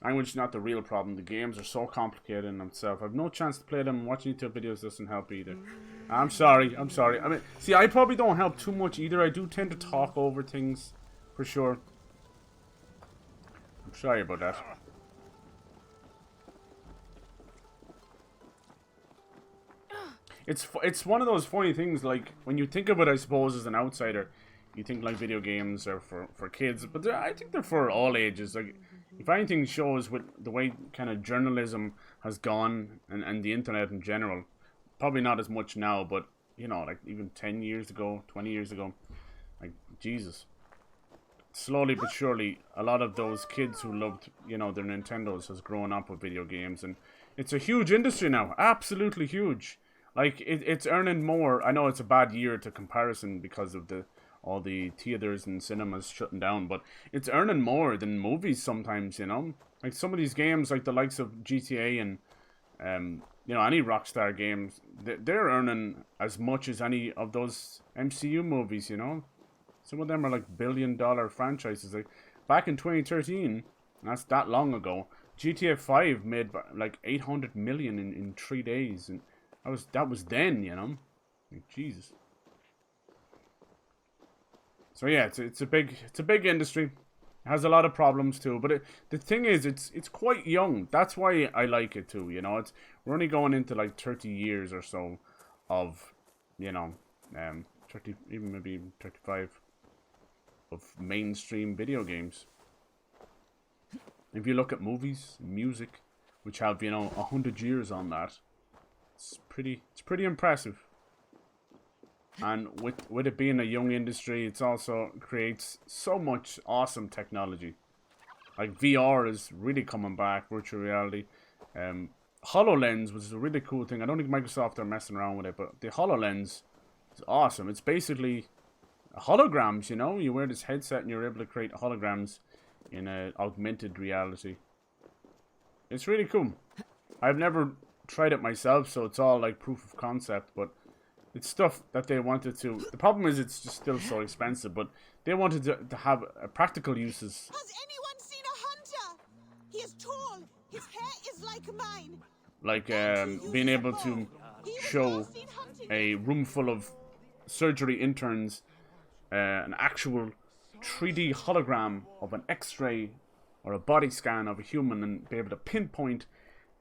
Language is not the real problem. The games are so complicated in themselves. I've no chance to play them. Watching YouTube videos doesn't help either. I'm sorry. I'm sorry. I mean, see, I probably don't help too much either. I do tend to talk over things, for sure. I'm sorry about that. It's one of those funny things, like, when you think of it, I suppose, as an outsider, you think, like, video games are for kids, but I think they're for all ages. Like, if anything shows with the way kind of journalism has gone, and the internet in general, probably not as much now, but, you know, like, even 10 years ago, 20 years ago, like, Jesus. Slowly but surely, a lot of those kids who loved, you know, their Nintendos has grown up with video games, and it's a huge industry now, absolutely huge. Like, it's earning more. I know it's a bad year to comparison because of all the theaters and cinemas shutting down, but it's earning more than movies sometimes, you know? Like, some of these games, like the likes of GTA and, you know, any Rockstar games, they're earning as much as any of those MCU movies, you know? Some of them are like billion-dollar franchises. Like, back in 2013, that's that long ago, GTA 5 made like 800 million in 3 days, and that was then, you know? Like, Jesus. So yeah, it's a big industry. It has a lot of problems too, but the thing is, it's quite young. That's why I like it too. You know, we're only going into like 30 years or so of, you know, 30, even maybe 35 of mainstream video games. If you look at movies, music, which have, you know, 100 years on that, it's pretty impressive. And with it being a young industry, it's also creates so much awesome technology. Like, VR is really coming back, virtual reality. HoloLens, which is a really cool thing. I don't think Microsoft are messing around with it, but the HoloLens is awesome. It's basically holograms, you know? You wear this headset and you're able to create holograms in a augmented reality. It's really cool. I've never tried it myself, so it's all like proof of concept, but it's stuff that they wanted to... The problem is it's just still so expensive, but they wanted to have practical uses. Has anyone seen a hunter? He is tall. His hair is like mine. Like being able to show a room full of surgery interns an actual 3D hologram of an X-ray or a body scan of a human, and be able to pinpoint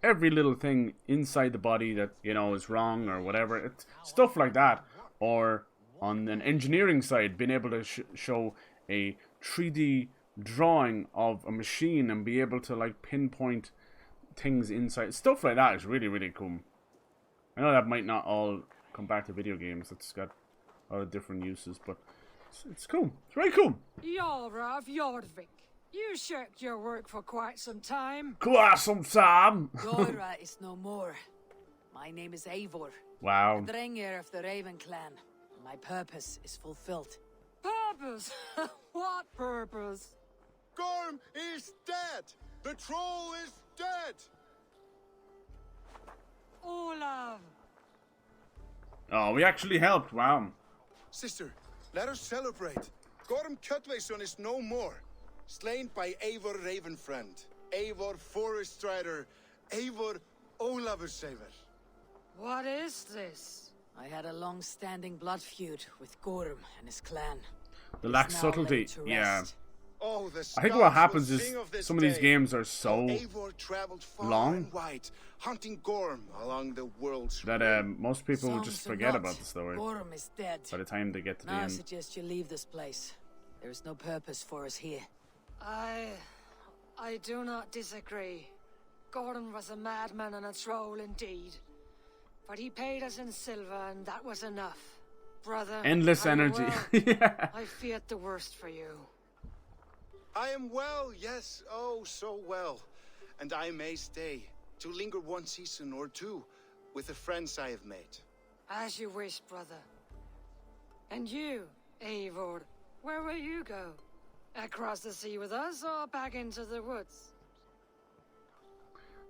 every little thing inside the body that, you know, is wrong or whatever. It's stuff like that. Or on an engineering side, being able to show a 3D drawing of a machine and be able to, like, pinpoint things inside. Stuff like that is really, really cool. I know that might not all come back to video games. It's got a lot of different uses, but it's cool. It's very cool. Jarl of Jorvik. You shirked your work for quite some time. Quite some time. Goira is no more. My name is Eivor. Wow. A Drengir of the Raven clan. My purpose is fulfilled. Purpose? What purpose? Gorm is dead! The troll is dead! Olav! Oh, we actually helped. Wow. Sister, let us celebrate. Gorm Kjötveson is no more. Slain by Eivor Ravenfriend. Eivor Forest Strider. Eivor Ólafursaver. What is this? I had a long-standing blood feud with Gorm and his clan. The lack subtlety. Yeah. Oh, I think what happens is some of these games are so long hunting Gorm along the world's that most people will just forget about the story Gorm is dead. by the time they get to the Now I end. suggest you leave this place. There is no purpose for us here. I do not disagree. Gordon was a madman and a troll indeed. But he paid us in silver and that was enough. Brother, Endless are you energy. well? Yeah. I feared the worst for you. I am well, yes, oh, so well. And I may stay, to linger one season or two, with the friends I have made. As you wish, brother. And you, Eivor, where will you go? Across the sea with us, or back into the woods?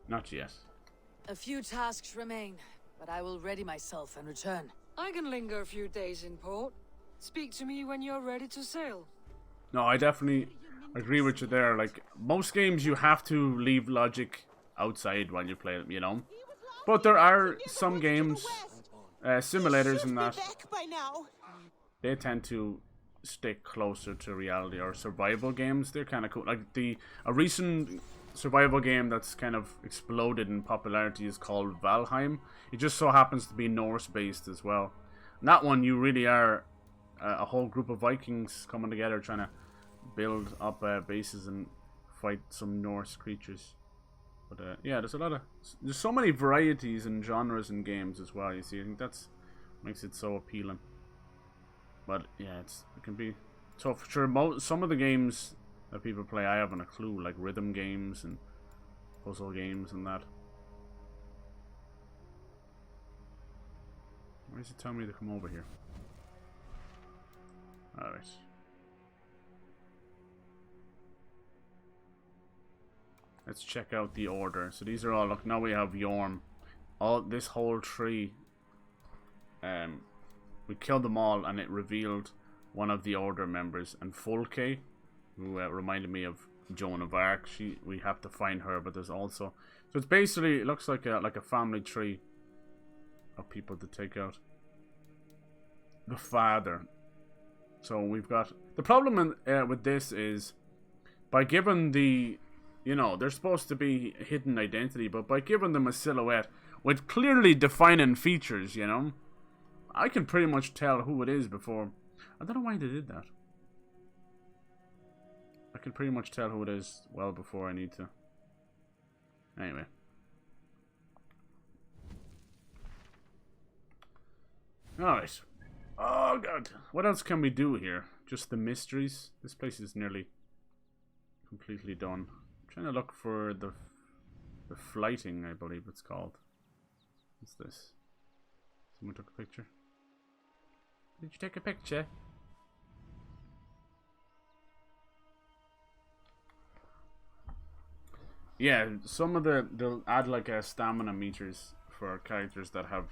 Not yet. A few tasks remain, but I will ready myself and return. I can linger a few days in port. Speak to me when you're ready to sail. No, I definitely agree with you there. Like, most games you have to leave logic outside while you play them, you know? But there are some games, simulators and that, they tend to stick closer to reality, or survival games. They're kind of cool. Like, a recent survival game that's kind of exploded in popularity is called Valheim. It just so happens to be Norse based as well. And that one, you really are a whole group of Vikings coming together trying to build up bases and fight some Norse creatures. But yeah, there's so many varieties and genres in games as well. You see, I think that's makes it so appealing. But yeah, it can be tough. Sure, some of the games that people play, I haven't a clue, like rhythm games and puzzle games and that. Why is it telling me to come over here? Alright. Let's check out the order. So these are all, look, now we have Yorm. This whole tree, we killed them all and it revealed one of the order members. And Folke, who reminded me of Joan of Arc, we have to find her, but there's also, so it's basically, it looks like a family tree of people to take out. The father. So we've got, the problem with this is, by giving the, you know, they're supposed to be hidden identity, but by giving them a silhouette with clearly defining features, you know, I can pretty much tell who it is before. I don't know why they did that. I can pretty much tell who it is well before I need to. Anyway. Alright. Oh god. What else can we do here? Just the mysteries? This place is nearly completely done. I'm trying to look for the flighting, I believe it's called. What's this? Someone took a picture? Did you take a picture? Yeah, some of they'll add like stamina meters for characters that have,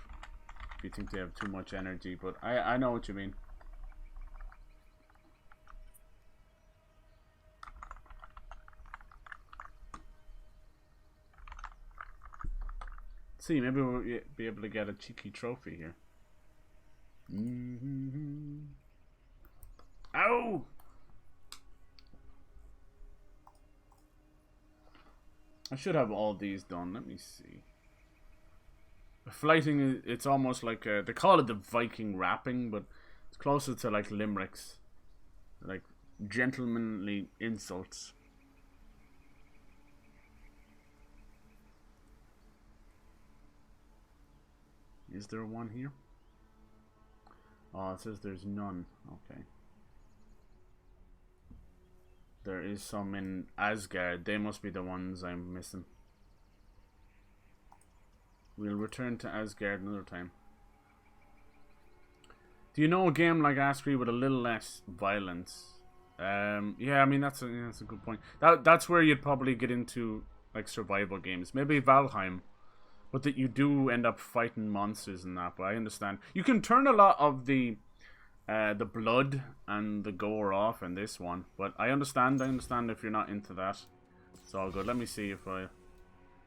if you think they have too much energy, but I know what you mean. See, maybe we'll be able to get a cheeky trophy here. Ow! I should have all these done. Let me see. Flighting, it's almost like they call it the Viking rapping, but it's closer to like limericks, like gentlemanly insults. Is there one here? Oh, it says there's none. Okay. There is some in Asgard. They must be the ones I'm missing. We'll return to Asgard another time. Do you know a game like Ascree with a little less violence? Yeah, I mean that's a good point. That's where you'd probably get into like survival games. Maybe Valheim, but that you do end up fighting monsters and that. But I understand you can turn a lot of the blood and the gore off in this one. But I understand if you're not into that. It's all good. Let me see if I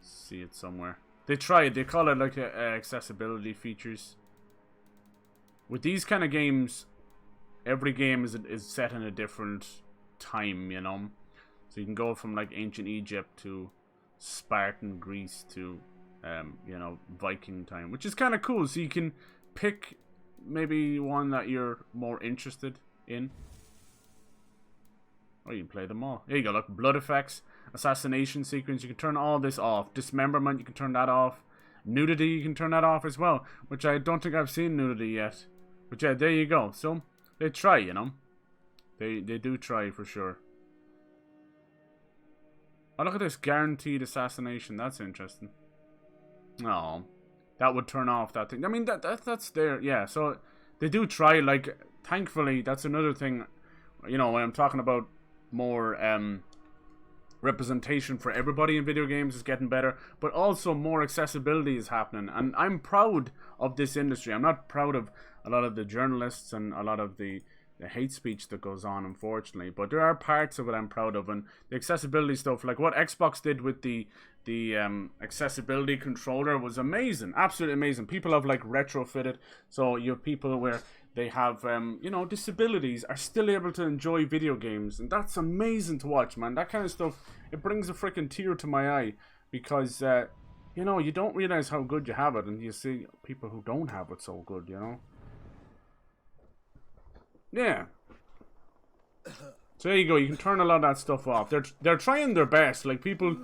see it somewhere. They call it like accessibility features. With these kind of games, every game is set in a different time, you know. So you can go from like ancient Egypt to Spartan Greece to, you know, Viking time, which is kind of cool. So you can pick maybe one that you're more interested in. Or you can play them all. There you go, look, blood effects, assassination sequence, you can turn all this off. Dismemberment, you can turn that off. Nudity, you can turn that off as well, which I don't think I've seen nudity yet. But yeah, there you go. So, they try, you know. They do try, for sure. Oh, look at this. Guaranteed assassination. That's interesting. Oh, that would turn off that thing. I mean, that's there. Yeah, so they do try. Like, thankfully, that's another thing. You know, when I'm talking about more representation for everybody in video games is getting better, but also more accessibility is happening. And I'm proud of this industry. I'm not proud of a lot of the journalists and a lot of the hate speech that goes on, unfortunately, but there are parts of it I'm proud of. And the accessibility stuff, like what Xbox did with the accessibility controller, was amazing, absolutely amazing. People have like retrofitted, so you have people where they have you know, disabilities are still able to enjoy video games, and that's amazing to watch, man. That kind of stuff, it brings a freaking tear to my eye, because you know, you don't realize how good you have it, and you see people who don't have it so good, you know. Yeah. So there you go. You can turn a lot of that stuff off. They're trying their best. Like, people,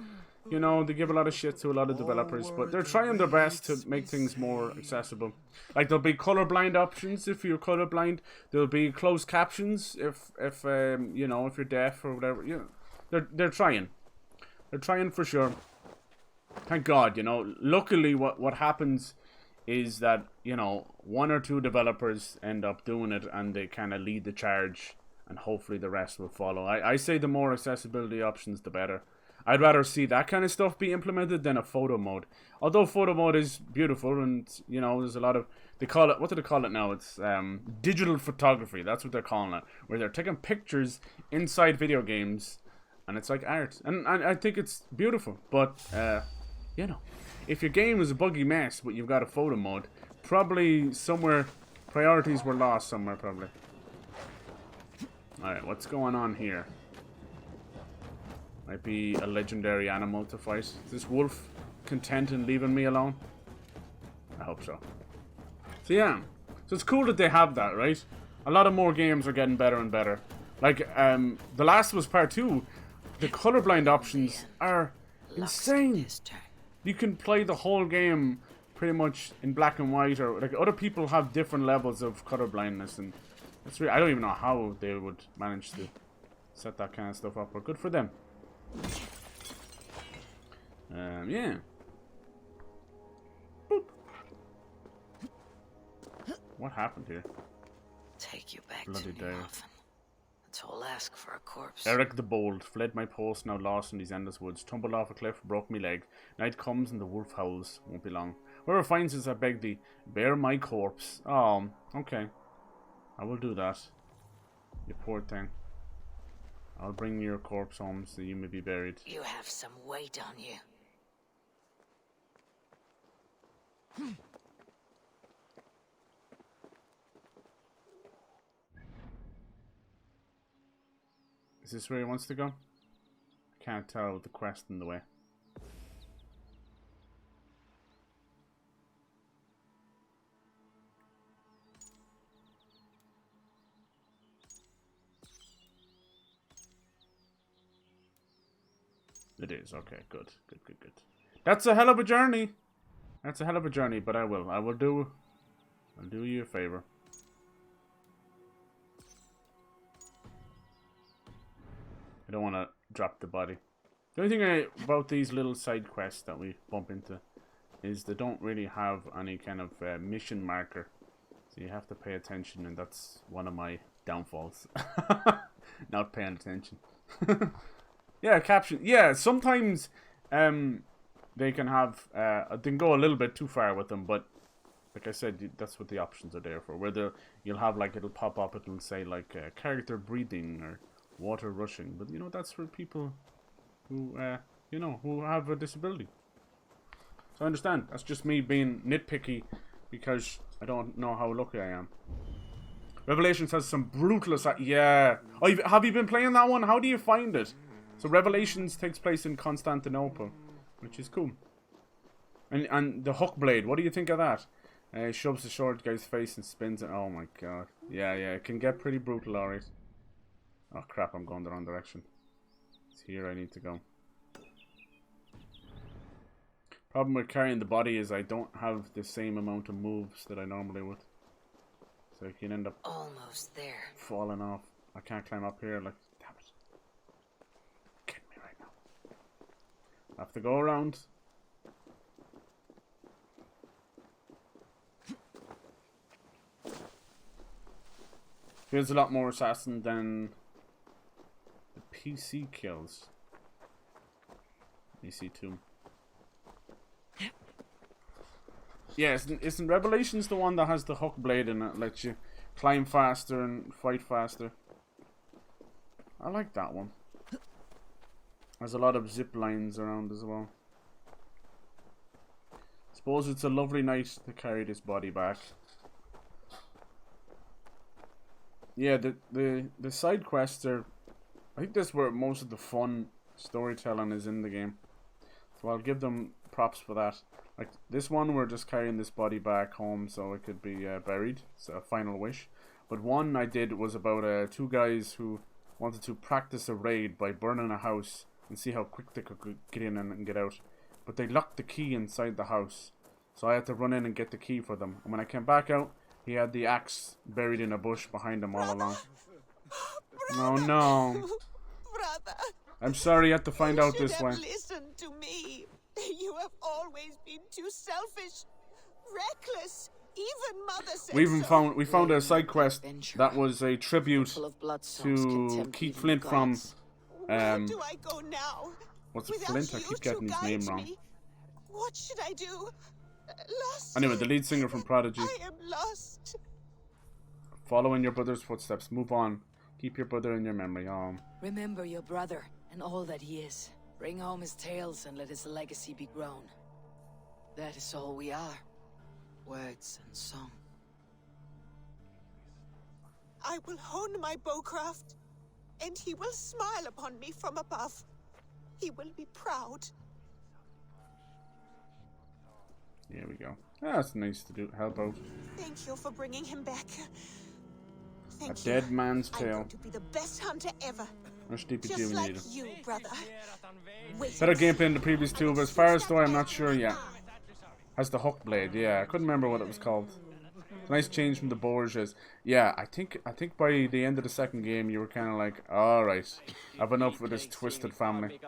you know, they give a lot of shit to a lot of developers, but they're trying their best to make things more accessible. Like, there'll be colorblind options if you're colorblind. There'll be closed captions if you know, if you're deaf or whatever. You know, they're trying. They're trying for sure. Thank God, you know. Luckily, what happens is that, you know, one or two developers end up doing it and they kind of lead the charge, and hopefully the rest will follow. I say the more accessibility options, the better. I'd rather see that kind of stuff be implemented than a photo mode. Although photo mode is beautiful, and, you know, there's a lot of, they call it, what do they call it now? It's digital photography. That's what they're calling it, where they're taking pictures inside video games, and it's like art. And I think it's beautiful, but, you know, if your game is a buggy mess, but you've got a photo mode, probably somewhere, priorities were lost somewhere, probably. Alright, what's going on here? Might be a legendary animal to fight. Is this wolf content in leaving me alone? I hope so. So yeah, so it's cool that they have that, right? A lot of more games are getting better and better. Like, The Last of Us Part 2, the colorblind options are insane. You can play the whole game pretty much in black and white, or like other people have different levels of color blindness, and it's really, I don't even know how they would manage to set that kind of stuff up, but good for them. Yeah. Boop. What happened here? Take you back Bloody to New Muffin. A tall ask for a corpse. Eric the Bold fled my post, now lost in these endless woods. Tumbled off a cliff, broke me leg. Night comes and the wolf howls. Won't be long. Whoever finds us, I beg thee, bear my corpse. Oh, okay. I will do that. You poor thing. I'll bring your corpse home so you may be buried. You have some weight on you. Is this where he wants to go? I can't tell with the quest in the way. It is, okay, good. That's a hell of a journey. That's a hell of a journey, but I'll do you a favor. I don't want to drop the body. The only thing about these little side quests that we bump into is they don't really have any kind of mission marker. So you have to pay attention, and that's one of my downfalls. Not paying attention. Yeah, caption. Yeah, sometimes they can have... they can go a little bit too far with them, but like I said, that's what the options are there for. Where you'll have, like, it'll pop up, it'll say, like, character breathing or water rushing. But, you know, that's for people who, you know, who have a disability. So I understand. That's just me being nitpicky because I don't know how lucky I am. Revelations has some brutal... Yeah. Oh, have you been playing that one? How do you find it? So Revelations takes place in Constantinople, which is cool. And the hook blade, what do you think of that? Shoves the short guy's face and spins it. Oh my god. Yeah, it can get pretty brutal, alright. Oh crap, I'm going the wrong direction. It's here I need to go. Problem with carrying the body is I don't have the same amount of moves that I normally would. So you can end up almost there. Falling off. I can't climb up here, like, damn it. Kidding me right now. I have to go around. Feels a lot more assassin than the PC kills. EC2. Yeah, isn't Revelations the one that has the hook blade and it lets you climb faster and fight faster? I like that one. There's a lot of zip lines around as well. Suppose it's a lovely night to carry this body back. Yeah, the side quests are... I think that's where most of the fun storytelling is in the game. So I'll give them props for that. Like this one, we're just carrying this body back home so it could be buried. It's a final wish. But one I did was about two guys who wanted to practice a raid by burning a house and see how quick they could get in and get out. But they locked the key inside the house. So I had to run in and get the key for them. And when I came back out, he had the axe buried in a bush behind him all along. Oh no. Brother. I'm sorry you had to find out this way. Listen to me. You have always been too selfish, reckless. Even Mother said we found a side quest that was a tribute to Keith Flint from Where do I go now? What's it, Flint? I keep getting his name wrong. What should I do? Lost. Anyway, the lead singer from Prodigy. I am lost. Follow in your brother's footsteps. Move on. Keep your brother in your memory. Remember your brother and all that he is. Bring home his tales and let his legacy be grown. That is all we are. Words and song. I will hone my bowcraft, and he will smile upon me from above. He will be proud. Here we go. That's nice to do. Help out. Thank you for bringing him back. Thank you. Dead man's tale. I'm going to be the best hunter ever. Just like you, brother. Better gameplay than the previous two, but as far as story, I'm not sure yet. Has the hook blade? Yeah, I couldn't remember what it was called. Nice change from the Borgias. Yeah, I think by the end of the second game, you were kind of like, all right, I've enough with this twisted family.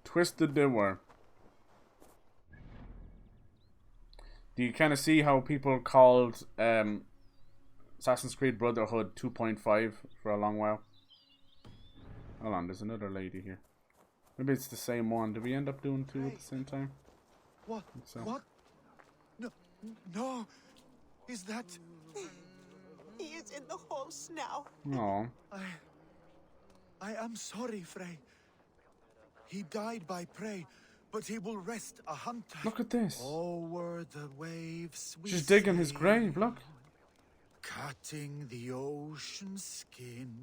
Twisted they were. Do you kind of see how people called Assassin's Creed Brotherhood 2.5 for a long while? Hold on, there's another lady here. Maybe it's the same one. Did we end up doing two at the same time? What? So. What? No. Is that... He is in the halls now. No. I am sorry, Frey. He died by prey, but he will rest a hunter. Look at this. Over the waves we She's digging his grave, look. Cutting the ocean skin.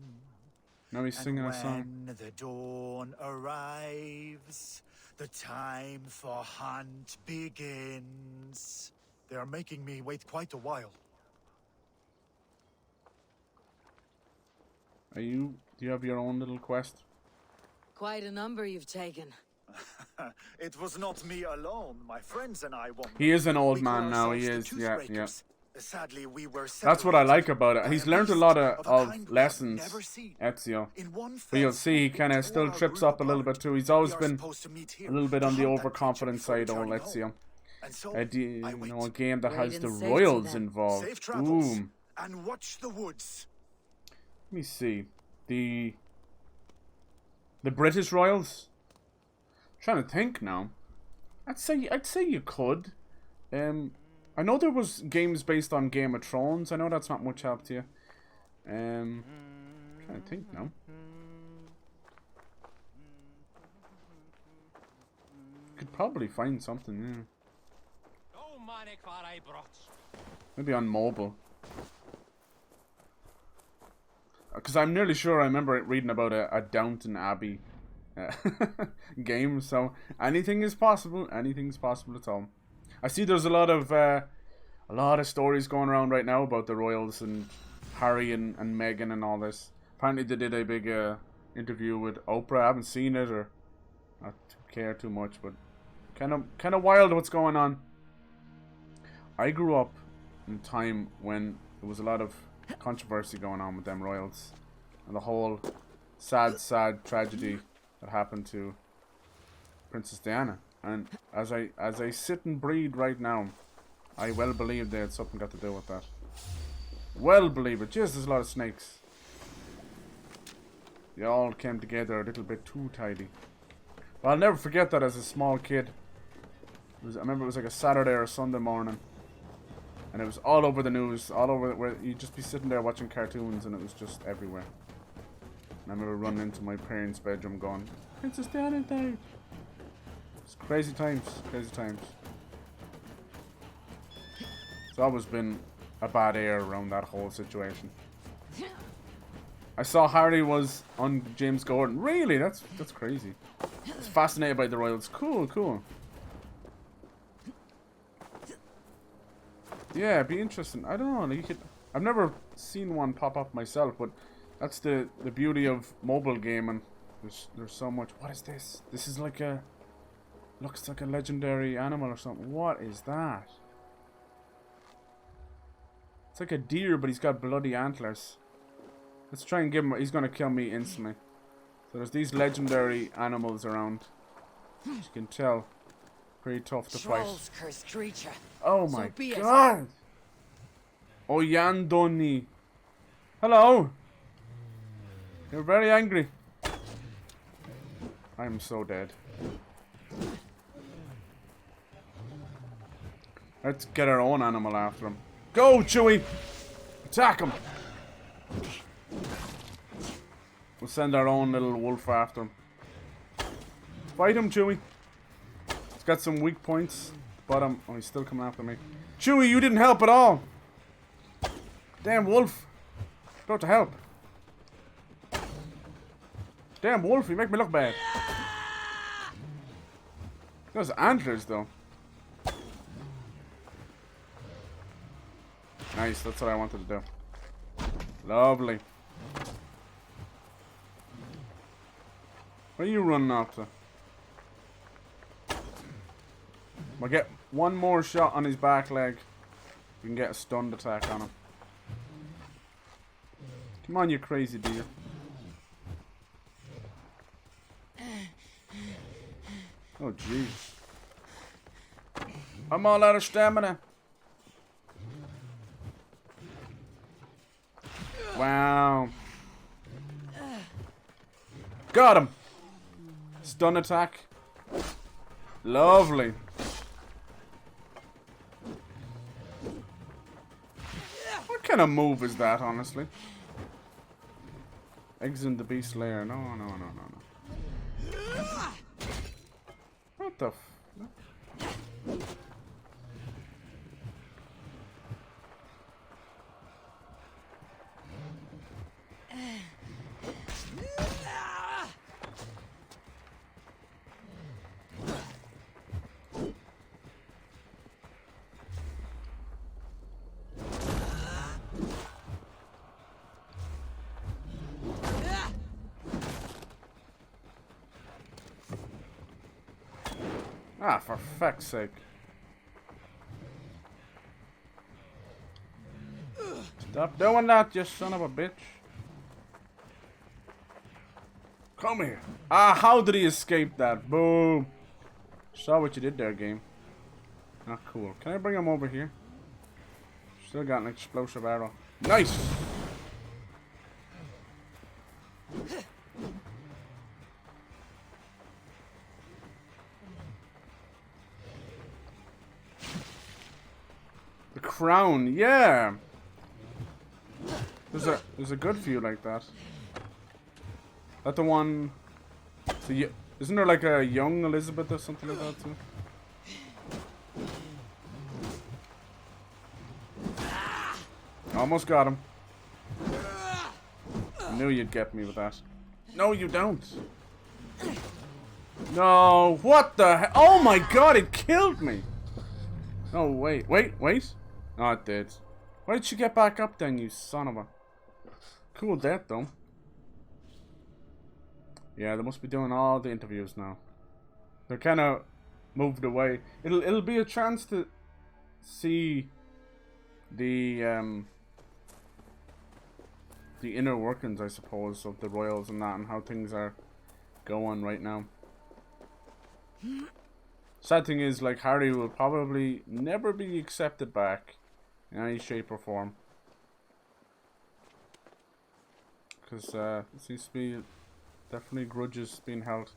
Now he's singing a song. When the dawn arrives, the time for hunt begins. They are making me wait quite a while. Do you have your own little quest? Quite a number you've taken. It was not me alone. My friends and I won. He is an old man now, he is, yeah. Sadly, we were That's what I like separated about it. by He's a learned a beast lot of a of kind we have lessons, never seen. Ezio. In one But you'll fell see he swoop, kind of it still tore our trips group up a little apart. bit too. He's We always are been supposed to meet here a little bit to on the hunt that creature overconfident before side, old returning Ezio. home. And so, I wait. A game that has Wait the and see royals then. involved. Safe travels Boom. and watch the woods. Let me see. The British royals? I'm trying to think now. I'd say you could. I know there was games based on Game of Thrones. I know that's not much help to you. I'm trying to think now. Could probably find something, yeah. Maybe on mobile. Because I'm nearly sure I remember reading about a Downton Abbey game. So anything is possible. Anything's possible at all. I see there's a lot of stories going around right now about the royals and Harry and Meghan and all this. Apparently they did a big interview with Oprah. I haven't seen it or not care too much, but kind of wild what's going on. I grew up in a time when there was a lot of controversy going on with them royals and the whole sad tragedy that happened to Princess Diana. And as I sit and breathe right now, I well believe they had something got to do with that. Well believe it. Just there's a lot of snakes. They all came together a little bit too tidy. But I'll never forget that as a small kid. I remember it was like a Saturday or a Sunday morning. And it was all over the news, all over where you'd just be sitting there watching cartoons and it was just everywhere. And I remember running into my parents' bedroom going, Princess Diana died. It's crazy times, crazy times. It's always been a bad air around that whole situation. I saw Harry was on James Gordon. Really? That's crazy. I was fascinated by the royals. Cool. Yeah, it'd be interesting. I don't know. I've never seen one pop up myself, but that's the beauty of mobile gaming. There's so much. What is this? This is like looks like a legendary animal or something. What is that? It's like a deer, but he's got bloody antlers. Let's try and give him. He's gonna kill me instantly. So there's these legendary animals around. As you can tell, pretty tough to fight. Cursed creature. Oh my god! Oyandoni. Hello! You're very angry. I'm so dead. Let's get our own animal after him. Go, Chewie! Attack him! We'll send our own little wolf after him. Fight him, Chewie! He's got some weak points. Oh, he's still coming after me. Chewie, you didn't help at all! Damn wolf! Go to help. Damn wolf, you make me look bad. Those antlers, though. Nice, that's what I wanted to do. Lovely. Where are you running off to? We'll get one more shot on his back leg. We can get a stunned attack on him. Come on, you crazy deer. Oh, jeez. I'm all out of stamina. Wow. Got him. Stun attack. Lovely. What kind of move is that, honestly? Eggs in the beast lair. No. What the f... Ah, for feck's sake. Stop doing that, you son of a bitch. Come here. Ah, how did he escape that? Boom. Saw what you did there, game. Not cool. Can I bring him over here? Still got an explosive arrow. Nice! The crown, yeah! There's a good few like that. That the one... So isn't there like a young Elizabeth or something like that too? Almost got him. I knew you'd get me with that. No, you don't. No, what the hell? Oh my god, it killed me. No, wait. Oh, it did. Why did you get back up then, you son of a... Cool death, though. Yeah, they must be doing all the interviews now. They're kind of moved away. It'll be a chance to see the inner workings, I suppose, of the royals and that, and how things are going right now. Sad thing is, like, Harry will probably never be accepted back in any shape or form, because there seems to be definitely grudges being held.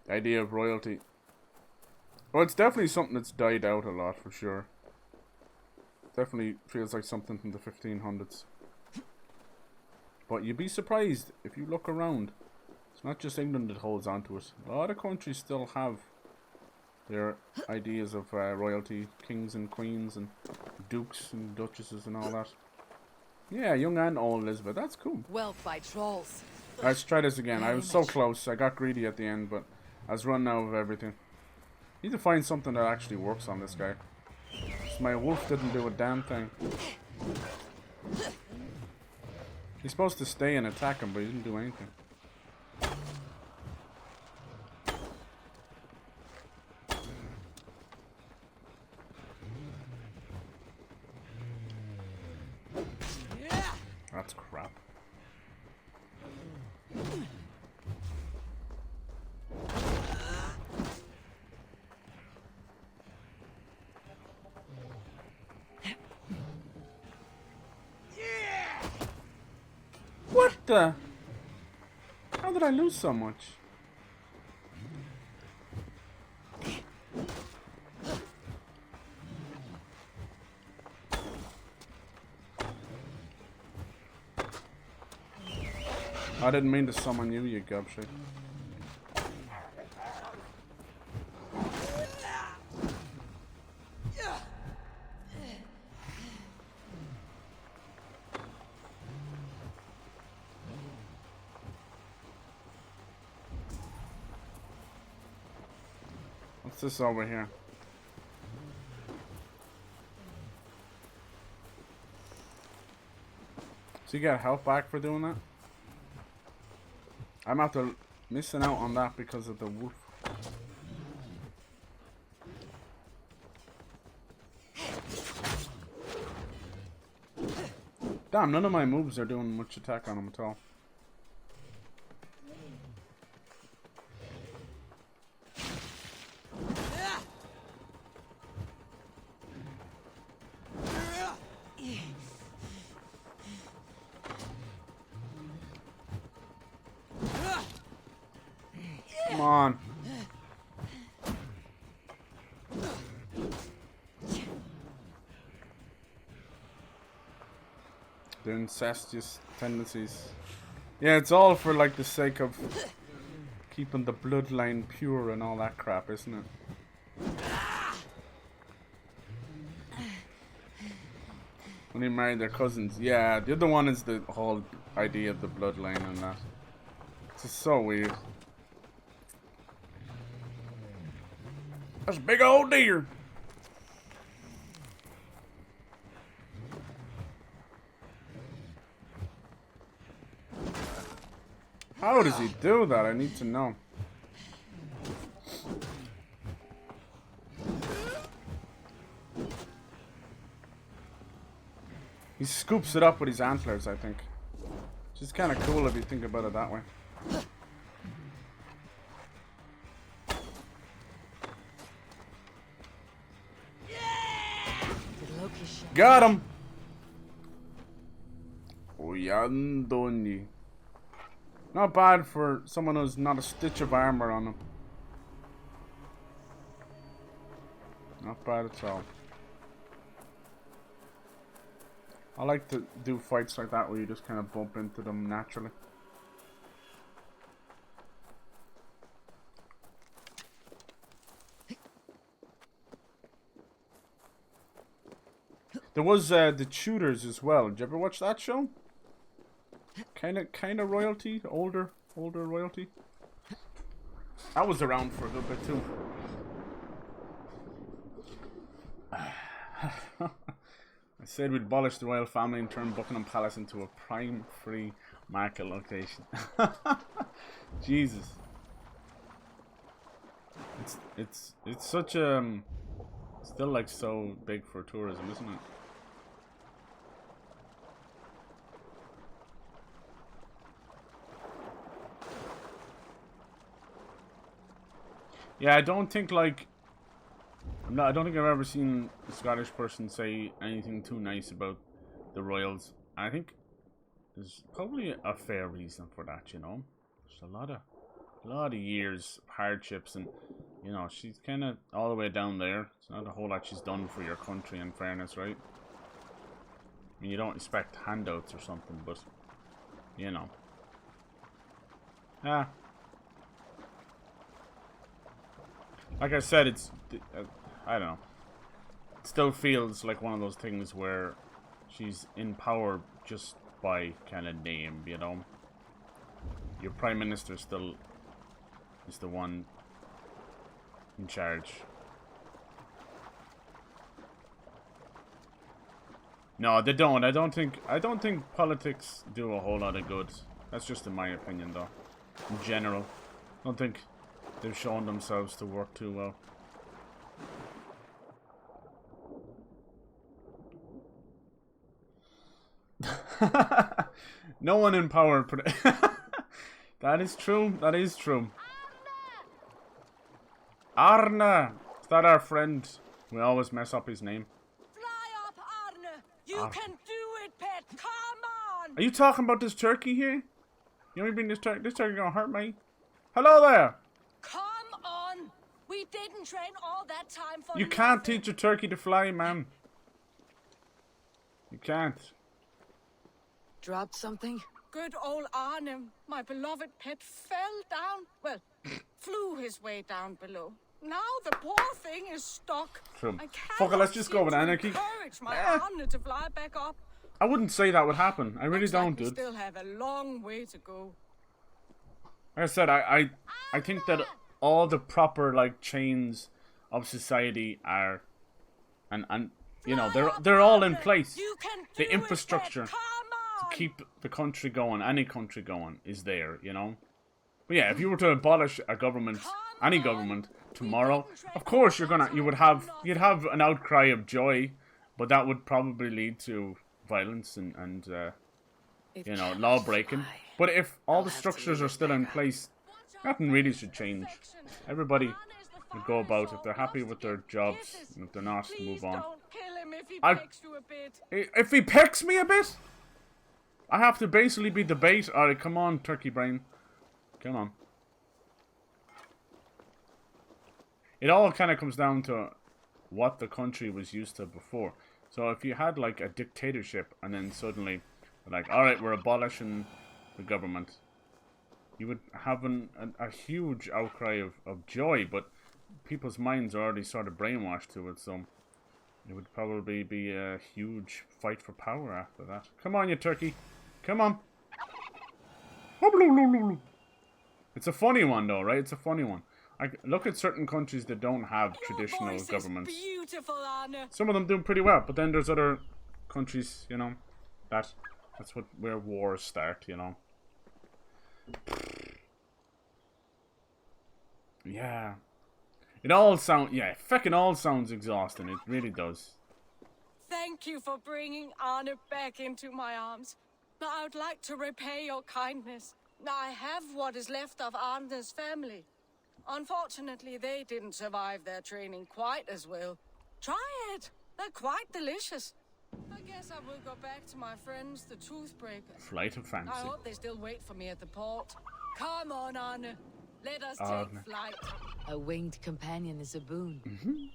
The idea of royalty. Well, it's definitely something that's died out a lot, for sure. Definitely feels like something from the 1500s. But you'd be surprised if you look around. It's not just England that holds on to it. A lot of countries still have their ideas of royalty, kings and queens and dukes and duchesses and all that. Yeah, young and old Elizabeth. That's cool. Wealth by trolls. Let's try this again. I was so close. I got greedy at the end, but I was running out of everything. Need to find something that actually works on this guy. My wolf didn't do a damn thing. He's supposed to stay and attack him, but he didn't do anything. That's crap. What the? How did I lose so much? I didn't mean to summon you, you gobshite. What's this over here? So you got health back for doing that? I'm after missing out on that because of the wolf. Damn, none of my moves are doing much attack on him at all. Come on. The incestuous tendencies. Yeah, it's all for like the sake of keeping the bloodline pure and all that crap, isn't it? When they marry their cousins. Yeah, the other one is the whole idea of the bloodline and that. It's just so weird. That's a big old deer. How does he do that? I need to know. He scoops it up with his antlers, I think. Which is kind of cool if you think about it that way. Got him! Oyandoni. Not bad for someone who's not a stitch of armor on him. Not bad at all. I like to do fights like that where you just kind of bump into them naturally. There was the Tudors as well. Did you ever watch that show? Kind of royalty, older royalty. That was around for a good bit too. I said we'd abolish the royal family and turn Buckingham Palace into a prime free market location. Jesus. It's such still like so big for tourism, isn't it? Yeah, I don't think like I don't think I've ever seen a Scottish person say anything too nice about the royals. I think there's probably a fair reason for that, you know. There's a lot of years of hardships, and you know, she's kind of all the way down there. It's not a whole lot she's done for your country, in fairness, right? I mean, you don't expect handouts or something, but you know. Ah. Like I said, it's I don't know. It still feels like one of those things where she's in power just by kind of name, you know. Your prime minister still is the one in charge. No, they don't. I don't think politics do a whole lot of good. That's just in my opinion, though. In general, I don't think they've shown themselves to work too well. No one in power. That is true. That is true. Arna! Is that our friend? We always mess up his name. Fly up, Arna! You can do it, pet! Come on! Are you talking about this turkey here? You only bring this turkey? This turkey gonna hurt me? Hello there! Come on! We didn't train all that time for You can't teach a turkey to fly, ma'am. You can't. Dropped something? Good old Arnim, my beloved pet, fell down. Well, flew his way down below. Now the poor thing is stuck. True. I Fuck it, let's just go with anarchy. Encourage my Arna to fly back up. I wouldn't say that would happen. I really don't, We dude. still have a long way to go. Like I said, I think that all the proper like chains of society are, and you know, they're all in place. The infrastructure to keep the country going, any country going, is there, you know. But yeah, if you were to abolish a government, any government tomorrow, of course you'd have an outcry of joy, but that would probably lead to violence and you know, law breaking. But if all the structures are still in place, nothing really should change. Everybody would go about, if they're happy with their jobs, and if they're not, move on. If he pecks me a bit, I have to basically be the bait. Alright, come on, turkey brain. Come on. It all kind of comes down to what the country was used to before. So if you had like a dictatorship and then suddenly like, alright, we're abolishing the government, you would have a huge outcry of joy, but people's minds are already sort of brainwashed to it, so it would probably be a huge fight for power after that. Come on, you turkey. Come on. It's a funny one, though, right? It's a funny one. Look at certain countries that don't have traditional governments. Some of them do pretty well, but then there's other countries, you know, that's where wars start, you know. Yeah. It all sounds exhausting. It really does. thank you for bringing Arne back into my arms. I would like to repay your kindness. I have what is left of Arne's family. Unfortunately, they didn't survive their training quite as well. Try it. They're quite delicious. I guess I will go back to my friends, the Toothbreakers. Flight of fancy. I hope they still wait for me at the port. Come on, Arne. Let us take flight. A winged companion is a boon.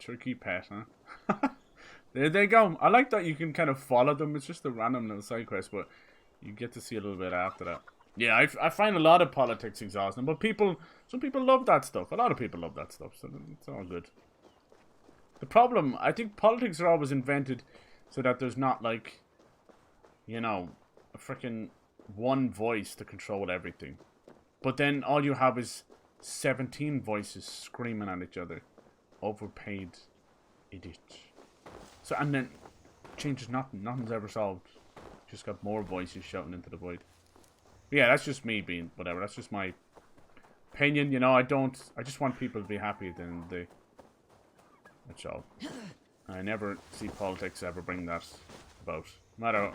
Turkey pet, huh? There they go. I like that you can kind of follow them. It's just a random little side quest, but you get to see a little bit after that. Yeah, I find a lot of politics exhausting, but some people love that stuff. A lot of people love that stuff, so it's all good. The problem, I think politics are always invented so that there's not, like, you know, a freaking one voice to control everything. But then all you have is 17 voices screaming at each other. Overpaid idiot. So, and then changes nothing. Nothing's ever solved. Just got more voices shouting into the void. But yeah, that's just me being whatever. That's just my opinion. You know, I just want people to be happy at the end of the day. That's all. I never see politics ever bring that about. No matter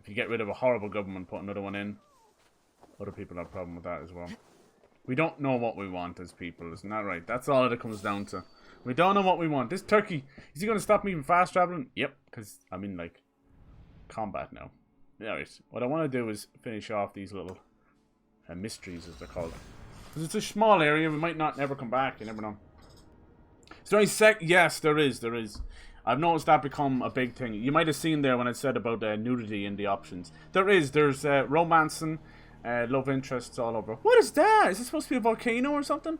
if you get rid of a horrible government, put another one in, other people have a problem with that as well. We don't know what we want as people, isn't that right? That's all it comes down to. We don't know what we want. This turkey, is he going to stop me from fast traveling? Yep, because I'm in, like, combat now. Alright, what I want to do is finish off these little mysteries, as they're called. Because it's a small area, we might not never come back, you never know. Is there any yes, there is. I've noticed that become a big thing. You might have seen there when I said about nudity in the options. There's romancing, love interests all over. What is that? Is this supposed to be a volcano or something?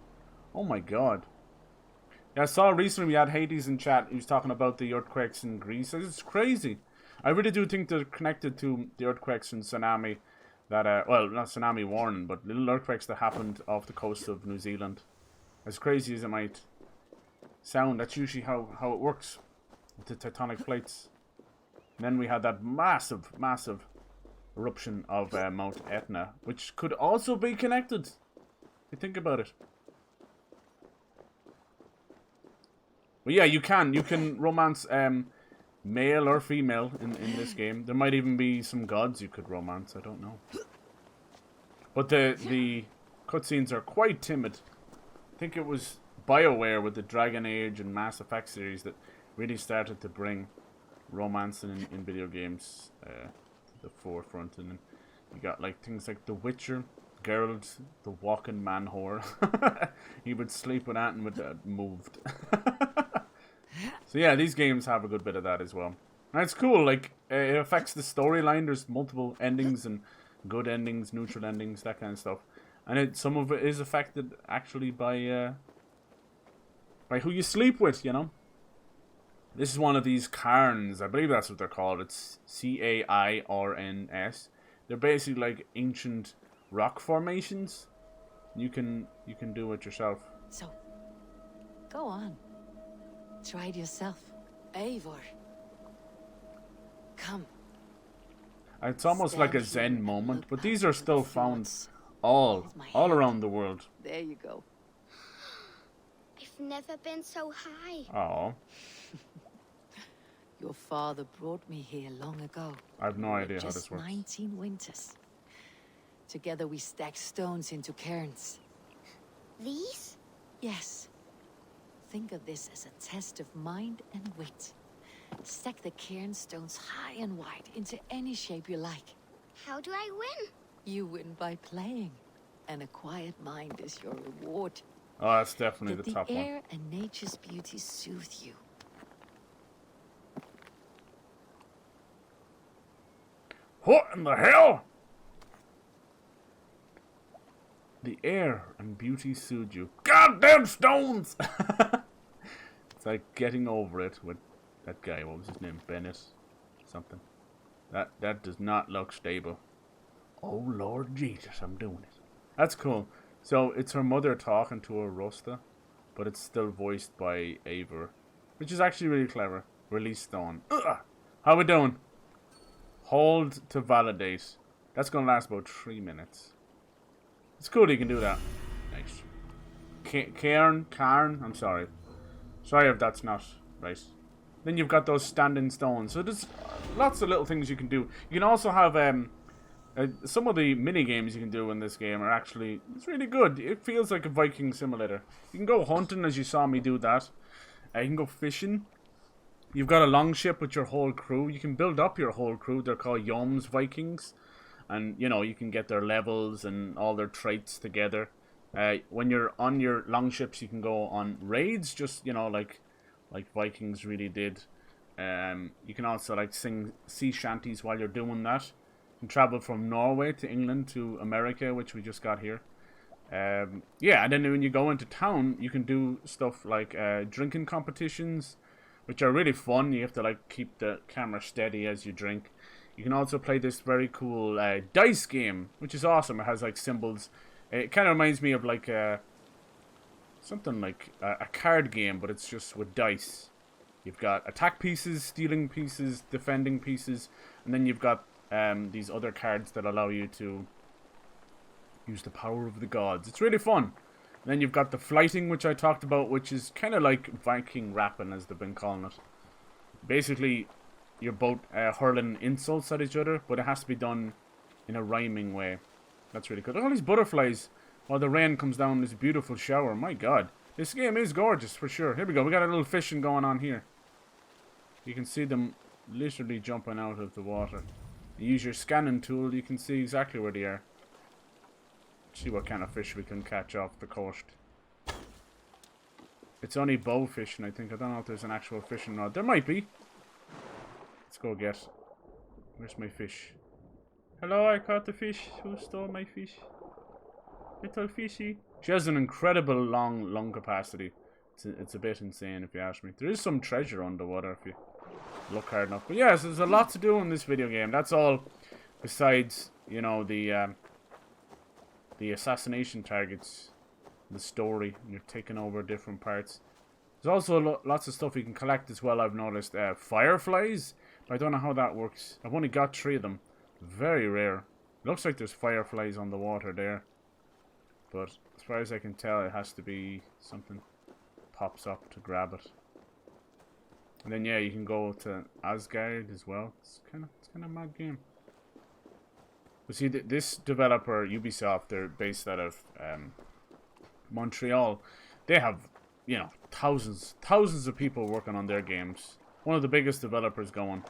Oh my god. Yeah, I saw recently we had Hades in chat. He was talking about the earthquakes in Greece. It's crazy. I really do think they're connected to the earthquakes and tsunami that, well, not tsunami warning, but little earthquakes that happened off the coast of New Zealand. As crazy as it might sound, that's usually how it works with the tectonic plates. And then we had that massive eruption of Mount Etna, which could also be connected. If you think about it. Well, yeah, you can romance male or female in this game. There might even be some gods you could romance. I don't know. But the cutscenes are quite timid. I think it was BioWare with the Dragon Age and Mass Effect series that really started to bring romance in video games to the forefront. And then you got like things like The Witcher, Geralt, the walking man whore. He would sleep with that and would moved. So yeah, these games have a good bit of that as well. And it's cool, like, it affects the storyline. There's multiple endings and good endings, neutral endings, that kind of stuff. And some of it is affected actually by who you sleep with, you know. This is one of these cairns. I believe that's what they're called. It's CAIRNS. They're basically like ancient rock formations. You can do it yourself. So, go on. Try it yourself. Eivor. Come. It's almost like a Zen moment, but these are still found all around the world. There you go. I've never been so high. Oh. Your father brought me here long ago. I have no idea how this works. 19 winters. Together we stacked stones into cairns. These? Yes. Think of this as a test of mind and wit. Stack the cairn stones high and wide into any shape you like. How do I win? You win by playing. And a quiet mind is your reward. Oh, that's definitely the top one. The air and nature's beauty soothe you. What in the hell? The air and beauty soothe you. Goddamn stones! It's like getting over it with that guy. What was his name? Bennett? Something. That does not look stable. Oh Lord Jesus, I'm doing it. That's cool. So it's her mother talking to her Rosta, but it's still voiced by Eivor, which is actually really clever. Release Stone. Ugh! How we doing? Hold to validate. That's gonna last about 3 minutes. It's cool that you can do that. Nice. Cairn, I'm sorry. Sorry if that's not right. Then you've got those standing stones. So there's lots of little things you can do. You can also have some of the mini games you can do in this game are actually, it's really good. It feels like a Viking simulator. You can go hunting, as you saw me do that. You can go fishing. You've got a longship with your whole crew. You can build up your whole crew. They're called Yoms Vikings. And, you know, you can get their levels and all their traits together. When you're on your longships, you can go on raids, just, you know, like Vikings really did. You can also, like, sing sea shanties while you're doing that. You can travel from Norway to England to America, which we just got here. Yeah, and then when you go into town, you can do stuff like drinking competitions, which are really fun. You have to, like, keep the camera steady as you drink. You can also play this very cool dice game, which is awesome. It has, like, symbols. It kind of reminds me of, like, something like a card game, but it's just with dice. You've got attack pieces, stealing pieces, defending pieces, and then you've got these other cards that allow you to use the power of the gods. It's really fun. And then you've got the flighting, which I talked about, which is kind of like Viking rapping, as they've been calling it. Basically, you're both hurling insults at each other, but it has to be done in a rhyming way. That's really good. Look at all these butterflies while the rain comes down, this beautiful shower. My god. This game is gorgeous, for sure. Here we go. We got a little fishing going on here. You can see them literally jumping out of the water. You use your scanning tool, you can see exactly where they are. See what kind of fish we can catch off the coast. It's only bow fishing, I think. I don't know if there's an actual fishing rod. There might be. Let's go get. Where's my fish? Hello, I caught the fish. Who stole my fish? Little fishy. She has an incredible long lung capacity. It's a bit insane if you ask me. There is some treasure underwater if you look hard enough. But yes, there's a lot to do in this video game. That's all besides, you know, the assassination targets, the story, and you're taking over different parts. There's also lots of stuff you can collect as well, I've noticed. Fireflies? I don't know how that works. I've only got 3 of them. Very rare. Looks like there's fireflies on the water there. But as far as I can tell, it has to be something pops up to grab it. And then yeah, you can go to Asgard as well. It's kind of a mad game. But see, this developer, Ubisoft, they're based out of Montreal. They have, you know, thousands of people working on their games. One of the biggest developers going.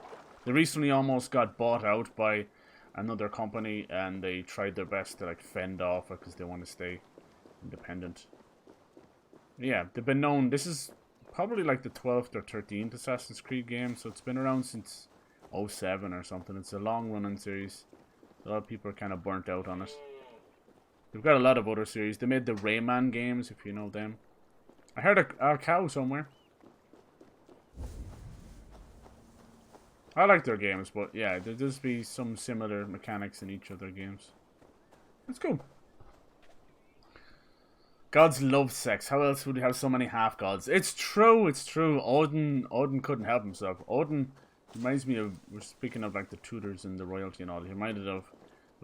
They recently almost got bought out by another company, and they tried their best to, like, fend off it because they want to stay independent. Yeah, they've been known. This is probably like the 12th or 13th Assassin's Creed game, so it's been around since 07 or something. It's a long-running series. A lot of people are kind of burnt out on it. They've got a lot of other series. They made the Rayman games, if you know them. I heard a cow somewhere. I like their games, but yeah, there does be some similar mechanics in each of their games. That's cool. Gods love sex. How else would you have so many half-gods? It's true, it's true. Odin couldn't help himself. Odin reminds me of, we're speaking of like the Tudors and the royalty and all, he reminded of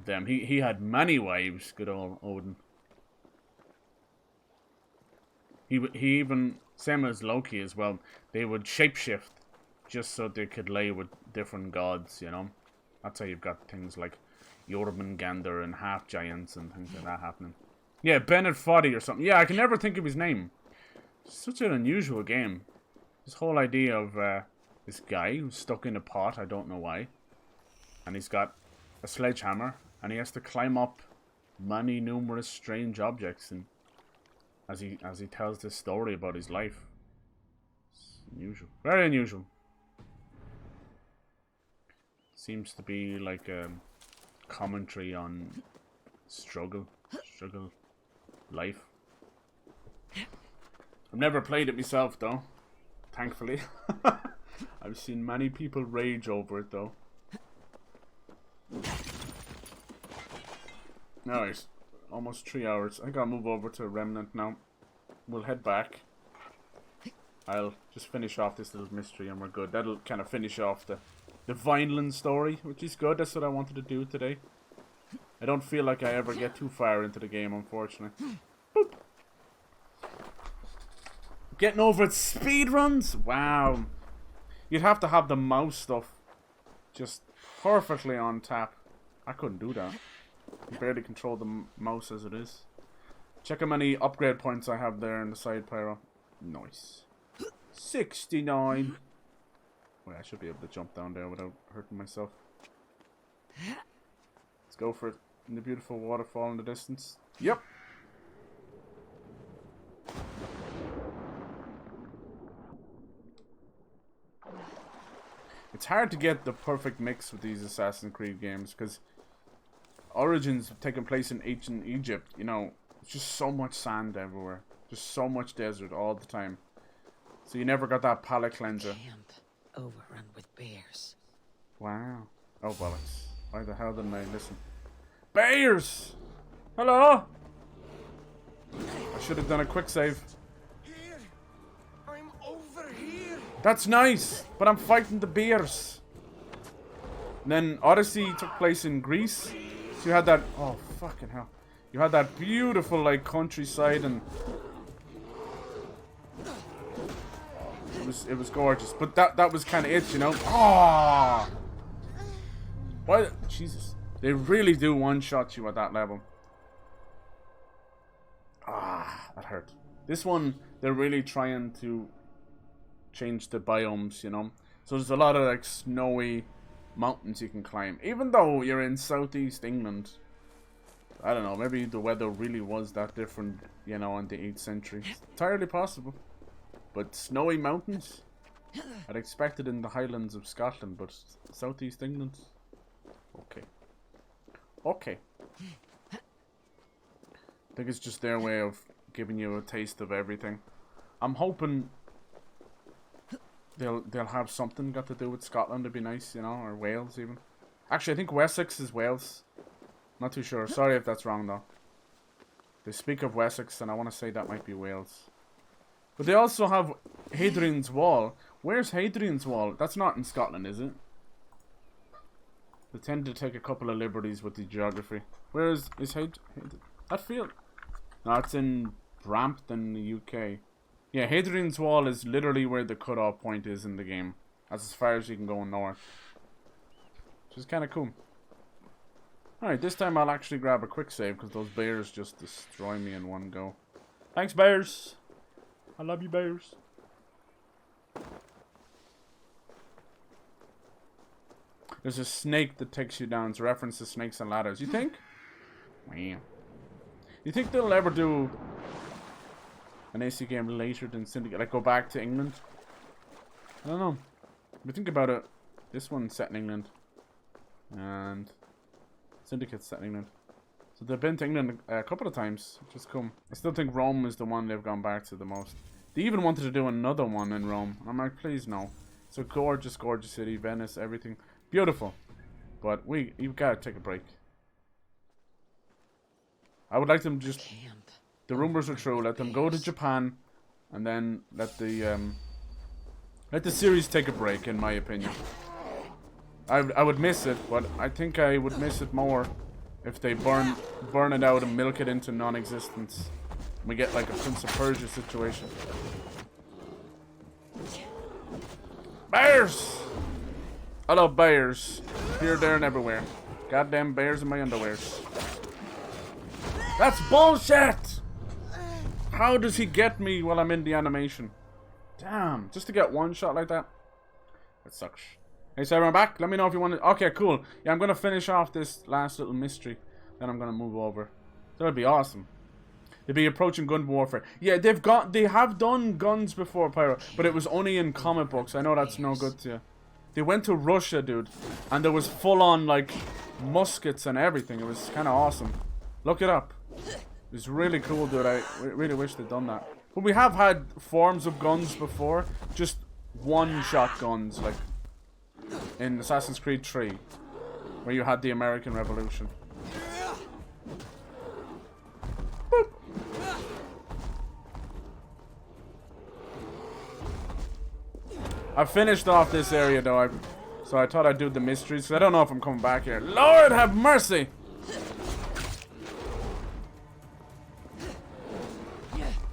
them. He had many wives, good old Odin. He even, same as Loki as well, they would shapeshift just so they could lay with different gods, you know. That's how you've got things like Jormungandr and half-giants and things like that happening. Yeah, Bennett Foddy or something. Yeah, I can never think of his name. Such an unusual game. This whole idea of this guy who's stuck in a pot, I don't know why. And he's got a sledgehammer, and he has to climb up many numerous strange objects, and as he tells this story about his life. It's unusual. Very unusual. Seems to be like a commentary on struggle life. I've never played it myself though, thankfully. I've seen many people rage over it though. Alright, almost 3 hours. I gotta move over to Remnant now. We'll head back. I'll just finish off this little mystery and we're good. That'll kind of finish off the Vineland story, which is good. That's what I wanted to do today. I don't feel like I ever get too far into the game, unfortunately. Boop. Getting over its speed runs? Wow. You'd have to have the mouse stuff just perfectly on tap. I couldn't do that. I barely control the mouse as it is. Check how many upgrade points I have there in the side, Pyro. Nice. 69. Wait, I should be able to jump down there without hurting myself. Let's go for it. In the beautiful waterfall in the distance. Yep. It's hard to get the perfect mix with these Assassin's Creed games because Origins taking place in ancient Egypt, you know, it's just so much sand everywhere. Just so much desert all the time. So you never got that palate cleanser. Camp overrun with bears. Wow. Oh, bollocks. Why the hell didn't I listen? Bears! Hello? I should have done a quick save. Here! I'm over here! That's nice, but I'm fighting the bears. And then Odyssey took place in Greece. So you had that... Oh, fucking hell. You had that beautiful, like, countryside and... It was gorgeous. But that was kind of it, you know? Oh! What? Jesus. They really do one-shot you at that level. Ah, that hurt. This one, they're really trying to change the biomes, you know? So there's a lot of, like, snowy mountains you can climb. Even though you're in southeast England. I don't know, maybe the weather really was that different, you know, in the 8th century. It's entirely possible. But snowy mountains? I'd expect it in the Highlands of Scotland, but southeast England? Okay. Okay. I think it's just their way of giving you a taste of everything. I'm hoping they'll have something got to do with Scotland. It'd be nice, you know, or Wales even. Actually, I think Wessex is Wales. Not too sure. Sorry if that's wrong though. They speak of Wessex, and I want to say that might be Wales. But they also have Hadrian's Wall. Where's Hadrian's Wall? That's not in Scotland, is it? They tend to take a couple of liberties with the geography. Where is that field? No, it's in Brampton, the UK. Yeah, Hadrian's Wall is literally where the cutoff point is in the game. That's as far as you can go north. Which is kind of cool. Alright, this time I'll actually grab a quick save because those bears just destroy me in one go. Thanks, bears! I love you, bears. There's a snake that takes you down. It's a reference to Snakes and Ladders. You think? Wow. You think they'll ever do an AC game later than Syndicate? Like go back to England? I don't know. If you think about it, this one's set in England. And Syndicate's set in England. So they've been to England a couple of times. Just come. I still think Rome is the one they've gone back to the most. They even wanted to do another one in Rome. I'm like, please no. It's a gorgeous, gorgeous city. Venice, everything. Beautiful. But you've got to take a break. I would like them to just... The rumors are true. Let them go to Japan. And then let the series take a break, in my opinion. I would miss it, but I think I would miss it more if they burn it out and milk it into non-existence. We get like a Prince of Persia situation. Bears! I love bears. Here, there, and everywhere. Goddamn bears in my underwears. That's bullshit! How does he get me while I'm in the animation? Damn, just to get one shot like that? That sucks. Hey, so I'm back. Let me know if you want to... Okay, cool. Yeah, I'm going to finish off this last little mystery. Then I'm going to move over. That'll be awesome. They'll be approaching gun warfare. Yeah, they have done guns before, Pyro. But it was only in comic books. I know that's no good to you. They went to Russia, dude. And there was full-on, like, muskets and everything. It was kind of awesome. Look it up. It was really cool, dude. I really wish they'd done that. But we have had forms of guns before. Just one-shot guns, like... in Assassin's Creed 3, where you had the American Revolution. Boop. I finished off this area though, so I thought I'd do the mysteries, because I don't know if I'm coming back here. Lord have mercy!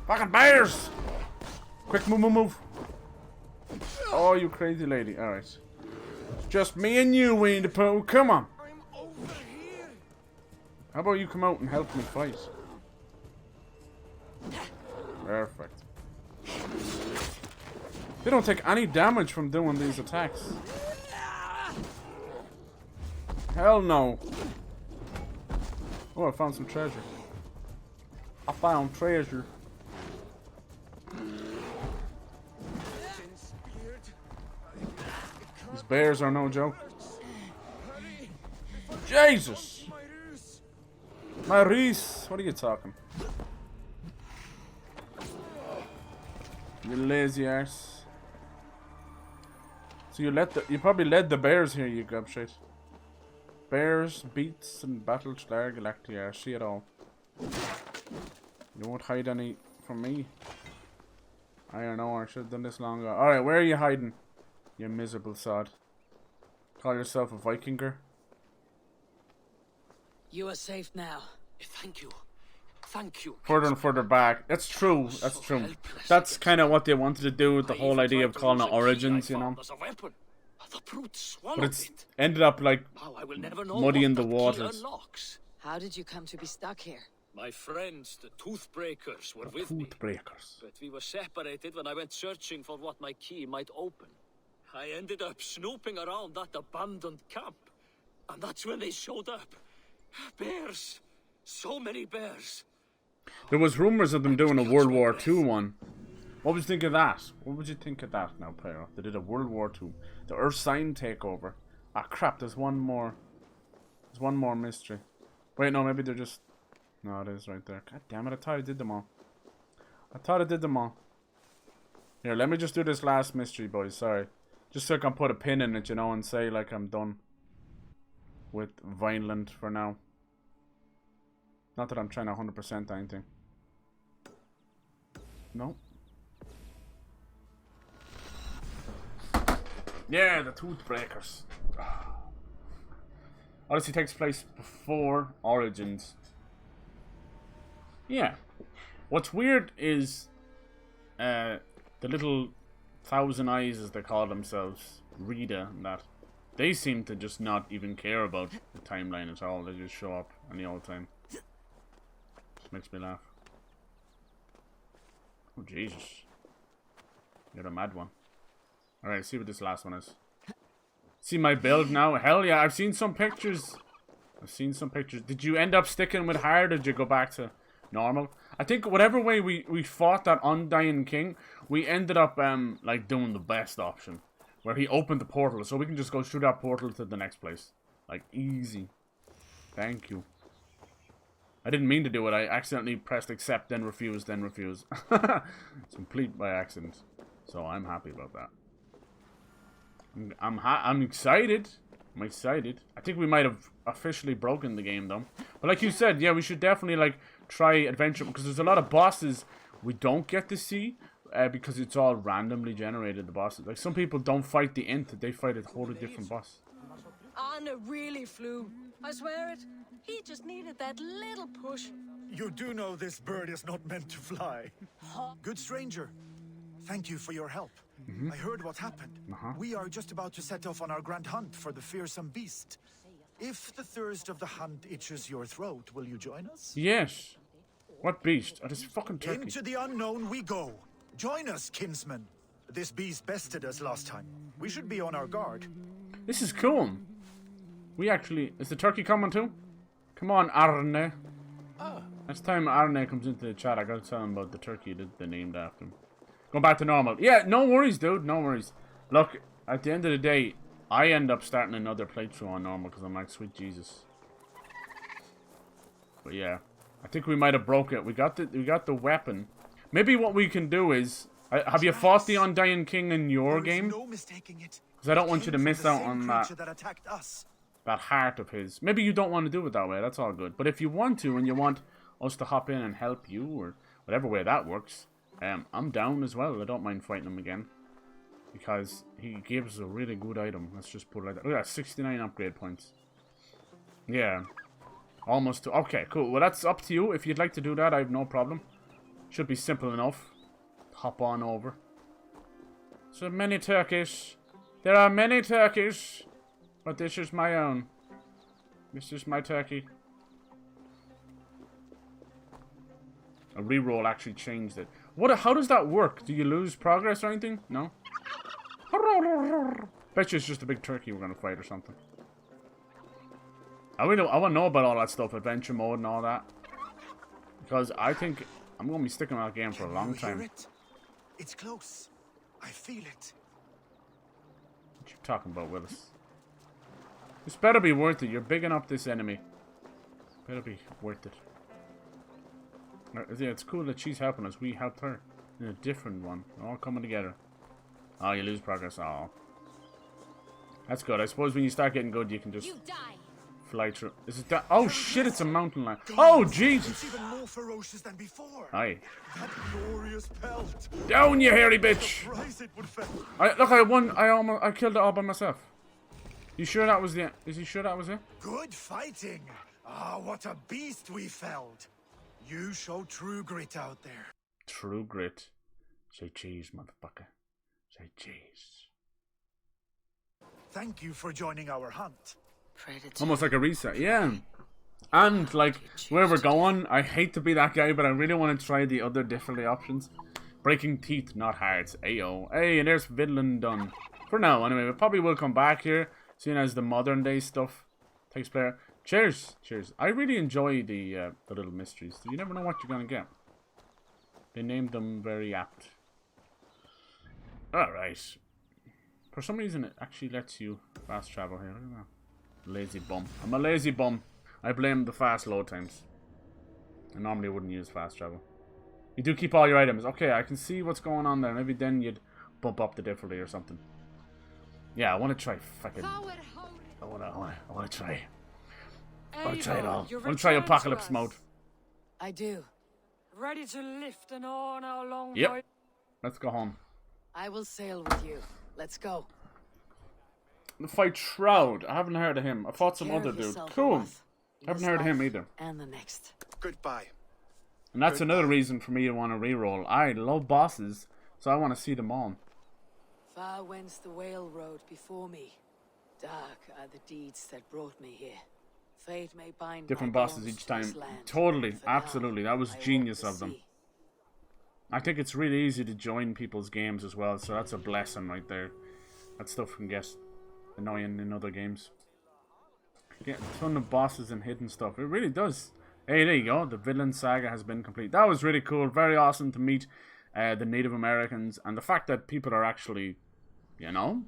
Fucking bears! Quick, move, move, move. Oh, you crazy lady. Alright. Just me and you, Winnie the Pooh. Come on. How about you come out and help me fight? Perfect. They don't take any damage from doing these attacks. Hell no. Oh, I found some treasure. I found treasure. These bears are no joke. Jesus! Maurice! What are you talking? You lazy arse. So you probably led the bears here, you gobshite. Bears, beats, and battle star Galactia. See it all. You won't hide any from me. I don't know, I should have done this long ago. Alright, where are you hiding? You miserable sod. Call yourself a Vikinger? You are safe now. Thank you. Thank you. Further and further back. That's true. That's true. That's kind of what they wanted to do with the whole idea of calling it Origins, you know. But it's ended up like muddying the waters. How did you come to be stuck here? My friends, the Toothbreakers, were with me. But we were separated when I went searching for what my key might open. I ended up snooping around that abandoned camp. And that's when they showed up. Bears. So many bears. There was rumors of them doing a World War II one. What would you think of that? What would you think of that now, Pyro? They did a World War II. The Earth Sign takeover. Ah, crap, there's one more. There's one more mystery. Wait, no, maybe they're just... No, it is right there. God damn it, I thought I did them all. I thought I did them all. Here, let me just do this last mystery, boys. Sorry. Just so I can put a pin in it, you know, and say, like, I'm done with Vineland for now. Not that I'm trying to 100% anything. No. Yeah, the Toothbreakers. Odyssey takes place before Origins. Yeah. What's weird is the little Thousand Eyes, as they call themselves, Rita and that, they seem to just not even care about the timeline at all. They just show up any old time. Just makes me laugh. Oh, Jesus. You're a mad one. Alright, see what this last one is. See my build now? Hell yeah, I've seen some pictures. I've seen some pictures. Did you end up sticking with hard, or did you go back to normal? I think whatever way we fought that Undying King, we ended up like doing the best option. Where he opened the portal, so we can just go through that portal to the next place. Like, easy. Thank you. I didn't mean to do it. I accidentally pressed accept, then refuse, then refuse. It's complete by accident. So I'm happy about that. I'm excited. I'm excited. I think we might have officially broken the game, though. But like you said, yeah, we should definitely, like, try adventure. Because there's a lot of bosses we don't get to see. Because it's all randomly generated, the bosses. Like, some people don't fight the Ent, they fight a totally different boss. Arne really flew. I swear it. He just needed that little push. You do know this bird is not meant to fly. Good stranger. Thank you for your help. I heard what happened. We are just about to set off on our grand hunt for the fearsome beast. If the thirst of the hunt itches your throat, will you join us? Yes. What beast? Oh, this fucking turkey. Into the unknown we go. Join us, kinsman. This beast bested us last time. We should be on our guard. This is cool. We actually... Is the turkey coming too? Come on, Arne. Next time Arne comes into the chat, I gotta tell him about the turkey that they named after him. Going back to normal. Yeah, no worries, dude. No worries. Look, at the end of the day, I end up starting another playthrough on normal because I'm like, sweet Jesus. But yeah, I think we might have broke it. We got the weapon. Maybe what we can do is... have you fought the Undying King in your game? Because I don't want you to miss out on that heart of his. Maybe you don't want to do it that way. That's all good. But if you want to, and you want us to hop in and help you, or whatever way that works, I'm down as well. I don't mind fighting him again. Because he gives a really good item. Let's just put it like that. Look at that, 69 upgrade points. Yeah. Almost to... Okay, cool. Well, that's up to you. If you'd like to do that, I have no problem. Should be simple enough. Hop on over. So many turkeys. There are many turkeys. But this is my own. This is my turkey. A reroll actually changed it. How does that work? Do you lose progress or anything? No? Bet you it's just a big turkey we're gonna fight or something. I want to know about all that stuff, adventure mode and all that. Because I think I'm gonna be sticking with that game for a long time. It's close. I feel it. What you talking about, Willis? This better be worth it. You're bigging up this enemy. Better be worth it. Yeah, it's cool that she's helping us. We helped her in a different one. All coming together. Oh, you lose progress. Oh, that's good. I suppose when you start getting good, you can just fly through. Is it that? Oh shit! It's a mountain lion. Oh Jesus! It's even more ferocious than before. Aye. That glorious pelt. Down, you hairy bitch! Look, I won. I killed it all by myself. You sure that was the? Is he sure that was it? Good fighting. Ah, what a beast we felled. You show true grit out there. True grit. Say cheese, motherfucker. Say cheese. Thank you for joining our hunt. Predator. Almost like a reset, yeah. And like where we're going, I hate to be that guy, but I really want to try the other difficulty options. Breaking teeth, not hearts. Ayo. Hey, and there's Vinland done. For now, anyway. We probably will come back here, seeing as the modern day stuff takes place. Cheers. Cheers. I really enjoy the little mysteries. You never know what you're going to get. They named them very apt. Alright. For some reason, it actually lets you fast travel here. Look at that. Lazy bum. I'm a lazy bum. I blame the fast load times. I normally wouldn't use fast travel. You do keep all your items. Okay, I can see what's going on there. Maybe then you'd bump up the difficulty or something. Yeah, I want to try fucking... I want to try... I want to try it all. I want to try Apocalypse mode. I do. Ready to lift and on our long Yep. voyage. Let's go home. I will sail with you. Let's go. The fight Shroud. I haven't heard of him. I fought some other dude. Cool. Haven't heard of him either. And the next. Goodbye. And that's another reason for me to want to reroll. I love bosses, so I want to see them all. Far wends the whale road before me. Dark are the deeds that brought me here. Fate may bind different bosses each time. Totally, absolutely. That was genius of them. I think it's really easy to join people's games as well, so that's a blessing right there. That stuff can get annoying in other games. You get a ton of bosses and hidden stuff. It really does. Hey, there you go. The Villain Saga has been complete. That was really cool. Very awesome to meet the Native Americans. And the fact that people are actually, you know,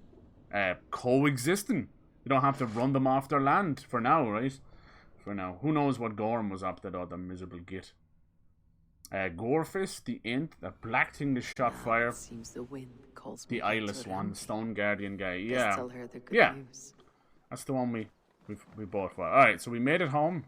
coexisting. You don't have to run them off their land for now, right? For now. Who knows what Gorm was up to, though, the miserable git. Gorefist, the Int, the Black Thing that shot fire. Seems the wind calls the eyeless one, the Stone Guardian guy. Guess Yeah. tell her the good Yeah. news. That's the one we bought for. Alright, so we made it home.